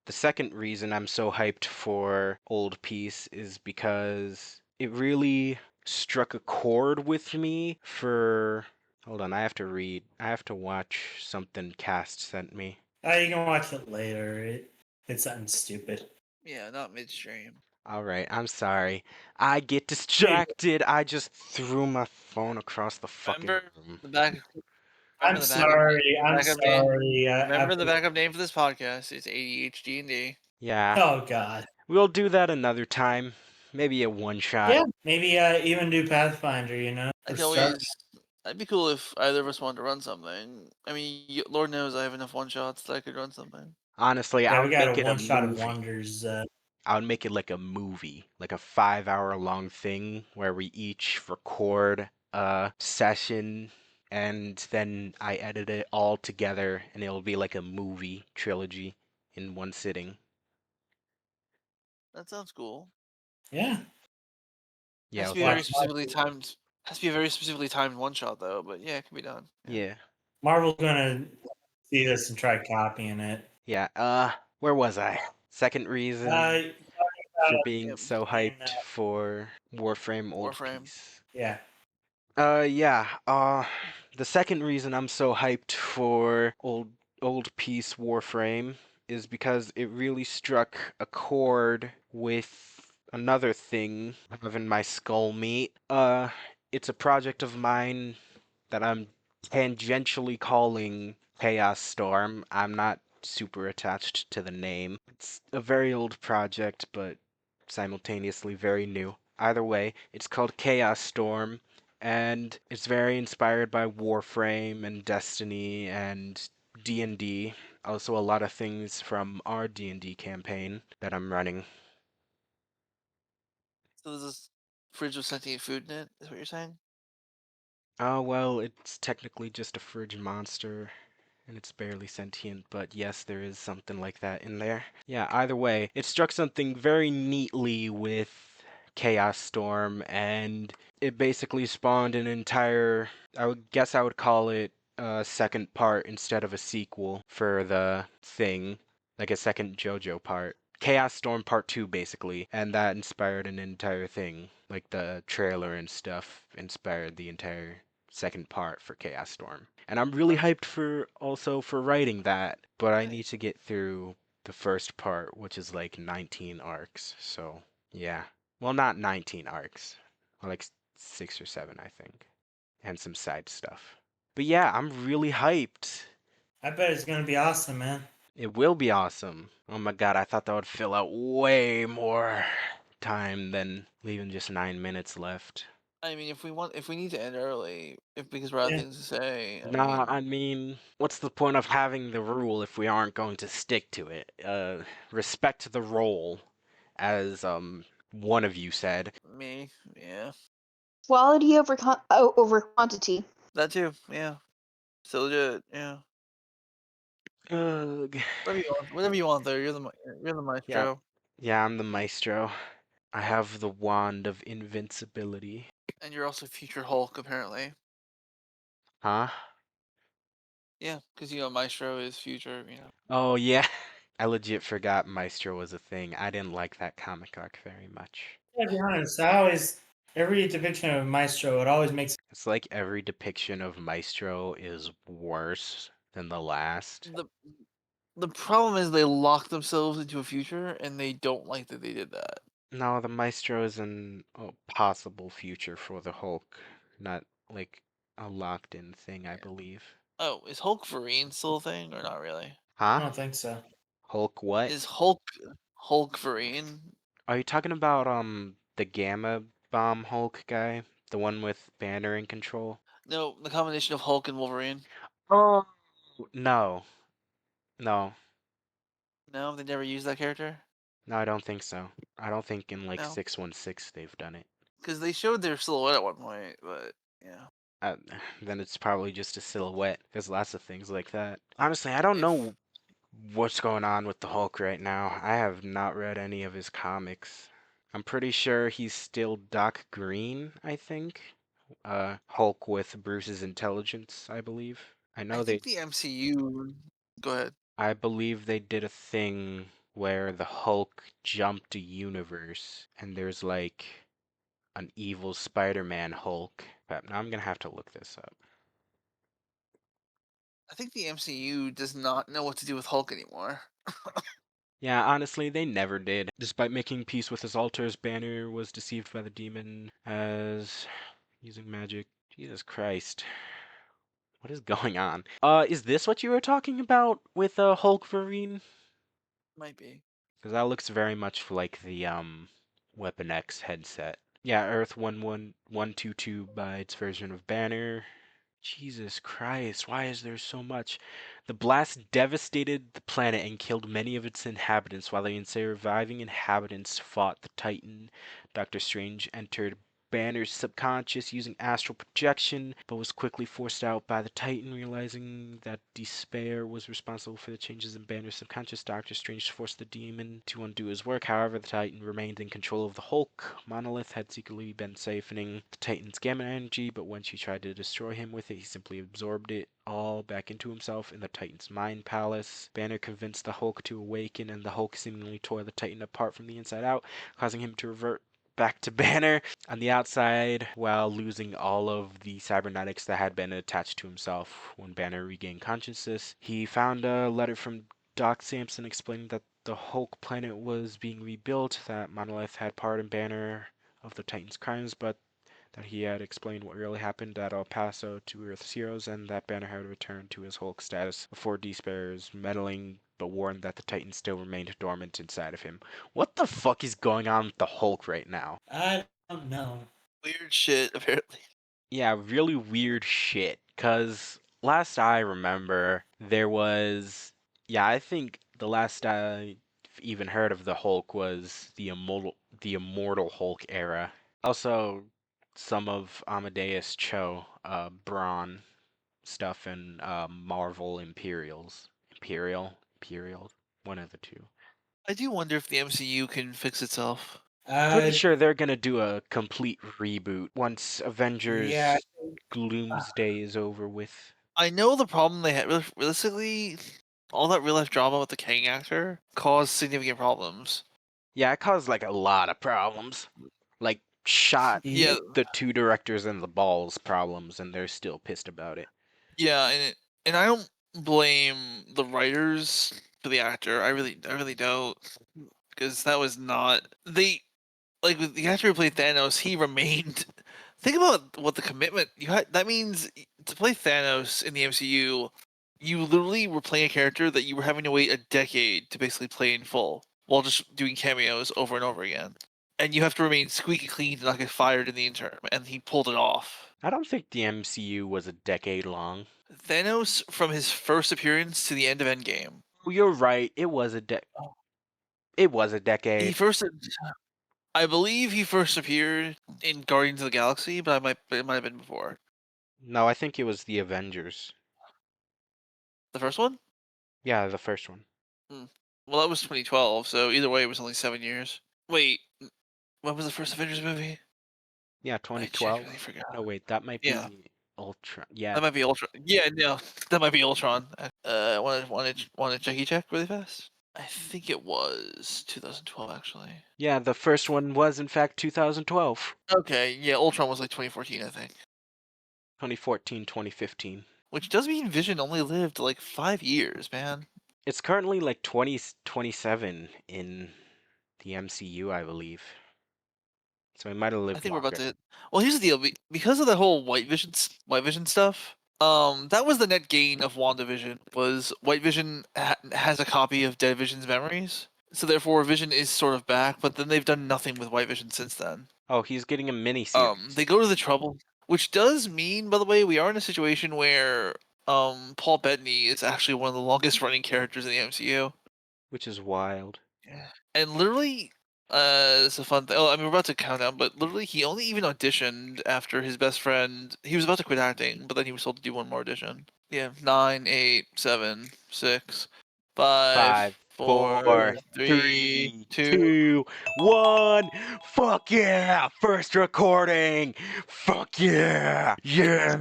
Speaker 3: the second reason I'm so hyped for Old Peace is because it really struck a chord with me for. Hold on, I have to read. I have to watch something Cast sent me.
Speaker 4: You can watch it later. It's something stupid.
Speaker 5: Yeah, not midstream.
Speaker 3: All right, I'm sorry. I get
Speaker 4: Dude,
Speaker 3: distracted. I just threw my phone across the fucking
Speaker 5: Remember
Speaker 3: room.
Speaker 5: the back.
Speaker 4: I'm
Speaker 5: Remember the backup name.
Speaker 4: sorry. I'm
Speaker 5: Backup name.
Speaker 4: sorry.
Speaker 5: Remember the backup name for this podcast is ADHD and D.
Speaker 3: Yeah,
Speaker 4: Oh God.
Speaker 3: we'll do that another time. Maybe a one shot.
Speaker 4: Yeah, maybe even do Pathfinder.
Speaker 5: I
Speaker 4: For
Speaker 5: could
Speaker 4: start.
Speaker 5: always. It'd be cool if either of us wanted to run something. I mean, Lord knows I have enough one shots that I could run something.
Speaker 3: Honestly, I
Speaker 4: Yeah, we
Speaker 3: would
Speaker 4: got a
Speaker 3: make it a
Speaker 4: one shot of
Speaker 3: movie.
Speaker 4: wonders.
Speaker 3: I would make it like a movie, like a 5 hour long thing where we each record a session and then I edit it all together and it'll be like a movie trilogy in one sitting.
Speaker 5: That sounds cool.
Speaker 4: Yeah.
Speaker 3: Yeah,
Speaker 5: Has to
Speaker 3: with
Speaker 5: be
Speaker 3: like
Speaker 5: very specifically timed. Has to be a very specifically timed one shot though. But yeah, it can be done. Yeah.
Speaker 3: yeah.
Speaker 4: Marvel's gonna see this and try copying it.
Speaker 3: Yeah, where was I? Second reason
Speaker 4: Talking
Speaker 3: for
Speaker 4: about
Speaker 3: being
Speaker 5: Yep.
Speaker 3: so
Speaker 4: in
Speaker 3: hyped for Warframe Old
Speaker 5: Warframe.
Speaker 3: Peace.
Speaker 4: yeah.
Speaker 3: Yeah. The second reason I'm so hyped for Old Peace Warframe is because it really struck a chord with another thing I have in my skull meat. It's a project of mine that I'm tangentially calling Chaos Storm. I'm not super attached to the name. It's a very old project, but simultaneously very new. Either way, it's called Chaos Storm, and it's very inspired by Warframe and Destiny and D&D. Also a lot of things from our D&D campaign that I'm running.
Speaker 5: So there's this fridge with sentient food in it. Is what you're saying?
Speaker 3: Oh, well, it's technically just a fridge monster, and it's barely sentient, but yes, there is something like that in there. Yeah, either way, it struck something very neatly with Chaos Storm, and it basically spawned an entire, I would guess I would call it a second part instead of a sequel for the thing, like a second JoJo part. Chaos Storm Part 2, basically, and that inspired an entire thing. Like the trailer and stuff inspired the entire second part for Chaos Storm. And I'm really hyped for also for writing that, but I need to get through the first part, which is like 19 arcs. So, yeah. Well, not 19 arcs. Well, like 6 or 7, I think. And some side stuff. But yeah, I'm really hyped.
Speaker 4: I bet it's gonna be awesome, man.
Speaker 3: It will be awesome. Oh my god, I thought that would fill out way more time than leaving just 9 minutes left.
Speaker 5: I mean, if we need to end early, if because we're out of
Speaker 4: Yeah.
Speaker 5: things to say,
Speaker 3: Nah, I mean, what's the point of having the rule if we aren't going to stick to it? Respect the role, as one of you said.
Speaker 5: me, yeah,
Speaker 1: Quality over quantity.
Speaker 5: that too, yeah, still legit, yeah.
Speaker 3: Ugh.
Speaker 5: Whatever you want there. You're the
Speaker 3: Yeah,
Speaker 5: maestro,
Speaker 3: yeah, I'm the maestro. I have the wand of invincibility.
Speaker 5: and you're also future Hulk apparently.
Speaker 3: Huh?
Speaker 5: Yeah, because maestro is future.
Speaker 3: Oh yeah. I legit forgot Maestro was a thing. I didn't like that comic arc very much.
Speaker 4: To be honest, every depiction of Maestro, it always makes
Speaker 3: It's like every depiction of Maestro is worse than the last.
Speaker 5: The problem is they lock themselves into a future, and they don't like that they did that.
Speaker 3: No, the Maestro is an possible future for the Hulk, not like a locked in thing, I believe.
Speaker 5: Oh, is Hulk Vereen still a thing or not really?
Speaker 4: I
Speaker 3: Huh?
Speaker 4: don't think so.
Speaker 3: Hulk what?
Speaker 5: Is Hulk Vereen?
Speaker 3: Are you talking about the Gamma Bomb Hulk guy? The one with Banner in control?
Speaker 5: No, the combination of Hulk and Wolverine.
Speaker 3: Oh no. No.
Speaker 5: No, they never used that character.
Speaker 3: No, I don't think so. I don't think in like
Speaker 5: No,
Speaker 3: 616 they've done it.
Speaker 5: because they showed their silhouette at one point, but yeah.
Speaker 3: uh, then it's probably just a silhouette. There's lots of things like that. Honestly, I don't
Speaker 5: If
Speaker 3: know what's going on with the Hulk right now. I have not read any of his comics. I'm pretty sure he's still Doc Green, I think. Hulk with Bruce's intelligence, I believe. I
Speaker 5: I
Speaker 3: know
Speaker 5: think the MCU. Go ahead.
Speaker 3: I believe they did a thing where the Hulk jumped a universe and there's like an evil Spider-Man Hulk. But now I'm gonna have to look this up.
Speaker 5: I think the MCU does not know what to do with Hulk anymore.
Speaker 3: Yeah, honestly, they never did. Despite making peace with his altars, Banner was deceived by the demon as using magic. Jesus Christ. What is going on? Is this what you were talking about with Hulk Vereen?
Speaker 5: Might be.
Speaker 3: Because that looks very much like the Weapon X headset. Yeah, Earth 11122 by its version of Banner. Jesus Christ, why is there so much? The blast devastated the planet and killed many of its inhabitants, while the surviving inhabitants fought the Titan. Doctor Strange entered Banner's subconscious using astral projection, but was quickly forced out by the Titan. Realizing that despair was responsible for the changes in Banner's subconscious, Doctor Strange forced the demon to undo his work. However, the Titan remained in control of the Hulk. Monolith had secretly been siphoning the Titan's gamma energy, but when she tried to destroy him with it, he simply absorbed it all back into himself in the Titan's mind palace. Banner convinced the Hulk to awaken, and the Hulk seemingly tore the Titan apart from the inside out, causing him to revert back to Banner on the outside while losing all of the cybernetics that had been attached to himself. When Banner regained consciousness, he found a letter from Doc Samson explaining that the Hulk planet was being rebuilt, that Monolith had part in Banner of the Titan's crimes, but that he had explained what really happened at El Paso to Earth's heroes, and that Banner had returned to his Hulk status before Despair's meddling, but warned that the Titan still remained dormant inside of him. What the fuck is going on with the Hulk right now?
Speaker 4: I don't know.
Speaker 5: Weird shit, apparently.
Speaker 3: Yeah, really weird shit. Cause last I remember, there was, yeah, I think the last I even heard of the Hulk was the Immortal Hulk era. Also, some of Amadeus Cho, Braun stuff and Marvel Imperial, one of the two.
Speaker 5: I do wonder if the MCU can fix itself.
Speaker 3: Pretty
Speaker 4: Uh,
Speaker 3: sure they're gonna do a complete reboot once
Speaker 4: yeah.
Speaker 3: Avengers Gloomsday is over with.
Speaker 5: I know the problem they had. Realistically, all that real life drama with the Kang actor caused significant problems.
Speaker 3: Yeah, it caused like a lot of problems. Like shot
Speaker 5: Yeah,
Speaker 4: Yeah.
Speaker 3: the two directors in the balls problems, and they're still pissed about it.
Speaker 5: yeah, and I don't blame the writers for the actor. I really don't, because that was not they like with the actor who played Thanos. He remained. Think about what the commitment you had. That means to play Thanos in the MCU, you literally were playing a character that you were having to wait a decade to basically play in full, while just doing cameos over and over again. And you have to remain squeaky clean to not get fired in the interim. And he pulled it off.
Speaker 3: I don't think the MCU was a decade long.
Speaker 5: Thanos, from his first appearance to the end of Endgame,
Speaker 3: Well, you're right. It was a
Speaker 5: he
Speaker 3: decade.
Speaker 5: first, I believe he first appeared in Guardians of the Galaxy, but it might have been before
Speaker 3: No, I think it was the Avengers.
Speaker 5: the first one.
Speaker 3: Yeah, the first one.
Speaker 5: Hmm. Well, that was 2012, so either way, it was only 7 years. Wait, when was the first Avengers movie?
Speaker 3: Yeah,
Speaker 5: I
Speaker 3: 2012.
Speaker 5: genuinely forgot.
Speaker 3: No, wait, that might
Speaker 5: Yeah,
Speaker 3: be Ultron. Yeah,
Speaker 5: that might be Ultron. Yeah, no, that might be Ultron. Want to checky check really fast? I think it was 2012 actually.
Speaker 3: yeah, the first one was in fact 2012.
Speaker 5: Okay, yeah, Ultron was like 2014, I think.
Speaker 3: 2014, 2015.
Speaker 5: Which does mean Vision only lived like 5 years, man.
Speaker 3: It's currently like 2027 in the MCU, I believe. So he might have
Speaker 5: I
Speaker 3: lived
Speaker 5: think we're about
Speaker 3: longer.
Speaker 5: to. Well, here's the deal. Because of the whole White Vision stuff, that was the net gain of WandaVision. Was White Vision has a copy of Dead Vision's memories, so therefore Vision is sort of back. But then they've done nothing with White Vision since then.
Speaker 3: Oh, he's getting a mini series,
Speaker 5: They go to the trouble, which does mean, by the way, we are in a situation where Paul Bettany is actually one of the longest running characters in the MCU.
Speaker 3: which is wild.
Speaker 5: And literally It's a fun thing. Oh, I mean, we're about to count down, but literally, he only even auditioned after his best friend. He was about to quit acting, but then he was told to do one more audition. Yeah, 9, 8, 7, 6, 5,
Speaker 3: 5,
Speaker 5: 4,
Speaker 3: 4,
Speaker 5: 3,
Speaker 3: 3,
Speaker 5: 2.
Speaker 3: 2, 1. Fuck yeah! First recording! Fuck yeah! Yeah!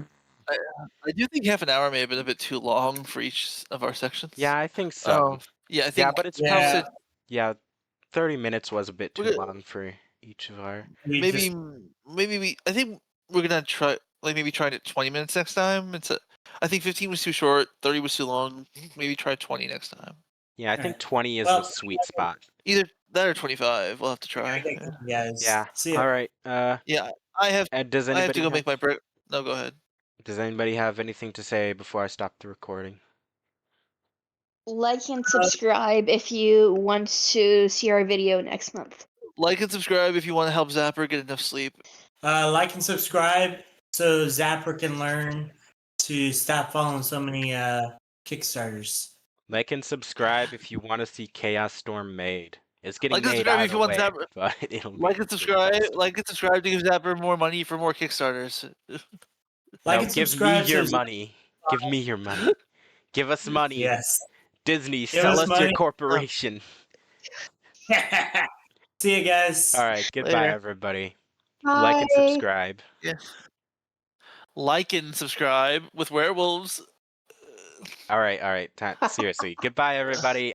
Speaker 5: I do think half an hour may have been a bit too long for each of our sections.
Speaker 3: Yeah, I think so.
Speaker 5: Yeah, I
Speaker 3: Yeah,
Speaker 5: think
Speaker 3: but it's
Speaker 5: we
Speaker 3: probably
Speaker 5: said
Speaker 3: yeah, 30 minutes was a bit
Speaker 5: we're
Speaker 3: too
Speaker 5: gonna,
Speaker 3: long for each of our.
Speaker 4: We
Speaker 5: maybe
Speaker 4: just
Speaker 5: I think we're gonna try maybe trying it 20 minutes next time. I think 15 was too short, 30 was too long. Maybe try 20 next time.
Speaker 3: Yeah, I think
Speaker 4: Alright.
Speaker 3: 20 is the
Speaker 4: Well,
Speaker 3: sweet spot.
Speaker 5: Either that or 25. We'll have to
Speaker 4: I
Speaker 5: try.
Speaker 4: gotta get you guys.
Speaker 3: Yeah.
Speaker 4: See ya.
Speaker 3: All right.
Speaker 5: Yeah, I have
Speaker 3: Does
Speaker 5: I have to
Speaker 3: anybody
Speaker 5: go
Speaker 3: have
Speaker 5: make my break. No, go ahead.
Speaker 3: anything to say before I stop the recording?
Speaker 1: Like and subscribe if you want to see our video next month.
Speaker 5: Like and subscribe if you want to help Zapper get enough sleep.
Speaker 4: Like and subscribe so Zapper can learn to stop following so many Kickstarters.
Speaker 3: Like and subscribe if you want to see Chaos Storm made. It's getting
Speaker 5: Like and
Speaker 3: made
Speaker 5: subscribe if
Speaker 3: either
Speaker 5: you want
Speaker 3: way,
Speaker 5: Zapper.
Speaker 3: but it'll be
Speaker 5: Like and
Speaker 3: really
Speaker 5: subscribe.
Speaker 3: awesome.
Speaker 5: Like and subscribe to give Zapper more money for more Kickstarters.
Speaker 4: Like
Speaker 3: No,
Speaker 4: and
Speaker 3: give me
Speaker 4: subscribe so
Speaker 3: your money. Give me your money. Give us money.
Speaker 4: Yes.
Speaker 3: Disney,
Speaker 4: Give
Speaker 3: sell
Speaker 4: us
Speaker 3: us your
Speaker 4: money.
Speaker 3: corporation.
Speaker 4: See you guys.
Speaker 3: All right, goodbye,
Speaker 5: Later.
Speaker 3: everybody. Like and
Speaker 1: Bye.
Speaker 3: subscribe.
Speaker 5: Yeah. Like and subscribe with werewolves.
Speaker 3: All right. Seriously. Goodbye, everybody.